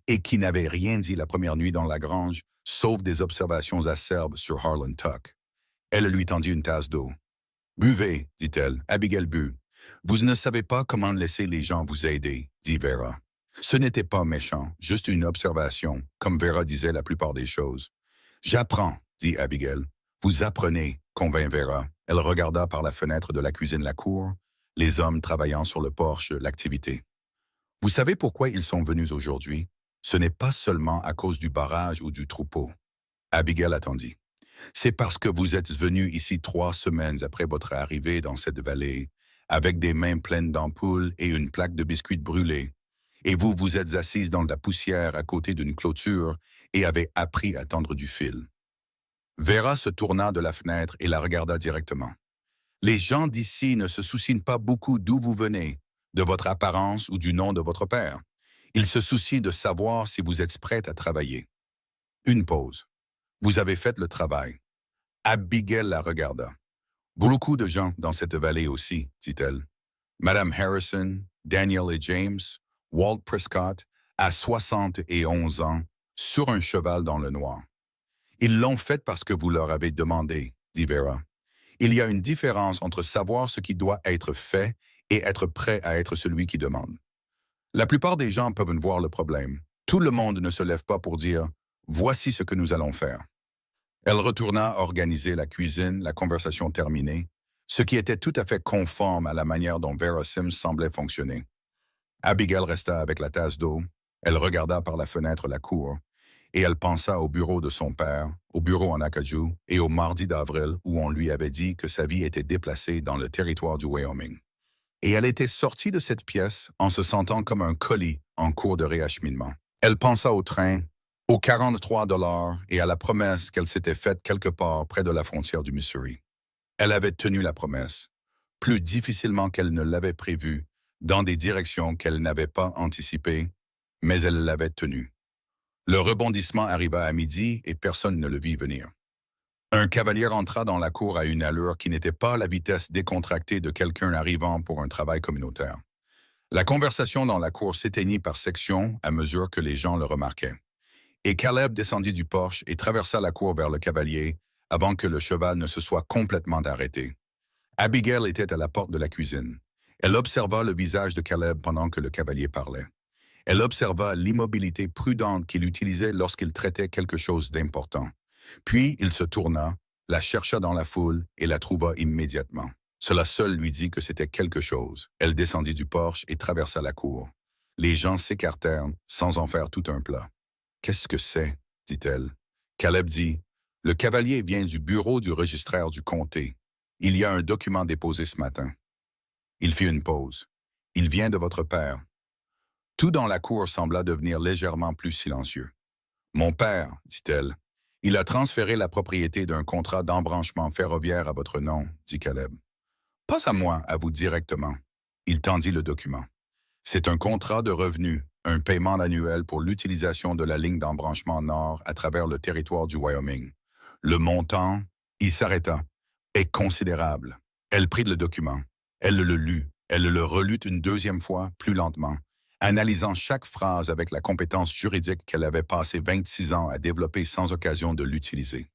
et qui n'avait rien dit la première nuit dans la grange, sauf des observations acerbes sur Harlan Tuck. Elle lui tendit une tasse d'eau. « Buvez, dit-elle. Abigail but. Vous ne savez pas comment laisser les gens vous aider, dit Vera. Ce n'était pas méchant, juste une observation, comme Vera disait la plupart des choses. J'apprends, dit Abigail. Vous apprenez, convint Vera. Elle regarda par la fenêtre de la cuisine la cour, les hommes travaillant sur le porche, l'activité. Vous savez pourquoi ils sont venus aujourd'hui? Ce n'est pas seulement à cause du barrage ou du troupeau. Abigail attendit. C'est parce que vous êtes venu ici 3 semaines après votre arrivée dans cette vallée, avec des mains pleines d'ampoules et une plaque de biscuits brûlés, et vous vous êtes assise dans la poussière à côté d'une clôture et avez appris à tendre du fil. Vera se tourna de la fenêtre et la regarda directement. Les gens d'ici ne se soucient pas beaucoup d'où vous venez, de votre apparence ou du nom de votre père. Ils se soucient de savoir si vous êtes prête à travailler. Une pause. Vous avez fait le travail. Abigail la regarda. Beaucoup de gens dans cette vallée aussi, dit-elle. Madame Harrison, Daniel et James, Walt Prescott, à 71 ans, sur un cheval dans le noir. Ils l'ont fait parce que vous leur avez demandé, dit Vera. Il y a une différence entre savoir ce qui doit être fait et être prêt à être celui qui demande. La plupart des gens peuvent voir le problème. Tout le monde ne se lève pas pour dire « Voici ce que nous allons faire ». Elle retourna organiser la cuisine, la conversation terminée, ce qui était tout à fait conforme à la manière dont Vera Sims semblait fonctionner. Abigail resta avec la tasse d'eau, elle regarda par la fenêtre la cour, et elle pensa au bureau de son père, au bureau en Acajou et au mardi d'avril où on lui avait dit que sa vie était déplacée dans le territoire du Wyoming. Et elle était sortie de cette pièce en se sentant comme un colis en cours de réacheminement. Elle pensa au train, aux 43 $ et à la promesse qu'elle s'était faite quelque part près de la frontière du Missouri. Elle avait tenu la promesse, plus difficilement qu'elle ne l'avait prévu, dans des directions qu'elle n'avait pas anticipées, mais elle l'avait tenue. Le rebondissement arriva à midi et personne ne le vit venir. Un cavalier entra dans la cour à une allure qui n'était pas la vitesse décontractée de quelqu'un arrivant pour un travail communautaire. La conversation dans la cour s'éteignit par sections à mesure que les gens le remarquaient. Et Caleb descendit du porche et traversa la cour vers le cavalier avant que le cheval ne se soit complètement arrêté. Abigail était à la porte de la cuisine. Elle observa le visage de Caleb pendant que le cavalier parlait. Elle observa l'immobilité prudente qu'il utilisait lorsqu'il traitait quelque chose d'important. Puis il se tourna, la chercha dans la foule et la trouva immédiatement. Cela seul lui dit que c'était quelque chose. Elle descendit du porche et traversa la cour. Les gens s'écartèrent sans en faire tout un plat. « Qu'est-ce que c'est ?» dit-elle. Caleb dit « Le cavalier vient du bureau du registraire du comté. Il y a un document déposé ce matin. » Il fit une pause. « Il vient de votre père. » Tout dans la cour sembla devenir légèrement plus silencieux. « Mon père, dit-elle. Il a transféré la propriété d'un contrat d'embranchement ferroviaire à votre nom, dit Caleb. Pas à moi, à vous directement. Il tendit le document. C'est un contrat de revenu, un paiement annuel pour l'utilisation de la ligne d'embranchement nord à travers le territoire du Wyoming. Le montant, il s'arrêta, est considérable. Elle prit le document. Elle le lut. Elle le relut une deuxième fois, plus lentement, analysant chaque phrase avec la compétence juridique qu'elle avait passé 26 ans à développer sans occasion de l'utiliser.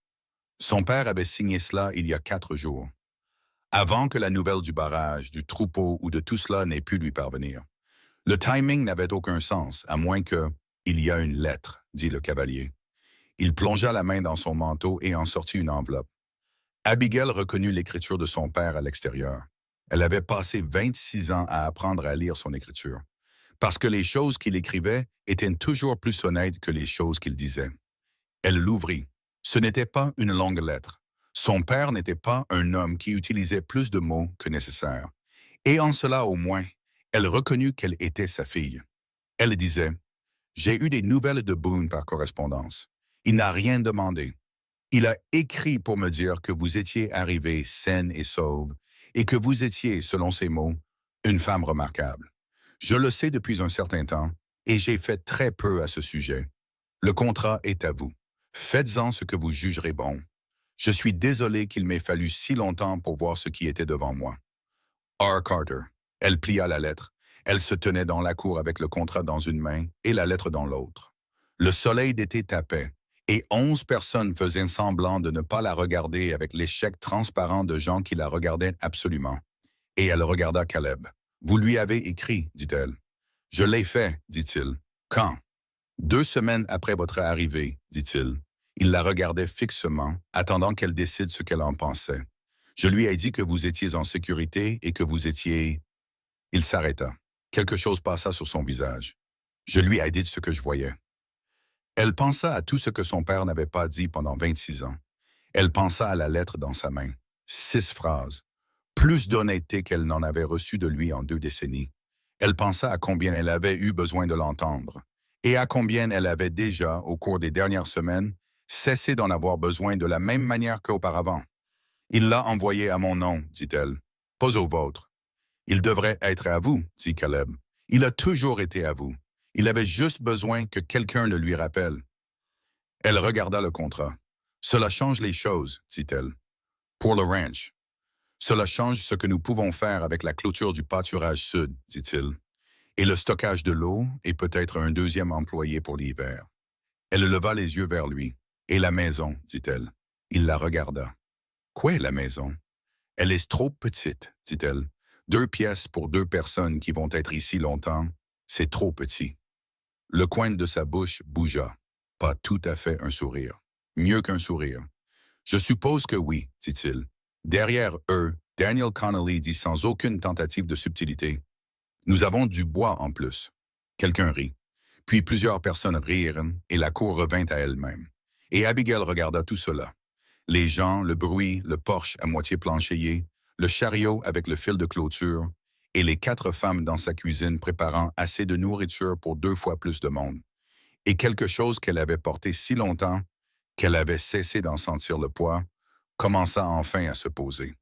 Son père avait signé cela il y a 4 jours, avant que la nouvelle du barrage, du troupeau ou de tout cela n'ait pu lui parvenir. Le timing n'avait aucun sens, à moins que « il y a une lettre », dit le cavalier. Il plongea la main dans son manteau et en sortit une enveloppe. Abigail reconnut l'écriture de son père à l'extérieur. Elle avait passé 26 ans à apprendre à lire son écriture, parce que les choses qu'il écrivait étaient toujours plus honnêtes que les choses qu'il disait. Elle l'ouvrit. Ce n'était pas une longue lettre. Son père n'était pas un homme qui utilisait plus de mots que nécessaire. Et en cela au moins, elle reconnut qu'elle était sa fille. Elle disait, « J'ai eu des nouvelles de Boone par correspondance. Il n'a rien demandé. Il a écrit pour me dire que vous étiez arrivée saine et sauve et que vous étiez, selon ses mots, une femme remarquable. Je le sais depuis un certain temps et j'ai fait très peu à ce sujet. Le contrat est à vous. Faites-en ce que vous jugerez bon. Je suis désolé qu'il m'ait fallu si longtemps pour voir ce qui était devant moi. R. Carter. » Elle plia la lettre. Elle se tenait dans la cour avec le contrat dans une main et la lettre dans l'autre. Le soleil d'été tapait, et 11 personnes faisaient semblant de ne pas la regarder avec l'échec transparent de gens qui la regardaient absolument. Et elle regarda Caleb. « Vous lui avez écrit, dit-elle. »« Je l'ai fait, dit-il. »« Quand ?»« 2 semaines après votre arrivée, dit-il. » Il la regardait fixement, attendant qu'elle décide ce qu'elle en pensait. « Je lui ai dit que vous étiez en sécurité et que vous étiez... » Il s'arrêta. Quelque chose passa sur son visage. Je lui ai dit ce que je voyais. Elle pensa à tout ce que son père n'avait pas dit pendant 26 ans. Elle pensa à la lettre dans sa main. 6 phrases. Plus d'honnêteté qu'elle n'en avait reçu de lui en 2 décennies. Elle pensa à combien elle avait eu besoin de l'entendre, et à combien elle avait déjà, au cours des dernières semaines, cessé d'en avoir besoin de la même manière qu'auparavant. « Il l'a envoyé à mon nom, dit-elle, pas au vôtre. »« Il devrait être à vous, dit Caleb. Il a toujours été à vous. Il avait juste besoin que quelqu'un le lui rappelle. » Elle regarda le contrat. « Cela change les choses, dit-elle. Pour le ranch. Cela change ce que nous pouvons faire avec la clôture du pâturage sud, dit-il. Et le stockage de l'eau et peut-être un 2e employé pour l'hiver. » Elle leva les yeux vers lui. « Et la maison, dit-elle. » Il la regarda. « Quoi, la maison? »« Elle est trop petite, dit-elle. 2 pièces pour 2 personnes qui vont être ici longtemps, c'est trop petit. » Le coin de sa bouche bougea. Pas tout à fait un sourire. Mieux qu'un sourire. « Je suppose que oui, dit-il. » Derrière eux, Daniel Connolly dit sans aucune tentative de subtilité. « Nous avons du bois en plus. » Quelqu'un rit. Puis plusieurs personnes rirent et la cour revint à elle-même. Et Abigail regarda tout cela. Les gens, le bruit, le porche à moitié planchéié, le chariot avec le fil de clôture, et les 4 femmes dans sa cuisine préparant assez de nourriture pour 2 fois plus de monde. Et quelque chose qu'elle avait porté si longtemps qu'elle avait cessé d'en sentir le poids, commença enfin à se poser.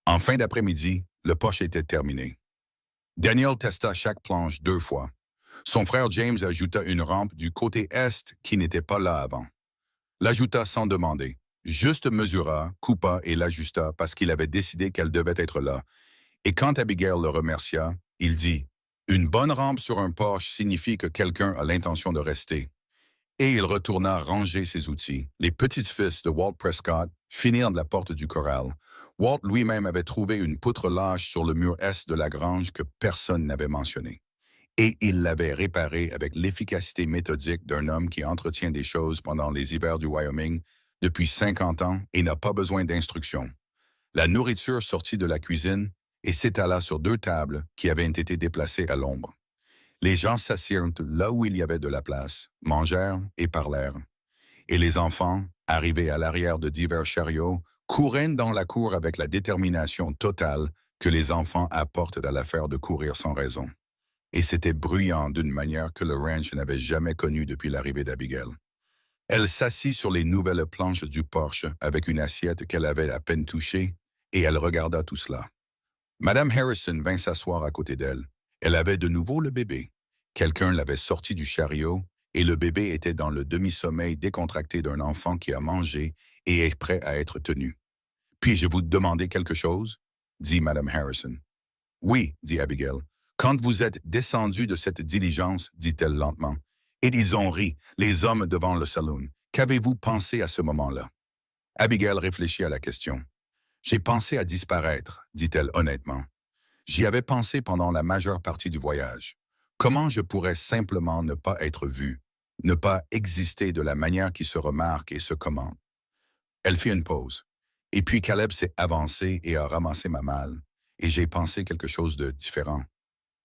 En fin d'après-midi, le poche était terminé. Daniel testa chaque planche 2 fois. Son frère James ajouta une rampe du côté est qui n'était pas là avant. L'ajouta sans demander. Juste mesura, coupa et l'ajusta parce qu'il avait décidé qu'elle devait être là. Et quand Abigail le remercia, il dit « Une bonne rampe sur un porche signifie que quelqu'un a l'intention de rester. » Et il retourna ranger ses outils. Les petits-fils de Walt Prescott finirent de la porte du corral. Walt lui-même avait trouvé une poutre lâche sur le mur est de la grange que personne n'avait mentionnée. Et il l'avait réparée avec l'efficacité méthodique d'un homme qui entretient des choses pendant les hivers du Wyoming depuis 50 ans et n'a pas besoin d'instructions. La nourriture sortit de la cuisine et s'étala sur 2 tables qui avaient été déplacées à l'ombre. Les gens s'assirent là où il y avait de la place, mangèrent et parlèrent. Et les enfants, arrivés à l'arrière de divers chariots, couraient dans la cour avec la détermination totale que les enfants apportent à l'affaire de courir sans raison. Et c'était bruyant d'une manière que le ranch n'avait jamais connue depuis l'arrivée d'Abigail. Elle s'assit sur les nouvelles planches du porche avec une assiette qu'elle avait à peine touchée, et elle regarda tout cela. Madame Harrison vint s'asseoir à côté d'elle. Elle avait de nouveau le bébé. Quelqu'un l'avait sorti du chariot, et le bébé était dans le demi-sommeil décontracté d'un enfant qui a mangé et est prêt à être tenu. « Puis-je vous demander quelque chose? » dit Madame Harrison. « Oui, dit Abigail. Quand vous êtes descendu de cette diligence, dit-elle lentement, et ils ont ri, les hommes devant le saloon. Qu'avez-vous pensé à ce moment-là? » Abigail réfléchit à la question. « J'ai pensé à disparaître, dit-elle honnêtement. J'y avais pensé pendant la majeure partie du voyage. Comment je pourrais simplement ne pas être vue, ne pas exister de la manière qui se remarque et se commande? » Elle fit une pause. Et puis Caleb s'est avancé et a ramassé ma malle, et j'ai pensé quelque chose de différent.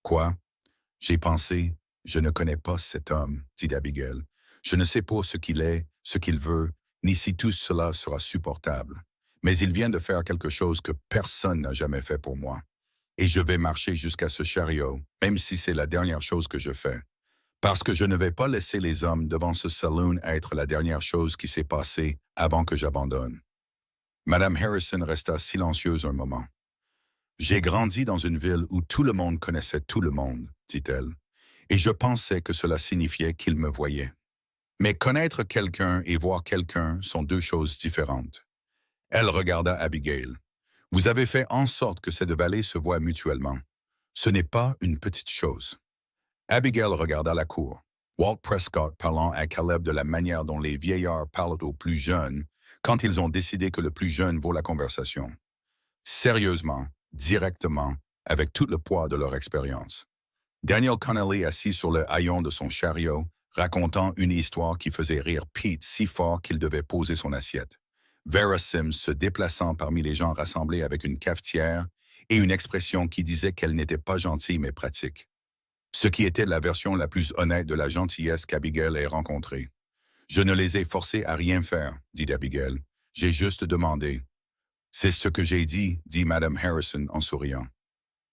Quoi? J'ai pensé, je ne connais pas cet homme, dit Abigail. Je ne sais pas ce qu'il est, ce qu'il veut, ni si tout cela sera supportable. Mais il vient de faire quelque chose que personne n'a jamais fait pour moi. Et je vais marcher jusqu'à ce chariot, même si c'est la dernière chose que je fais. Parce que je ne vais pas laisser les hommes devant ce saloon être la dernière chose qui s'est passée avant que j'abandonne. Madame Harrison resta silencieuse un moment. « J'ai grandi dans une ville où tout le monde connaissait tout le monde, dit-elle, et je pensais que cela signifiait qu'il me voyait. Mais connaître quelqu'un et voir quelqu'un sont deux choses différentes. » Elle regarda Abigail. « Vous avez fait en sorte que ces deux vallées se voient mutuellement. Ce n'est pas une petite chose. » Abigail regarda la cour. Walt Prescott parlant à Caleb de la manière dont les vieillards parlent aux plus jeunes quand ils ont décidé que le plus jeune vaut la conversation. Sérieusement, directement, avec tout le poids de leur expérience. Daniel Connolly assis sur le haillon de son chariot, racontant une histoire qui faisait rire Pete si fort qu'il devait poser son assiette. Vera Sims se déplaçant parmi les gens rassemblés avec une cafetière et une expression qui disait qu'elle n'était pas gentille mais pratique. Ce qui était la version la plus honnête de la gentillesse qu'Abigail ait rencontrée. « Je ne les ai forcés à rien faire, dit Abigail. J'ai juste demandé. » « C'est ce que j'ai dit Madame Harrison en souriant.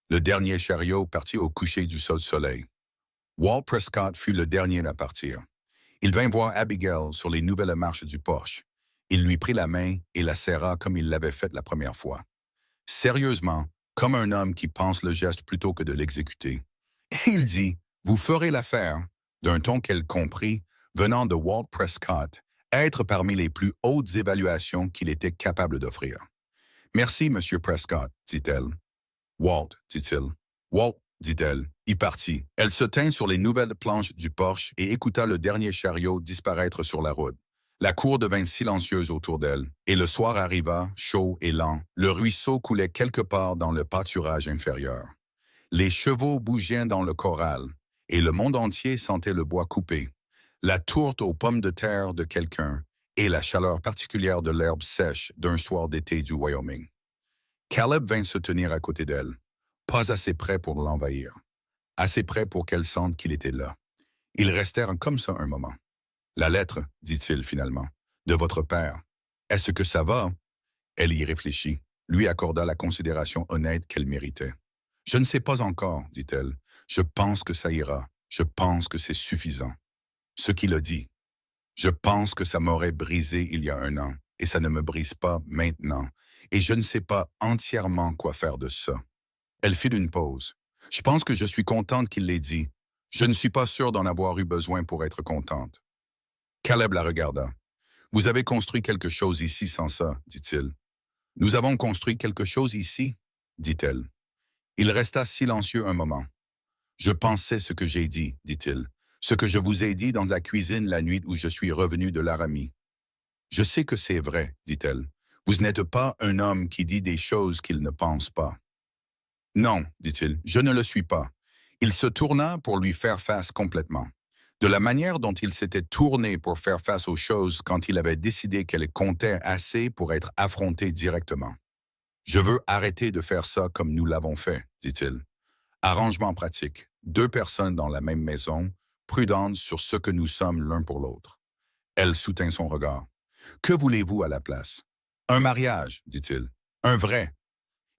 Le dernier chariot partit au coucher du soleil. Walt Prescott fut le dernier à partir. Il vint voir Abigail sur les nouvelles marches du porche. Il lui prit la main et la serra comme il l'avait fait la première fois. Sérieusement, comme un homme qui pense le geste plutôt que de l'exécuter. Et il dit, « Vous ferez l'affaire », d'un ton qu'elle comprit, venant de Walt Prescott, être parmi les plus hautes évaluations qu'il était capable d'offrir. « Merci, Monsieur Prescott, dit-elle. »« Walt, dit-il. »« Walt, dit-elle. » Y partit. Elle se tint sur les nouvelles planches du porche et écouta le dernier chariot disparaître sur la route. La cour devint silencieuse autour d'elle, et le soir arriva, chaud et lent. Le ruisseau coulait quelque part dans le pâturage inférieur. Les chevaux bougeaient dans le corral, et le monde entier sentait le bois coupé, la tourte aux pommes de terre de quelqu'un, et la chaleur particulière de l'herbe sèche d'un soir d'été du Wyoming. Caleb vint se tenir à côté d'elle, pas assez près pour l'envahir, assez près pour qu'elle sente qu'il était là. Ils restèrent comme ça un moment. « La lettre, dit-il finalement, de votre père. Est-ce que ça va? » Elle y réfléchit, lui accorda la considération honnête qu'elle méritait. « Je ne sais pas encore, dit-elle. Je pense que ça ira. Je pense que c'est suffisant. » Ce qu'il a dit. Je pense que ça m'aurait brisé il y a un an, et ça ne me brise pas maintenant, et je ne sais pas entièrement quoi faire de ça. Elle fit une pause. Je pense que je suis contente qu'il l'ait dit. Je ne suis pas sûre d'en avoir eu besoin pour être contente. Caleb la regarda. Vous avez construit quelque chose ici sans ça, dit-il. Nous avons construit quelque chose ici, dit-elle. Il resta silencieux un moment. Je pensais ce que j'ai dit-il. Ce que je vous ai dit dans la cuisine la nuit où je suis revenu de Laramie. Je sais que c'est vrai, dit-elle. Vous n'êtes pas un homme qui dit des choses qu'il ne pense pas. Non, dit-il, je ne le suis pas. Il se tourna pour lui faire face complètement. De la manière dont il s'était tourné pour faire face aux choses quand il avait décidé qu'elles comptaient assez pour être affrontées directement. Je veux arrêter de faire ça comme nous l'avons fait, dit-il. Arrangement pratique. 2 personnes dans la même maison, prudentes sur ce que nous sommes l'un pour l'autre. Elle soutint son regard. Que voulez-vous à la place? Un mariage, dit-il. Un vrai.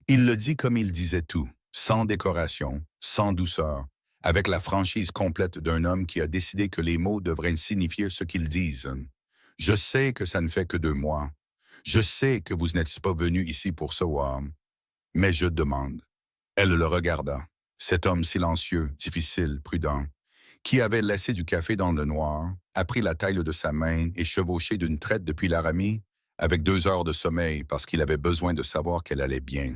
Il le dit comme il disait tout, sans décoration, sans douceur, avec la franchise complète d'un homme qui a décidé que les mots devraient signifier ce qu'ils disent. Je sais que ça ne fait que 2 mois. Je sais que vous n'êtes pas venu ici pour ce soir, mais je demande. Elle le regarda. Cet homme silencieux, difficile, prudent, qui avait laissé du café dans le noir, a pris la taille de sa main et chevauché d'une traite depuis Laramie, avec 2 heures de sommeil parce qu'il avait besoin de savoir qu'elle allait bien,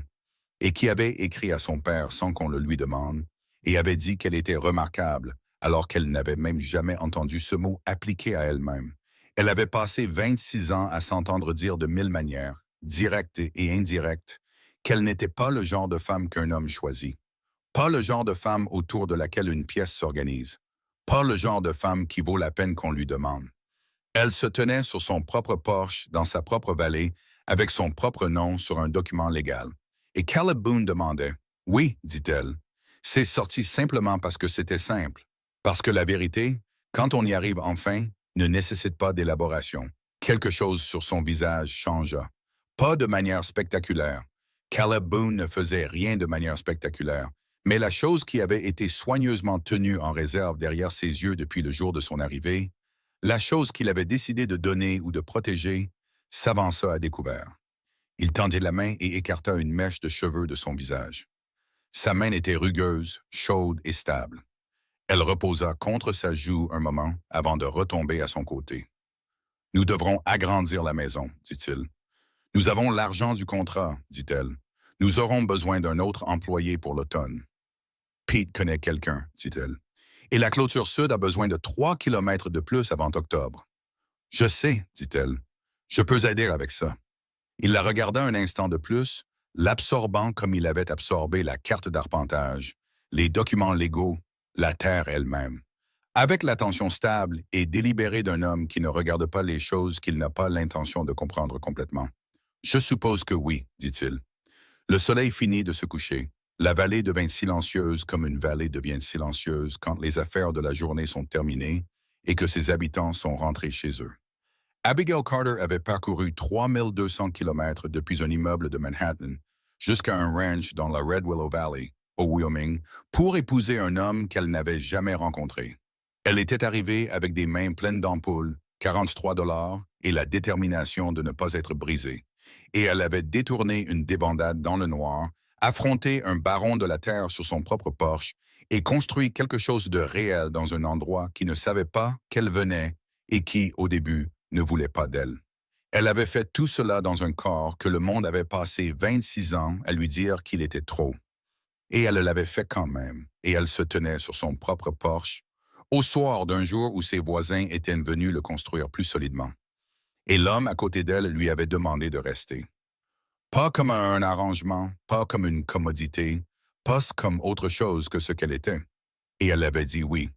et qui avait écrit à son père sans qu'on le lui demande, et avait dit qu'elle était remarquable, alors qu'elle n'avait même jamais entendu ce mot appliqué à elle-même. Elle avait passé 26 ans à s'entendre dire de 1000 manières, directes et indirectes, qu'elle n'était pas le genre de femme qu'un homme choisit, pas le genre de femme autour de laquelle une pièce s'organise, pas le genre de femme qui vaut la peine qu'on lui demande. Elle se tenait sur son propre porche, dans sa propre vallée, avec son propre nom sur un document légal. Et Caleb Boone demandait. Oui, dit-elle. C'est sorti simplement parce que c'était simple. Parce que la vérité, quand on y arrive enfin, ne nécessite pas d'élaboration. Quelque chose sur son visage changea. Pas de manière spectaculaire. Caleb Boone ne faisait rien de manière spectaculaire. Mais la chose qui avait été soigneusement tenue en réserve derrière ses yeux depuis le jour de son arrivée, la chose qu'il avait décidé de donner ou de protéger, s'avança à découvert. Il tendit la main et écarta une mèche de cheveux de son visage. Sa main était rugueuse, chaude et stable. Elle reposa contre sa joue un moment avant de retomber à son côté. « Nous devrons agrandir la maison, dit-il. « Nous avons l'argent du contrat, dit-elle. Nous aurons besoin d'un autre employé pour l'automne. »« Pete connaît quelqu'un, dit-elle. Et la clôture sud a besoin de 3 kilomètres de plus avant octobre. »« Je sais, dit-elle. Je peux aider avec ça. » Il la regarda un instant de plus, l'absorbant comme il avait absorbé la carte d'arpentage, les documents légaux, la terre elle-même, avec l'attention stable et délibérée d'un homme qui ne regarde pas les choses qu'il n'a pas l'intention de comprendre complètement. « Je suppose que oui, dit-il. » Le soleil finit de se coucher. La vallée devint silencieuse comme une vallée devient silencieuse quand les affaires de la journée sont terminées et que ses habitants sont rentrés chez eux. Abigail Carter avait parcouru 3200 kilomètres depuis un immeuble de Manhattan jusqu'à un ranch dans la Red Willow Valley, au Wyoming, pour épouser un homme qu'elle n'avait jamais rencontré. Elle était arrivée avec des mains pleines d'ampoules, 43 $ et la détermination de ne pas être brisée. Et elle avait détourné une débandade dans le noir, affronté un baron de la terre sur son propre porche et construit quelque chose de réel dans un endroit qui ne savait pas qu'elle venait et qui, au début, ne voulait pas d'elle. Elle avait fait tout cela dans un corps que le monde avait passé 26 ans à lui dire qu'il était trop. Et elle l'avait fait quand même, et elle se tenait sur son propre porche, au soir d'un jour où ses voisins étaient venus le construire plus solidement. Et l'homme à côté d'elle lui avait demandé de rester. Pas comme un arrangement, pas comme une commodité, pas comme autre chose que ce qu'elle était. Et elle avait dit oui.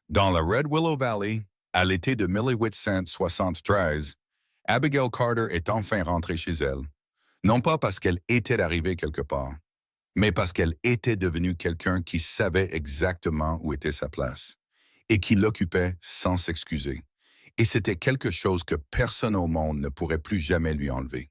Dans la Red Willow Valley, à l'été de 1873, Abigail Carter est enfin rentrée chez elle. Non pas parce qu'elle était arrivée quelque part, mais parce qu'elle était devenue quelqu'un qui savait exactement où était sa place et qui l'occupait sans s'excuser. Et c'était quelque chose que personne au monde ne pourrait plus jamais lui enlever.